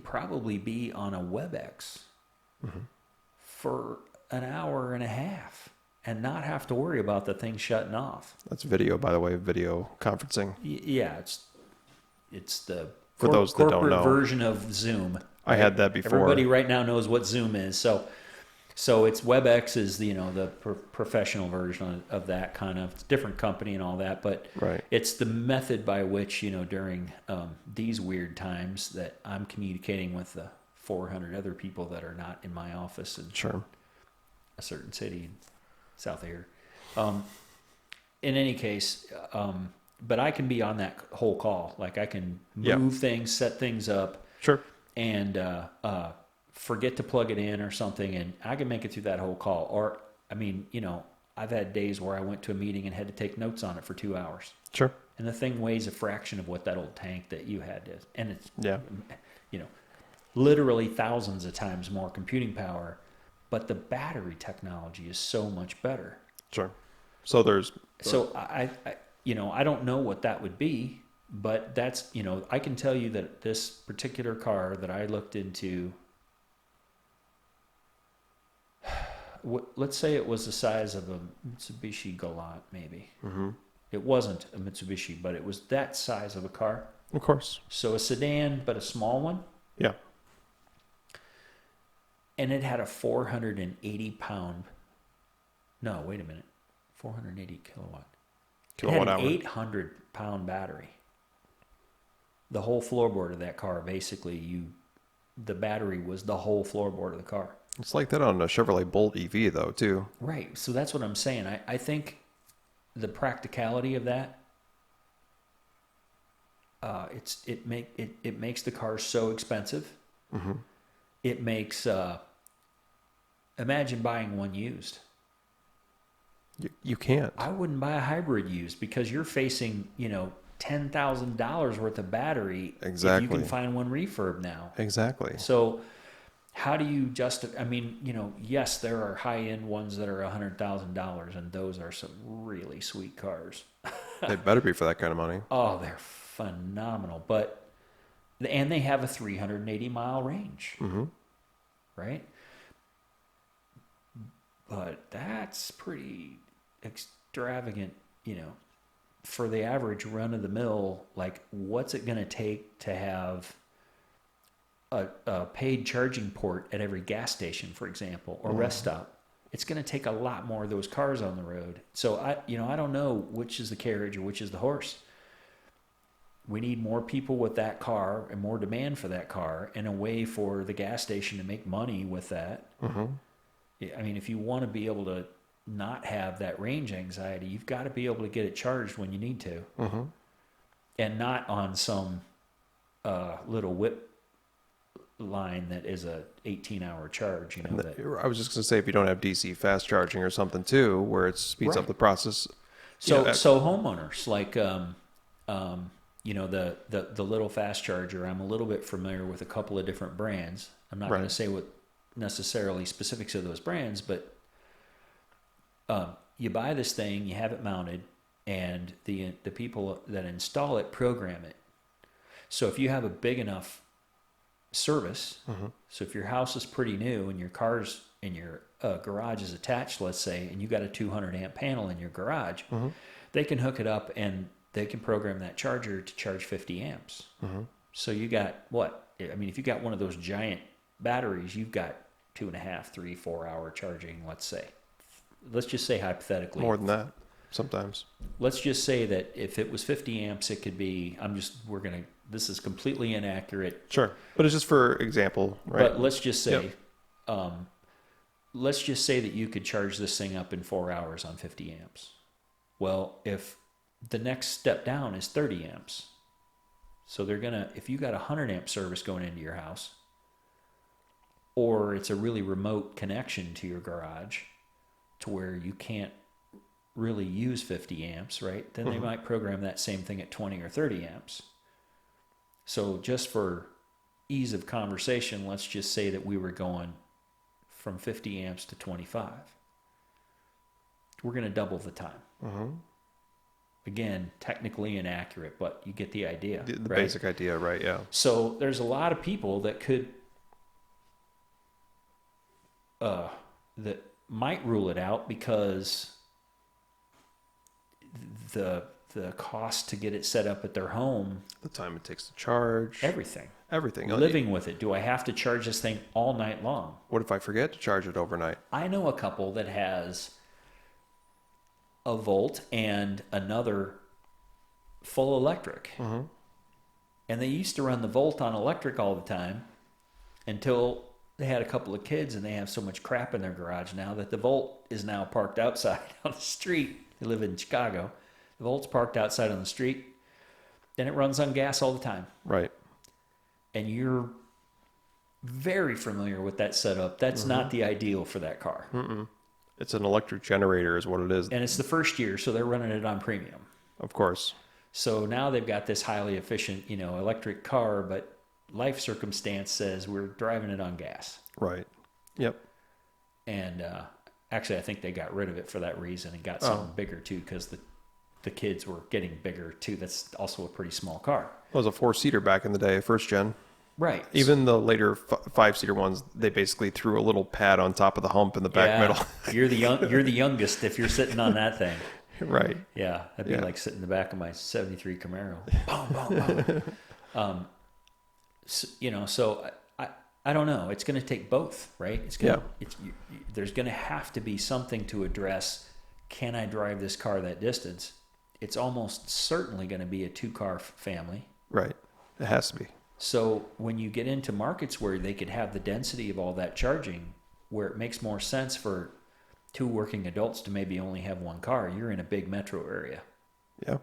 probably be on a WebEx for an hour and a half and not have to worry about the thing shutting off. That's video, by the way, video conferencing. Yeah, it's the for those that don't know, version of Zoom. Right? I had that before. Everybody right now knows what Zoom is. So it's WebEx is the professional version of that kind of. It's a different company and all that, but it's the method by which during these weird times that I'm communicating with the 400 other people that are not in my office in a certain city south of here. In any case, but I can be on that whole call. Like, I can move things, set things up, and forget to plug it in or something, and I can make it through that whole call. Or, I mean, I've had days where I went to a meeting and had to take notes on it for 2 hours. And the thing weighs a fraction of what that old tank that you had is. And it's, literally thousands of times more computing power, but the battery technology is so much better. Sure. So there's... So I I don't know what that would be, but that's, I can tell you that this particular car that I looked into, let's say it was the size of a Mitsubishi Galant, maybe. Mm-hmm. It wasn't a Mitsubishi, but it was that size of a car. Of course. So a sedan, but a small one. Yeah. And it had a 480 pound, no, wait a minute, 480 kilowatt. It had an 800 pound battery. The whole floorboard of that car, basically, the battery was the whole floorboard of the car. It's like that on a Chevrolet Bolt EV, though, too. Right. So that's what I'm saying. I think the practicality of that, it makes the car so expensive. Mm-hmm. It makes imagine buying one used. You can't. I wouldn't buy a hybrid used because you're facing $10,000 worth of battery. Exactly. If you can find one refurb now. Exactly. So how do you justify? I mean, yes, there are high end ones that are $100,000, and those are some really sweet cars. They better be for that kind of money. Oh, they're phenomenal, and they have a 380-mile range, Mm-hmm. right? But that's pretty extravagant, for the average run-of-the-mill. Like, what's it going to take to have a paid charging port at every gas station, for example, or rest stop? It's going to take a lot more of those cars on the road. So I don't know which is the carriage or which is the horse. We need more people with that car and more demand for that car, and a way for the gas station to make money with that. Mm-hmm. I mean, if you want to be able to not have that range anxiety, you've got to be able to get it charged when you need to. Mm-hmm. And not on some little whip line that is a 18-hour charge. I was just going to say, if you don't have DC fast charging or something too, where it speeds up the process. So homeowners, like the little fast charger, I'm a little bit familiar with a couple of different brands. I'm not going to say what necessarily specifics of those brands, but you buy this thing, you have it mounted, and the people that install it program it. So if you have a big enough service, so if your house is pretty new and your car's in your garage is attached, let's say, and you got a 200 amp panel in your garage, they can hook it up and they can program that charger to charge 50 amps. So you got if you got one of those giant batteries, you've got 2.5, 3, 4 hour charging, let's say. Let's just say hypothetically. More than that, sometimes. Let's just say that if it was 50 amps, it could be, this is completely inaccurate. Sure. But it's just for example, right? But let's just say, that you could charge this thing up in 4 hours on 50 amps. Well, if the next step down is 30 amps, so if you got a 100 amp service going into your house, or it's a really remote connection to your garage to where you can't really use 50 amps, right? Then they might program that same thing at 20 or 30 amps. So just for ease of conversation, let's just say that we were going from 50 amps to 25. We're going to double the time. Again, technically inaccurate, but you get the idea. The right? basic idea, right? Yeah. So there's a lot of people that could that might rule it out because the cost to get it set up at their home, The time it takes to charge. everything. Living with it. Do I have to charge this thing all night long? What if I forget to charge it overnight? I know a couple that has a Volt and another full electric. And they used to run the Volt on electric all the time until they had a couple of kids, and they have so much crap in their garage now that the Volt is now parked outside on the street. They live in Chicago. The Volt's parked outside on the street, and it runs on gas all the time. Right. And you're very familiar with that setup. That's not the ideal for that car. It's an electric generator is what it is. And it's the first year, so they're running it on premium. Of course. So now they've got this highly efficient, electric car, but life circumstance says we're driving it on gas. Right. Yep. And actually, I think they got rid of it for that reason and got something bigger too, because the kids were getting bigger too. That's also a pretty small car. It was a 4-seater back in the day, first gen. Right. Even the later 5-seater ones, they basically threw a little pad on top of the hump in the back middle. You're the youngest if you're sitting on that thing. Right. Yeah, that'd be like sitting in the back of my '73 Camaro. Boom, boom, boom. So I don't know. It's going to take both, right? There's going to have to be something to address. Can I drive this car that distance? It's almost certainly going to be a 2-car family. Right. It has to be. So when you get into markets where they could have the density of all that charging, where it makes more sense for 2 working adults to maybe only have 1 car, you're in a big metro area. Yeah.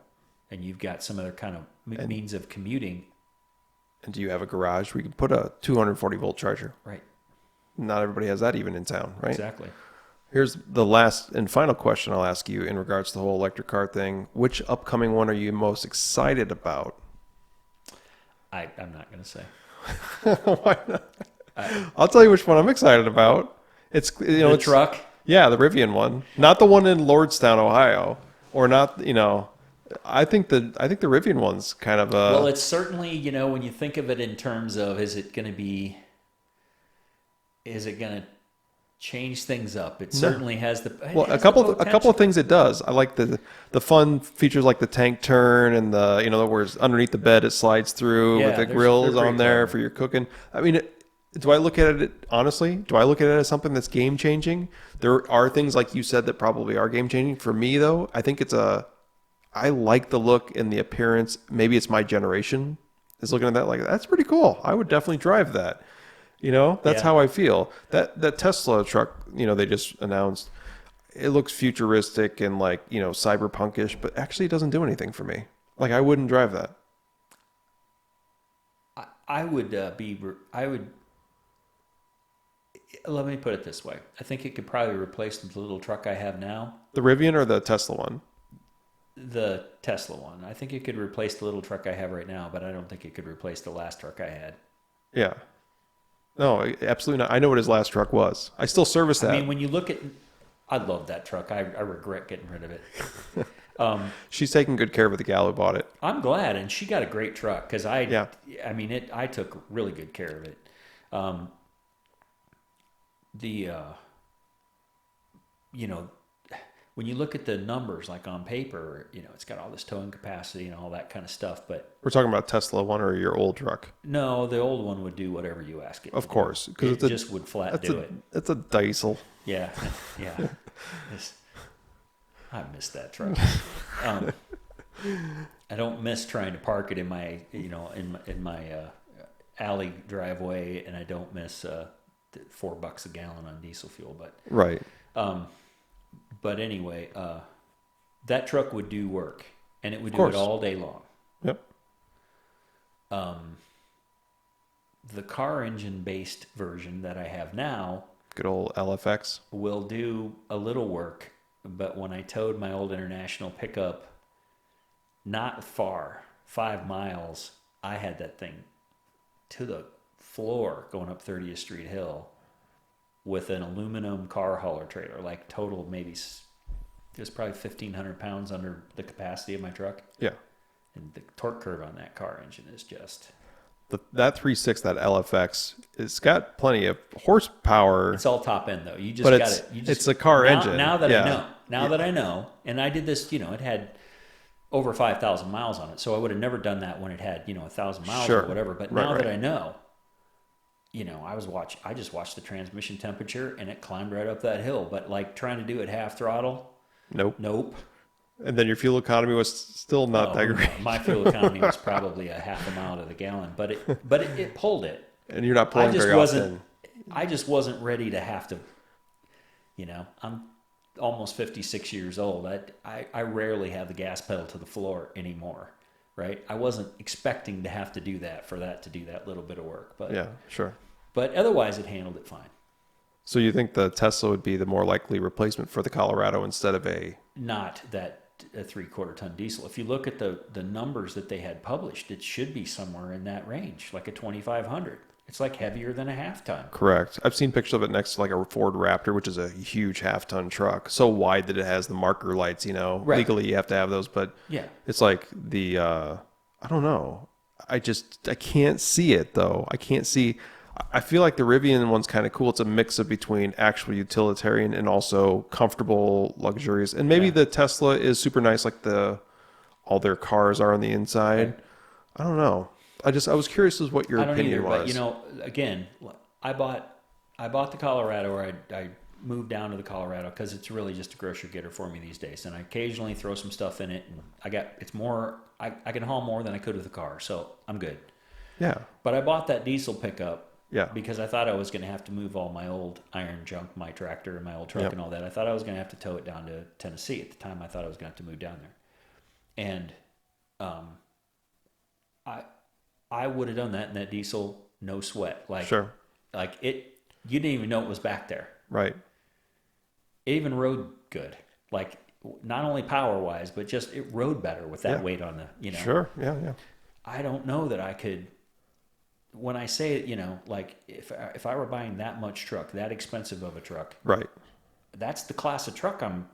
And you've got some other kind of means of commuting. And do you have a garage where you can put a 240-volt charger? Right. Not everybody has that even in town, right? Exactly. Here's the last and final question I'll ask you in regards to the whole electric car thing. Which upcoming one are you most excited about? I'm not going to say. Why not? I'll tell you which one I'm excited about. It's the truck. Yeah, the Rivian one, not the one in Lordstown, Ohio, or not. I think the Rivian one's kind of a. Well, it's certainly when you think of it in terms of is it going to change things up? It certainly has the. A couple of things it does. I like the fun features like the tank turn and the where it's underneath the bed it slides through with the grills on there for your cooking. I mean, do I look at it honestly? Do I look at it as something that's game changing? There are things like you said that probably are game changing. For me though, I think I like the look and the appearance. Maybe it's my generation is looking at that like that's pretty cool. I would definitely drive that. That's how I feel. That Tesla truck, they just announced, it looks futuristic and like, cyberpunkish, but actually it doesn't do anything for me. Like I wouldn't drive that. I would let me put it this way. I think it could probably replace the little truck I have now. The Rivian or the Tesla one? The Tesla one. I think it could replace the little truck I have right now, but I don't think it could replace the last truck I had. Yeah. No, absolutely not. I know what his last truck was. I still service that. I mean, when you look at, I love that truck. I regret getting rid of it. She's taking good care of it, the gal who bought it. I'm glad, and she got a great truck because I took really good care of it. When you look at the numbers, like on paper, it's got all this towing capacity and all that kind of stuff. But we're talking about Tesla one or your old truck? No, the old one would do whatever you ask it. Of course, because it just would flat do it. It's a diesel. Yeah. I miss that truck. I don't miss trying to park it in my in my alley driveway, and I don't miss $4 a gallon on diesel fuel. But right. But anyway, that truck would do work, and it would do it all day long. Yep. The car engine-based version that I have now, good old LFX, will do a little work, but when I towed my old International pickup, not far, 5 miles, I had that thing to the floor going up 30th Street Hill with an aluminum car hauler trailer, like total maybe just probably 1,500 pounds under the capacity of my truck. Yeah. And the torque curve on that car engine is just... that 3.6, that LFX, it's got plenty of horsepower. It's all top end though. You just got it. It's a car engine. Now that I know, and I did this, it had over 5,000 miles on it. So I would have never done that when it had, 1,000 miles or whatever. But now that I know, I just watched the transmission temperature and it climbed right up that hill. But like trying to do it half throttle. Nope. And then your fuel economy was still not that great. My fuel economy was probably a half a mile to the gallon, but it pulled it. And you're not pulling very often. I just wasn't ready to have to, I'm almost 56 years old. I rarely have the gas pedal to the floor anymore, right? I wasn't expecting to have to do that for that to do that little bit of work. But yeah, sure. But otherwise, it handled it fine. So you think the Tesla would be the more likely replacement for the Colorado instead of a... Not that a 3/4 ton diesel. If you look at the numbers that they had published, it should be somewhere in that range, like a 2500. It's like heavier than a half ton. Correct. I've seen pictures of it next to like a Ford Raptor, which is a huge half-ton truck. So wide that it has the marker lights, you know. Right. Legally you have to have those, but Yeah. it's like the I don't know. I can't see it though. I can't see. I feel like the Rivian one's kind of cool. It's a mix of between actual utilitarian and also comfortable, luxurious. And maybe Yeah. the Tesla is super nice, like all their cars are on the inside. Right. I don't know. I was curious as what your I don't opinion either, was. but you know, again, I bought the Colorado, or I moved down to the Colorado because it's really just a grocery getter for me these days, and I occasionally throw some stuff in it, and I can haul more than I could with a car, so I'm good. Yeah. But I bought that diesel pickup. Yeah. Because I thought I was going to have to move all my old iron junk, my tractor and my old truck Yep. and all that. I thought I was going to have to tow it down to Tennessee. At the time, I thought I was going to have to move down there. And I would have done that in that diesel, no sweat. Sure. Like you didn't even know it was back there. Right. It even rode good. Like, not only power-wise, but just it rode better with that weight on the, you know. Sure. Yeah. Yeah. I don't know that I could... When I say it, you know, like if I were buying that much truck, that expensive of a truck, Right. that's the class of truck I'm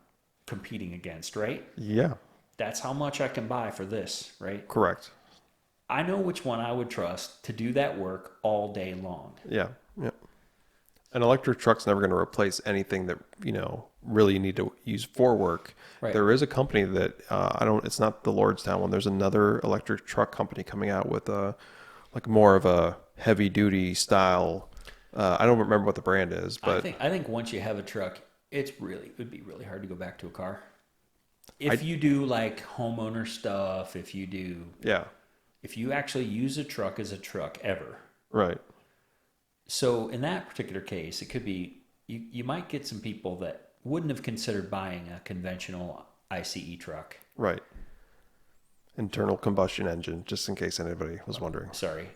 competing against, right? Yeah. That's how much I can buy for this, right? Correct. I know which one I would trust to do that work all day long. Yeah. Yeah. An electric truck's never going to replace anything that, you know, really you need to use for work. Right. There is a company that it's not the Lordstown one. There's another electric truck company coming out with like more of a heavy duty style. I don't remember what the brand is, but I think once you have a truck, it would be really hard to go back to a car. If you do like homeowner stuff, if you actually use a truck as a truck ever. Right. So in that particular case, it could be, you might get some people that wouldn't have considered buying a conventional ICE truck. Right. Internal combustion engine, just in case anybody was wondering. Sorry.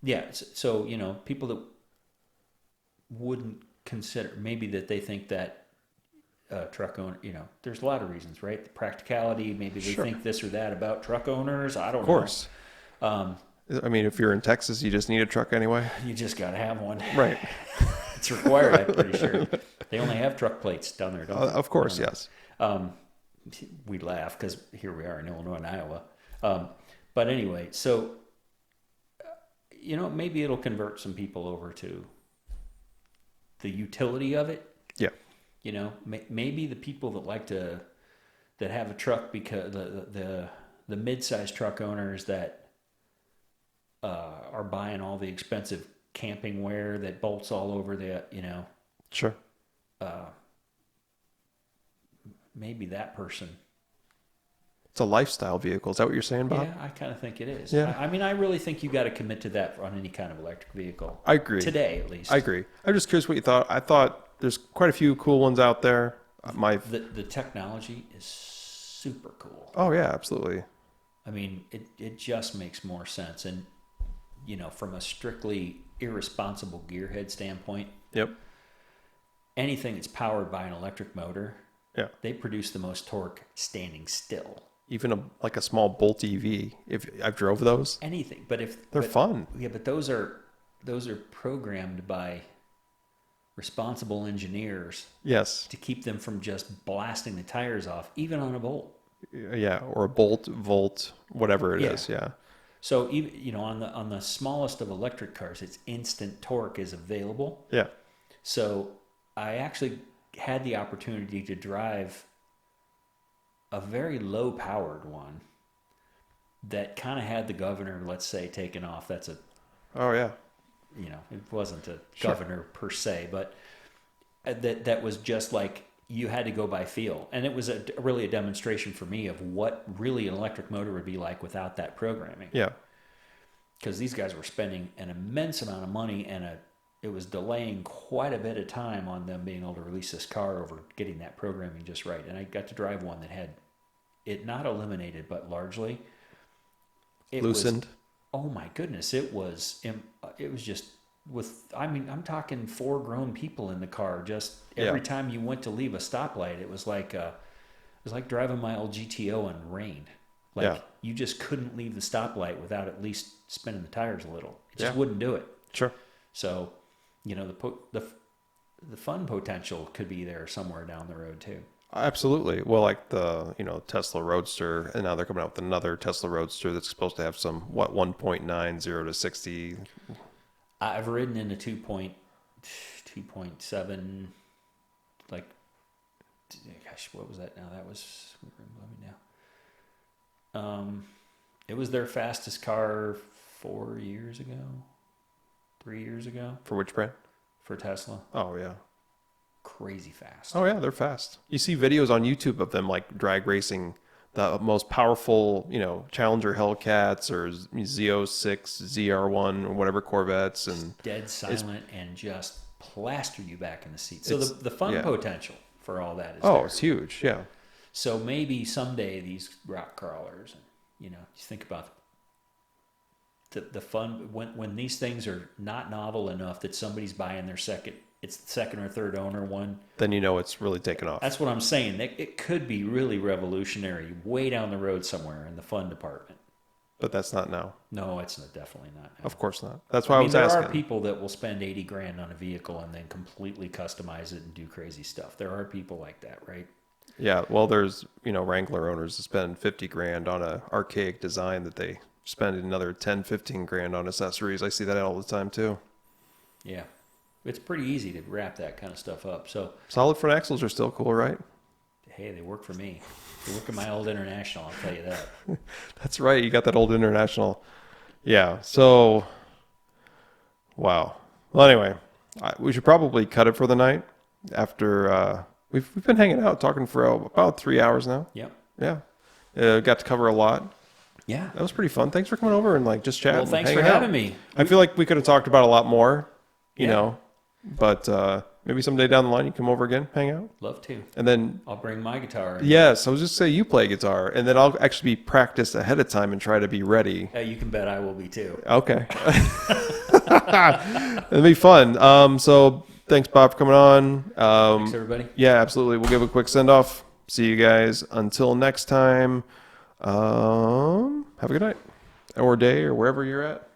Yeah. So, you know, people that wouldn't consider, maybe that they think that truck owner, you know, there's a lot of reasons, right? The practicality, maybe they think this or that about truck owners. I don't know. Of course. I mean, if you're in Texas, you just need a truck anyway. You just got to have one. Right. It's required, I'm pretty sure. They only have truck plates down there, don't they? Of course, yes. We laugh because here we are in Illinois and Iowa. But anyway, so, you know, maybe it'll convert some people over to the utility of it. Yeah. You know, maybe the people that have a truck, because the mid-sized truck owners that are buying all the expensive camping wear that bolts all over the, you know. Sure. Maybe that person. It's a lifestyle vehicle. Is that what you're saying, Bob? Yeah, I kind of think it is. Yeah. I mean, I really think you got to commit to that on any kind of electric vehicle. I agree. Today, at least. I agree. I'm just curious what you thought. I thought there's quite a few cool ones out there. The technology is super cool. Oh yeah, absolutely. I mean, it just makes more sense. And, you know, from a strictly irresponsible gearhead standpoint, Yep. anything that's powered by an electric motor, Yeah. they produce the most torque standing still. Even like a small Bolt EV. If I've drove those, Anything, but they're fun. Yeah, but those are programmed by responsible engineers Yes. to keep them from just blasting the tires off, even on a Bolt. Yeah, or a Bolt, Volt, whatever it is. Yeah. So even, you know, on the smallest of electric cars, it's instant torque is available. Yeah. So I actually had the opportunity to drive a very low powered one that kind of had the governor, let's say, taken off. That's Oh yeah. you know, it wasn't a governor per se, but that was just like you had to go by feel. And it was really a demonstration for me of what really an electric motor would be like without that programming. Yeah. Because these guys were spending an immense amount of money, and it was delaying quite a bit of time on them being able to release this car over getting that programming just right. And I got to drive one that had it not eliminated, but largely Loosened. Oh my goodness, it was just I'm talking 4 grown people in the car. Just every time you went to leave a stoplight, it was like was like driving my old GTO in rain. Like Yeah. you just couldn't leave the stoplight without at least spinning the tires a little. It just Yeah. wouldn't do it. Sure. So, you know, the fun potential could be there somewhere down the road too. Absolutely. Well, like the, Tesla Roadster, and now they're coming out with another Tesla Roadster that's supposed to have some, 1.9, 0 to 60. I've ridden in a 2.7, like, gosh, what was that now? That was, let me know. It was their fastest car 4 years ago, 3 years ago For which brand? for Tesla. Oh, yeah. Crazy fast. Oh, yeah, they're fast. You see videos on YouTube of them, like, drag racing the most powerful, Challenger Hellcats or Z06, ZR1, or whatever Corvettes. And Dead silent and just plaster you back in the seat. So the fun yeah. potential for all that is Oh, there. it's huge, yeah. So maybe someday these rock crawlers, you think about the fun when these things are not novel enough that somebody's buying their second or third owner one. Then it's really taken off. That's what I'm saying. It could be really revolutionary way down the road somewhere in the fun department. But that's not now. No, it's definitely not now. Of course not. That's why I was there asking. are people that will spend $80,000 on a vehicle and then completely customize it and do crazy stuff. There are people like that, right? Yeah, well, there's Wrangler owners that spend $50,000 on a archaic design that they spend another $10-15,000 on accessories. I see that all the time too. Yeah, it's pretty easy to wrap that kind of stuff up. So Solid front axles are still cool, right? hey, they work for me. They work in my old International. I'll tell you that. That's right. You got that old International. Yeah. So, wow. Well, anyway, we should probably cut it for the night. After we've been hanging out talking for about 3 hours now. Yep. Yeah. Got to cover a lot. Yeah. That was pretty fun. Thanks for coming over and just chatting. Well, thanks for hanging out. having me. I feel like we could have talked about a lot more, you Yeah. know, but maybe someday down the line you come over again, hang out, Love to. and then I'll bring my guitar. yes, I was just say you play guitar, and then I'll actually be practiced ahead of time and try to be ready. You can bet I will be too. Okay, it'll be fun. So thanks, Bob, for coming on. Thanks, everybody. Yeah, absolutely. We'll give a quick send off. See you guys until next time. Have a good night or day or wherever you're at.